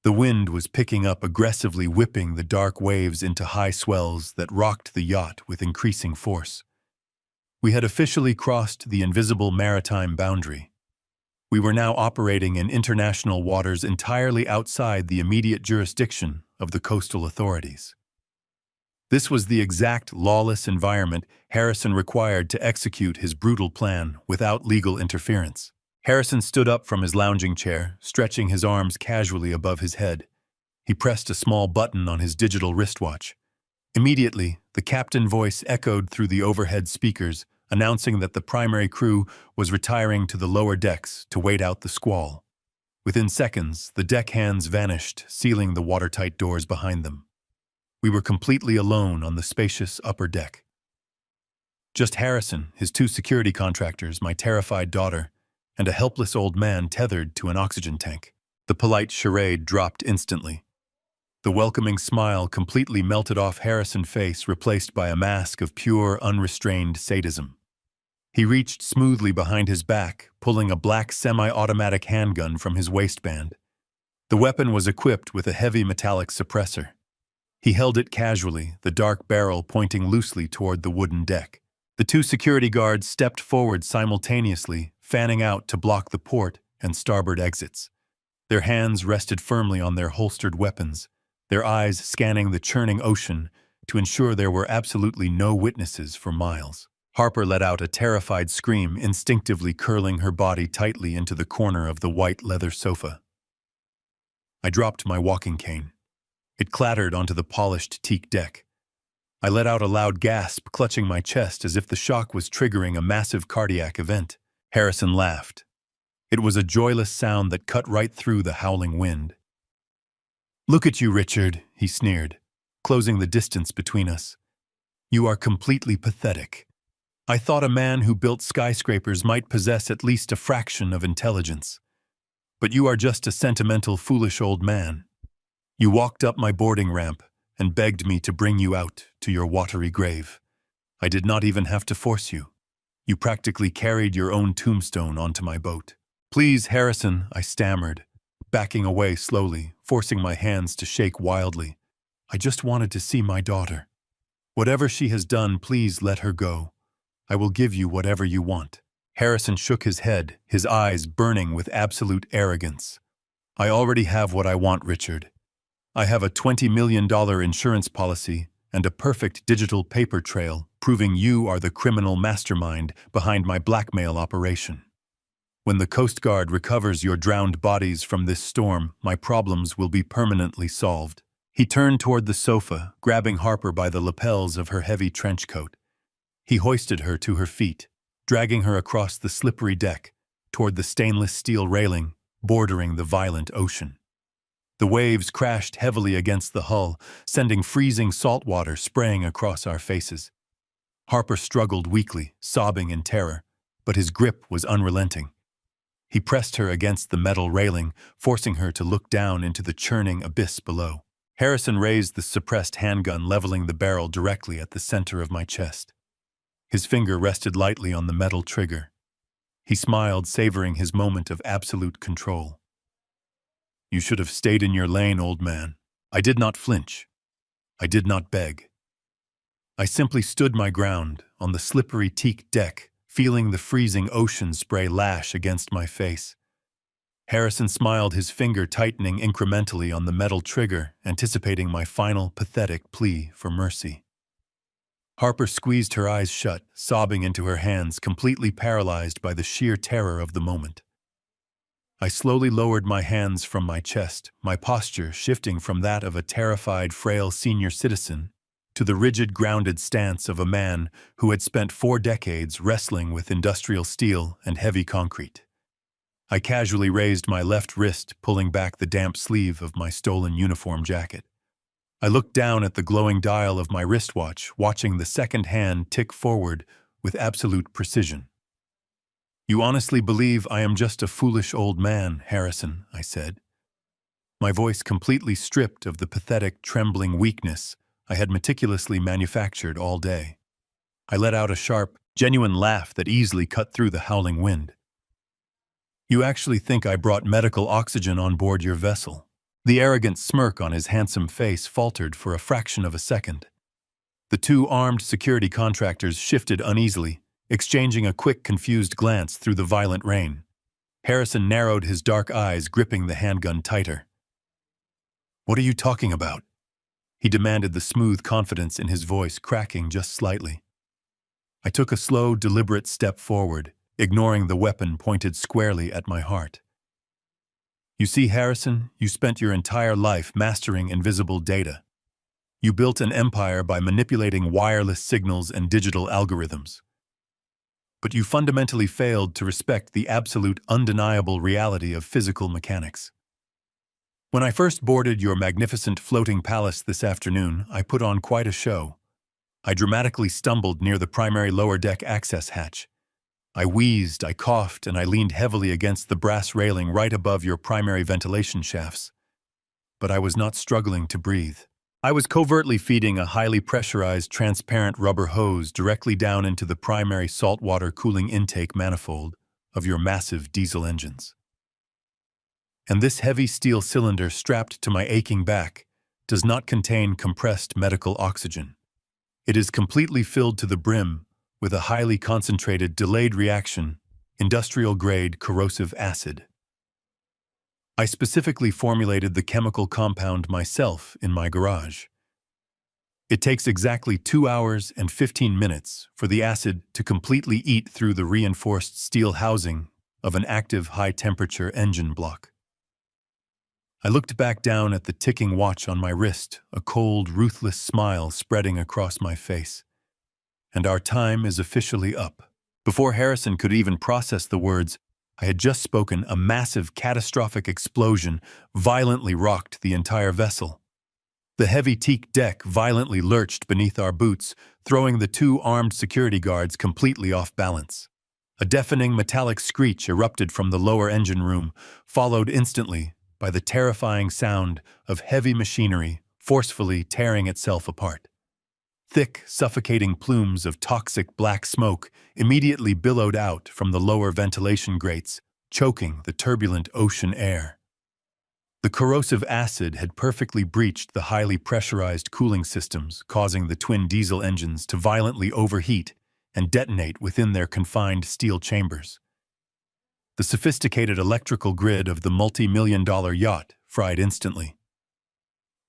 The wind was picking up, aggressively whipping the dark waves into high swells that rocked the yacht with increasing force. We had officially crossed the invisible maritime boundary. We were now operating in international waters entirely outside the immediate jurisdiction of the coastal authorities. This was the exact lawless environment Harrison required to execute his brutal plan without legal interference. Harrison stood up from his lounging chair, stretching his arms casually above his head. He pressed a small button on his digital wristwatch. Immediately, the captain voice echoed through the overhead speakers, announcing that the primary crew was retiring to the lower decks to wait out the squall. Within seconds, the deckhands vanished, sealing the watertight doors behind them. We were completely alone on the spacious upper deck. Just Harrison, his two security contractors, my terrified daughter, and a helpless old man tethered to an oxygen tank. The polite charade dropped instantly. The welcoming smile completely melted off Harrison's face, replaced by a mask of pure, unrestrained sadism. He reached smoothly behind his back, pulling a black semi-automatic handgun from his waistband. The weapon was equipped with a heavy metallic suppressor. He held it casually, the dark barrel pointing loosely toward the wooden deck. The two security guards stepped forward simultaneously, fanning out to block the port and starboard exits. Their hands rested firmly on their holstered weapons, their eyes scanning the churning ocean to ensure there were absolutely no witnesses for miles. Harper let out a terrified scream, instinctively curling her body tightly into the corner of the white leather sofa. I dropped my walking cane. It clattered onto the polished teak deck. I let out a loud gasp, clutching my chest as if the shock was triggering a massive cardiac event. Harrison laughed. It was a joyless sound that cut right through the howling wind. "Look at you, Richard," he sneered, closing the distance between us. "You are completely pathetic. I thought a man who built skyscrapers might possess at least a fraction of intelligence. But you are just a sentimental, foolish old man. You walked up my boarding ramp and begged me to bring you out to your watery grave. I did not even have to force you. You practically carried your own tombstone onto my boat." "Please, Harrison," I stammered, backing away slowly, forcing my hands to shake wildly. "I just wanted to see my daughter. Whatever she has done, please let her go. I will give you whatever you want." Harrison shook his head, his eyes burning with absolute arrogance. "I already have what I want, Richard. I have a $20 million insurance policy and a perfect digital paper trail proving you are the criminal mastermind behind my blackmail operation. When the Coast Guard recovers your drowned bodies from this storm, my problems will be permanently solved." He turned toward the sofa, grabbing Harper by the lapels of her heavy trench coat. He hoisted her to her feet, dragging her across the slippery deck toward the stainless steel railing bordering the violent ocean. The waves crashed heavily against the hull, sending freezing salt water spraying across our faces. Harper struggled weakly, sobbing in terror, but his grip was unrelenting. He pressed her against the metal railing, forcing her to look down into the churning abyss below. Harrison raised the suppressed handgun, leveling the barrel directly at the center of my chest. His finger rested lightly on the metal trigger. He smiled, savoring his moment of absolute control. "You should have stayed in your lane, old man." I did not flinch. I did not beg. I simply stood my ground on the slippery teak deck, feeling the freezing ocean spray lash against my face. Harrison smiled, his finger tightening incrementally on the metal trigger, anticipating my final, pathetic plea for mercy. Harper squeezed her eyes shut, sobbing into her hands, completely paralyzed by the sheer terror of the moment. I slowly lowered my hands from my chest, my posture shifting from that of a terrified, frail senior citizen to the rigid, grounded stance of a man who had spent 4 decades wrestling with industrial steel and heavy concrete. I casually raised my left wrist, pulling back the damp sleeve of my stolen uniform jacket. I looked down at the glowing dial of my wristwatch, watching the second hand tick forward with absolute precision. "You honestly believe I am just a foolish old man, Harrison," I said, my voice completely stripped of the pathetic, trembling weakness I had meticulously manufactured all day. I let out a sharp, genuine laugh that easily cut through the howling wind. "You actually think I brought medical oxygen on board your vessel?" The arrogant smirk on his handsome face faltered for a fraction of a second. The two armed security contractors shifted uneasily, exchanging a quick, confused glance through the violent rain. Harrison narrowed his dark eyes, gripping the handgun tighter. "What are you talking about?" he demanded, the smooth confidence in his voice cracking just slightly. I took a slow, deliberate step forward, ignoring the weapon pointed squarely at my heart. "You see, Harrison, you spent your entire life mastering invisible data. You built an empire by manipulating wireless signals and digital algorithms. But you fundamentally failed to respect the absolute, undeniable reality of physical mechanics. When I first boarded your magnificent floating palace this afternoon, I put on quite a show. I dramatically stumbled near the primary lower deck access hatch. I wheezed, I coughed, and I leaned heavily against the brass railing right above your primary ventilation shafts. But I was not struggling to breathe. I was covertly feeding a highly pressurized, transparent rubber hose directly down into the primary saltwater cooling intake manifold of your massive diesel engines. And this heavy steel cylinder strapped to my aching back does not contain compressed medical oxygen. It is completely filled to the brim with a highly concentrated, delayed reaction, industrial-grade corrosive acid. I specifically formulated the chemical compound myself in my garage. It takes exactly 2 hours and 15 minutes for the acid to completely eat through the reinforced steel housing of an active high-temperature engine block. I looked back down at the ticking watch on my wrist, a cold, ruthless smile spreading across my face. And our time is officially up. Before Harrison could even process the words I had just spoken, a massive, catastrophic explosion violently rocked the entire vessel. The heavy teak deck violently lurched beneath our boots, throwing the two armed security guards completely off balance. A deafening metallic screech erupted from the lower engine room, followed instantly by the terrifying sound of heavy machinery forcefully tearing itself apart. Thick, suffocating plumes of toxic black smoke immediately billowed out from the lower ventilation grates, choking the turbulent ocean air. The corrosive acid had perfectly breached the highly pressurized cooling systems, causing the twin diesel engines to violently overheat and detonate within their confined steel chambers. The sophisticated electrical grid of the multi-million-dollar yacht fried instantly.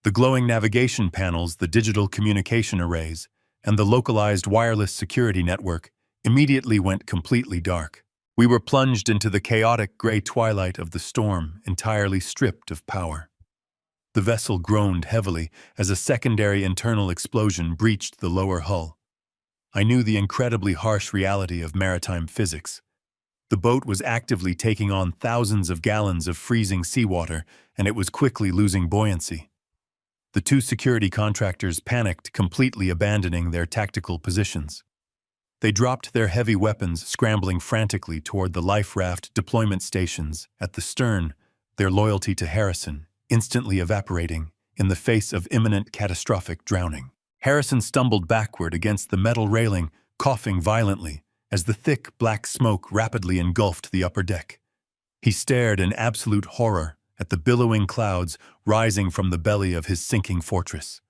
The glowing navigation panels, the digital communication arrays, and the localized wireless security network immediately went completely dark. We were plunged into the chaotic gray twilight of the storm, entirely stripped of power. The vessel groaned heavily as a secondary internal explosion breached the lower hull. I knew the incredibly harsh reality of maritime physics. The boat was actively taking on thousands of gallons of freezing seawater, and it was quickly losing buoyancy. The two security contractors panicked, completely abandoning their tactical positions. They dropped their heavy weapons, scrambling frantically toward the life raft deployment stations at the stern, their loyalty to Harrison instantly evaporating in the face of imminent catastrophic drowning. Harrison stumbled backward against the metal railing, coughing violently, as the thick, black smoke rapidly engulfed the upper deck. He stared in absolute horror at the billowing clouds rising from the belly of his sinking fortress.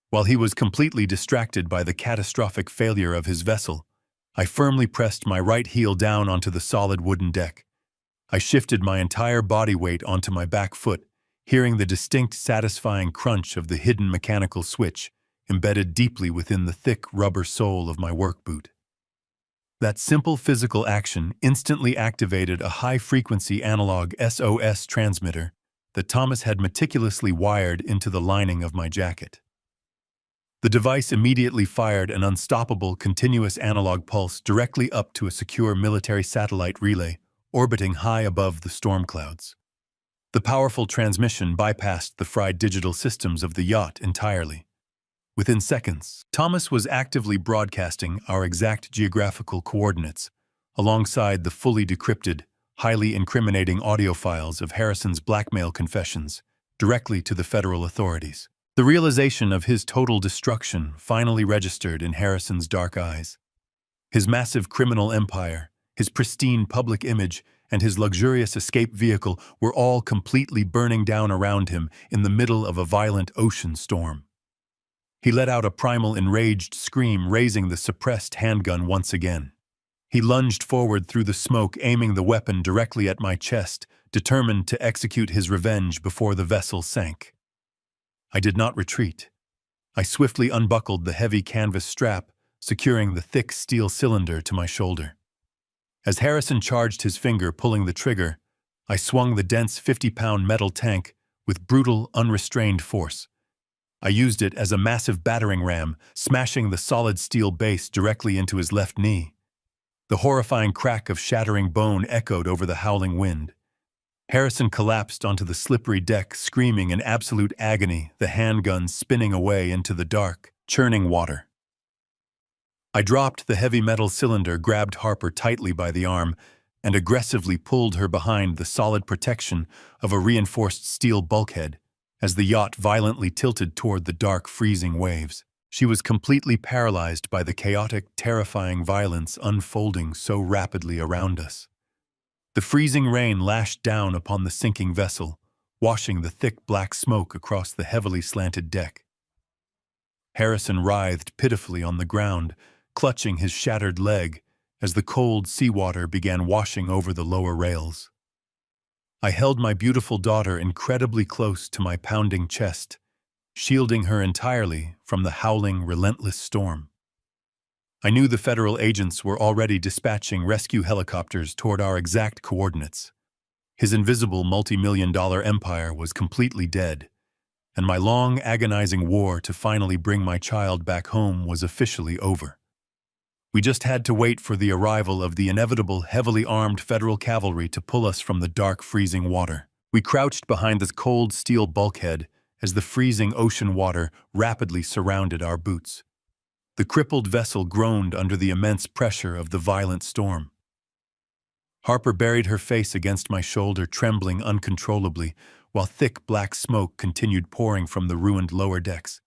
While he was completely distracted by the catastrophic failure of his vessel, I firmly pressed my right heel down onto the solid wooden deck. I shifted my entire body weight onto my back foot, hearing the distinct, satisfying crunch of the hidden mechanical switch embedded deeply within the thick rubber sole of my work boot. That simple physical action instantly activated a high-frequency analog SOS transmitter that Thomas had meticulously wired into the lining of my jacket. The device immediately fired an unstoppable, continuous analog pulse directly up to a secure military satellite relay orbiting high above the storm clouds. The powerful transmission bypassed the fried digital systems of the yacht entirely. Within seconds, Thomas was actively broadcasting our exact geographical coordinates, alongside the fully decrypted, highly incriminating audio files of Harrison's blackmail confessions directly to the federal authorities. The realization of his total destruction finally registered in Harrison's dark eyes. His massive criminal empire, his pristine public image, and his luxurious escape vehicle were all completely burning down around him in the middle of a violent ocean storm. He let out a primal, enraged scream, raising the suppressed handgun once again. He lunged forward through the smoke, aiming the weapon directly at my chest, determined to execute his revenge before the vessel sank. I did not retreat. I swiftly unbuckled the heavy canvas strap, securing the thick steel cylinder to my shoulder. As Harrison charged his finger, pulling the trigger, I swung the dense 50-pound metal tank with brutal, unrestrained force. I used it as a massive battering ram, smashing the solid steel base directly into his left knee. The horrifying crack of shattering bone echoed over the howling wind. Harrison collapsed onto the slippery deck, screaming in absolute agony, the handgun spinning away into the dark, churning water. I dropped the heavy metal cylinder, grabbed Harper tightly by the arm, and aggressively pulled her behind the solid protection of a reinforced steel bulkhead as the yacht violently tilted toward the dark, freezing waves. She was completely paralyzed by the chaotic, terrifying violence unfolding so rapidly around us. The freezing rain lashed down upon the sinking vessel, washing the thick black smoke across the heavily slanted deck. Harrison writhed pitifully on the ground, clutching his shattered leg as the cold seawater began washing over the lower rails. I held my beautiful daughter incredibly close to my pounding chest, shielding her entirely from the howling, relentless storm. I knew the federal agents were already dispatching rescue helicopters toward our exact coordinates. His invisible multi-million-dollar empire was completely dead, and my long, agonizing war to finally bring my child back home was officially over. We just had to wait for the arrival of the inevitable, heavily armed federal cavalry to pull us from the dark, freezing water. We crouched behind the cold steel bulkhead as the freezing ocean water rapidly surrounded our boots. The crippled vessel groaned under the immense pressure of the violent storm. Harper buried her face against my shoulder, trembling uncontrollably, while thick black smoke continued pouring from the ruined lower decks.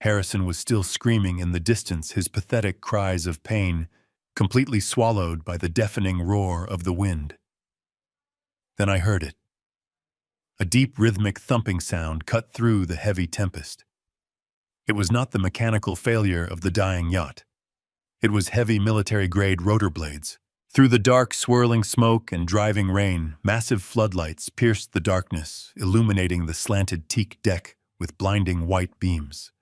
Harrison was still screaming in the distance, his pathetic cries of pain completely swallowed by the deafening roar of the wind. Then I heard it. A deep, rhythmic thumping sound cut through the heavy tempest. It was not the mechanical failure of the dying yacht. It was heavy military-grade rotor blades. Through the dark, swirling smoke and driving rain, massive floodlights pierced the darkness, illuminating the slanted teak deck with blinding white beams.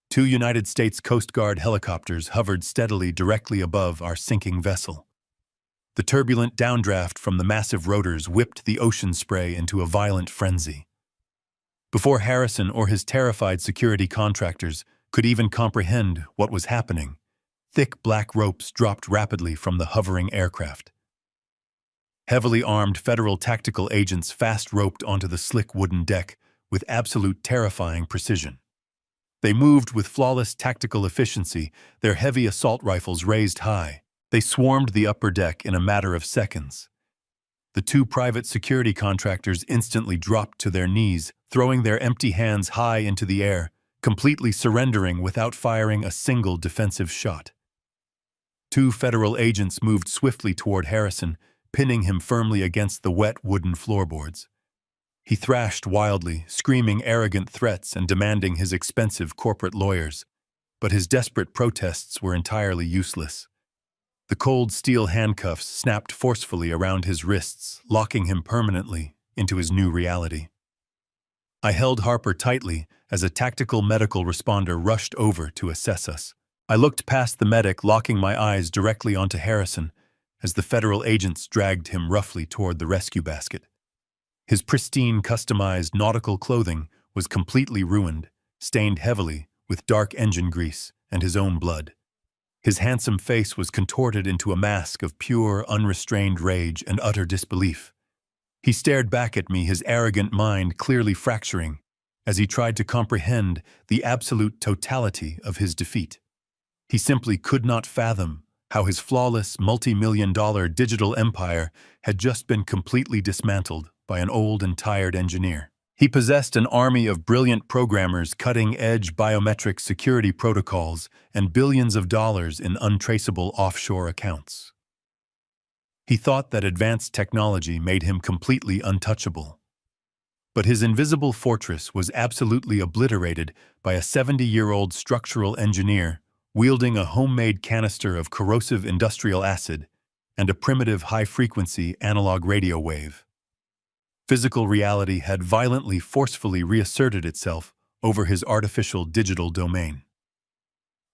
2 United States Coast Guard helicopters hovered steadily directly above our sinking vessel. The turbulent downdraft from the massive rotors whipped the ocean spray into a violent frenzy. Before Harrison or his terrified security contractors could even comprehend what was happening, thick black ropes dropped rapidly from the hovering aircraft. Heavily armed federal tactical agents fast-roped onto the slick wooden deck with absolute terrifying precision. They moved with flawless tactical efficiency, their heavy assault rifles raised high. They swarmed the upper deck in a matter of seconds. The 2 private security contractors instantly dropped to their knees, throwing their empty hands high into the air, completely surrendering without firing a single defensive shot. 2 federal agents moved swiftly toward Harrison, pinning him firmly against the wet wooden floorboards. He thrashed wildly, screaming arrogant threats and demanding his expensive corporate lawyers, but his desperate protests were entirely useless. The cold steel handcuffs snapped forcefully around his wrists, locking him permanently into his new reality. I held Harper tightly as a tactical medical responder rushed over to assess us. I looked past the medic, locking my eyes directly onto Harrison as the federal agents dragged him roughly toward the rescue basket. His pristine, customized nautical clothing was completely ruined, stained heavily with dark engine grease and his own blood. His handsome face was contorted into a mask of pure, unrestrained rage and utter disbelief. He stared back at me, his arrogant mind clearly fracturing, as he tried to comprehend the absolute totality of his defeat. He simply could not fathom how his flawless, multi-million-dollar digital empire had just been completely dismantled by an old and tired engineer. He possessed an army of brilliant programmers, cutting-edge biometric security protocols, and billions of dollars in untraceable offshore accounts. He thought that advanced technology made him completely untouchable. But his invisible fortress was absolutely obliterated by a 70-year-old structural engineer wielding a homemade canister of corrosive industrial acid and a primitive high-frequency analog radio wave. Physical reality had violently, forcefully reasserted itself over his artificial digital domain.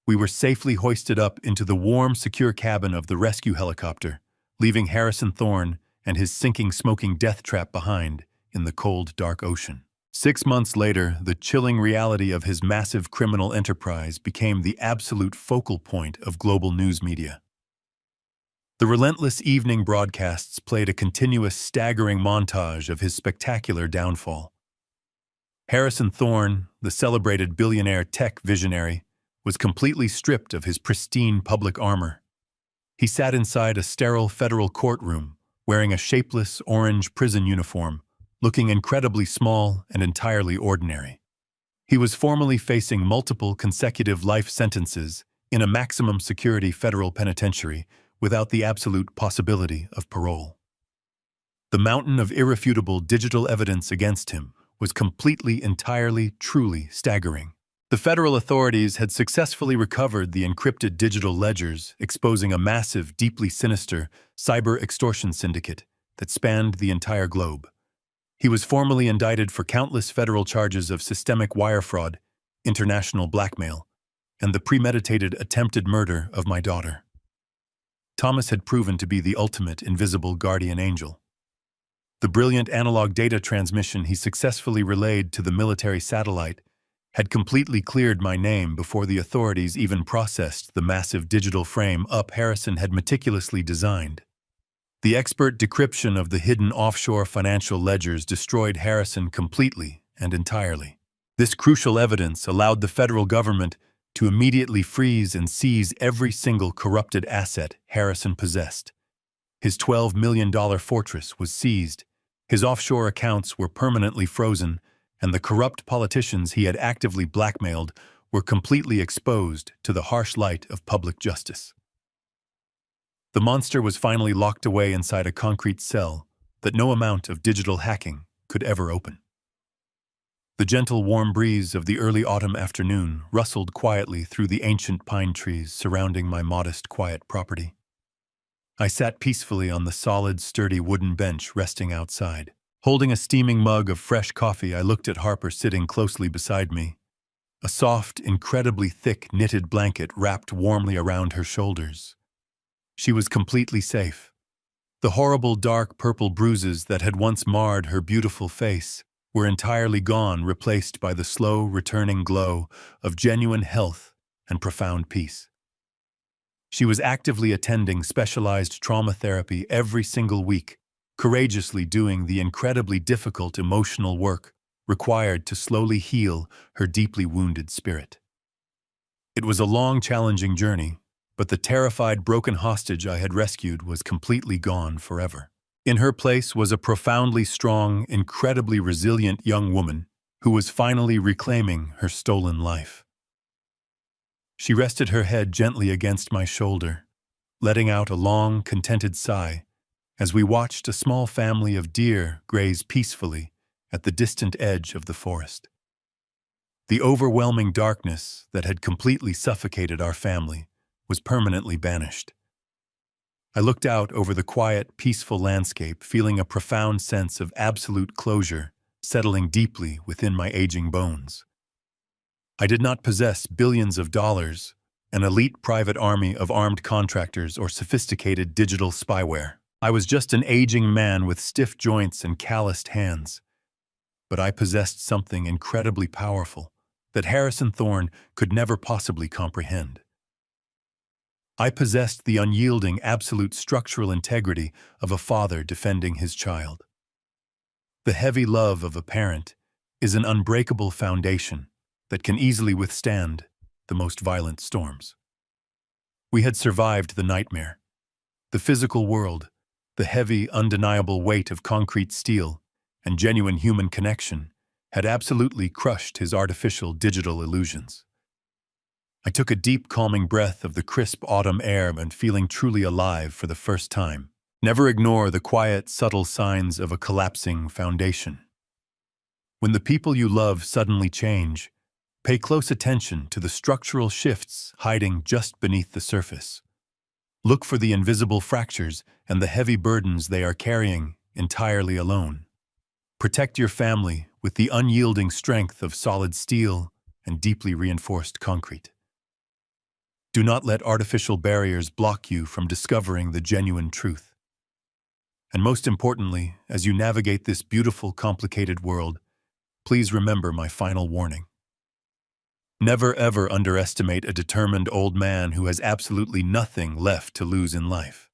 We were safely hoisted up into the warm, secure cabin of the rescue helicopter, leaving Harrison Thorne and his sinking, smoking death trap behind in the cold, dark ocean. 6 months later, the chilling reality of his massive criminal enterprise became the absolute focal point of global news media. The relentless evening broadcasts played a continuous, staggering montage of his spectacular downfall. Harrison Thorne, the celebrated billionaire tech visionary, was completely stripped of his pristine public armor. He sat inside a sterile federal courtroom, wearing a shapeless orange prison uniform, looking incredibly small and entirely ordinary. He was formally facing multiple consecutive life sentences in a maximum security federal penitentiary without the absolute possibility of parole. The mountain of irrefutable digital evidence against him was completely, entirely, truly staggering. The federal authorities had successfully recovered the encrypted digital ledgers, exposing a massive, deeply sinister cyber extortion syndicate that spanned the entire globe. He was formally indicted for countless federal charges of systemic wire fraud, international blackmail, and the premeditated attempted murder of my daughter. Thomas had proven to be the ultimate invisible guardian angel. The brilliant analog data transmission he successfully relayed to the military satellite had completely cleared my name before the authorities even processed the massive digital frame-up Harrison had meticulously designed. The expert decryption of the hidden offshore financial ledgers destroyed Harrison completely and entirely. This crucial evidence allowed the federal government to immediately freeze and seize every single corrupted asset Harrison possessed. His $12 million fortress was seized, his offshore accounts were permanently frozen, and the corrupt politicians he had actively blackmailed were completely exposed to the harsh light of public justice. The monster was finally locked away inside a concrete cell that no amount of digital hacking could ever open. The gentle, warm breeze of the early autumn afternoon rustled quietly through the ancient pine trees surrounding my modest, quiet property. I sat peacefully on the solid, sturdy wooden bench resting outside. Holding a steaming mug of fresh coffee, I looked at Harper sitting closely beside me. A soft, incredibly thick knitted blanket wrapped warmly around her shoulders. She was completely safe. The horrible dark purple bruises that had once marred her beautiful face were entirely gone, replaced by the slow, returning glow of genuine health and profound peace. She was actively attending specialized trauma therapy every single week, courageously doing the incredibly difficult emotional work required to slowly heal her deeply wounded spirit. It was a long, challenging journey, but the terrified, broken hostage I had rescued was completely gone forever. In her place was a profoundly strong, incredibly resilient young woman who was finally reclaiming her stolen life. She rested her head gently against my shoulder, letting out a long, contented sigh as we watched a small family of deer graze peacefully at the distant edge of the forest. The overwhelming darkness that had completely suffocated our family was permanently banished. I looked out over the quiet, peaceful landscape, feeling a profound sense of absolute closure settling deeply within my aging bones. I did not possess billions of dollars, an elite private army of armed contractors, or sophisticated digital spyware. I was just an aging man with stiff joints and calloused hands. But I possessed something incredibly powerful that Harrison Thorne could never possibly comprehend. I possessed the unyielding, absolute structural integrity of a father defending his child. The heavy love of a parent is an unbreakable foundation that can easily withstand the most violent storms. We had survived the nightmare. The physical world, the heavy, undeniable weight of concrete steel, and genuine human connection had absolutely crushed his artificial digital illusions. I took a deep, calming breath of the crisp autumn air and feeling truly alive for the first time. Never ignore the quiet, subtle signs of a collapsing foundation. When the people you love suddenly change, pay close attention to the structural shifts hiding just beneath the surface. Look for the invisible fractures and the heavy burdens they are carrying entirely alone. Protect your family with the unyielding strength of solid steel and deeply reinforced concrete. Do not let artificial barriers block you from discovering the genuine truth. And most importantly, as you navigate this beautiful, complicated world, please remember my final warning. Never ever underestimate a determined old man who has absolutely nothing left to lose in life.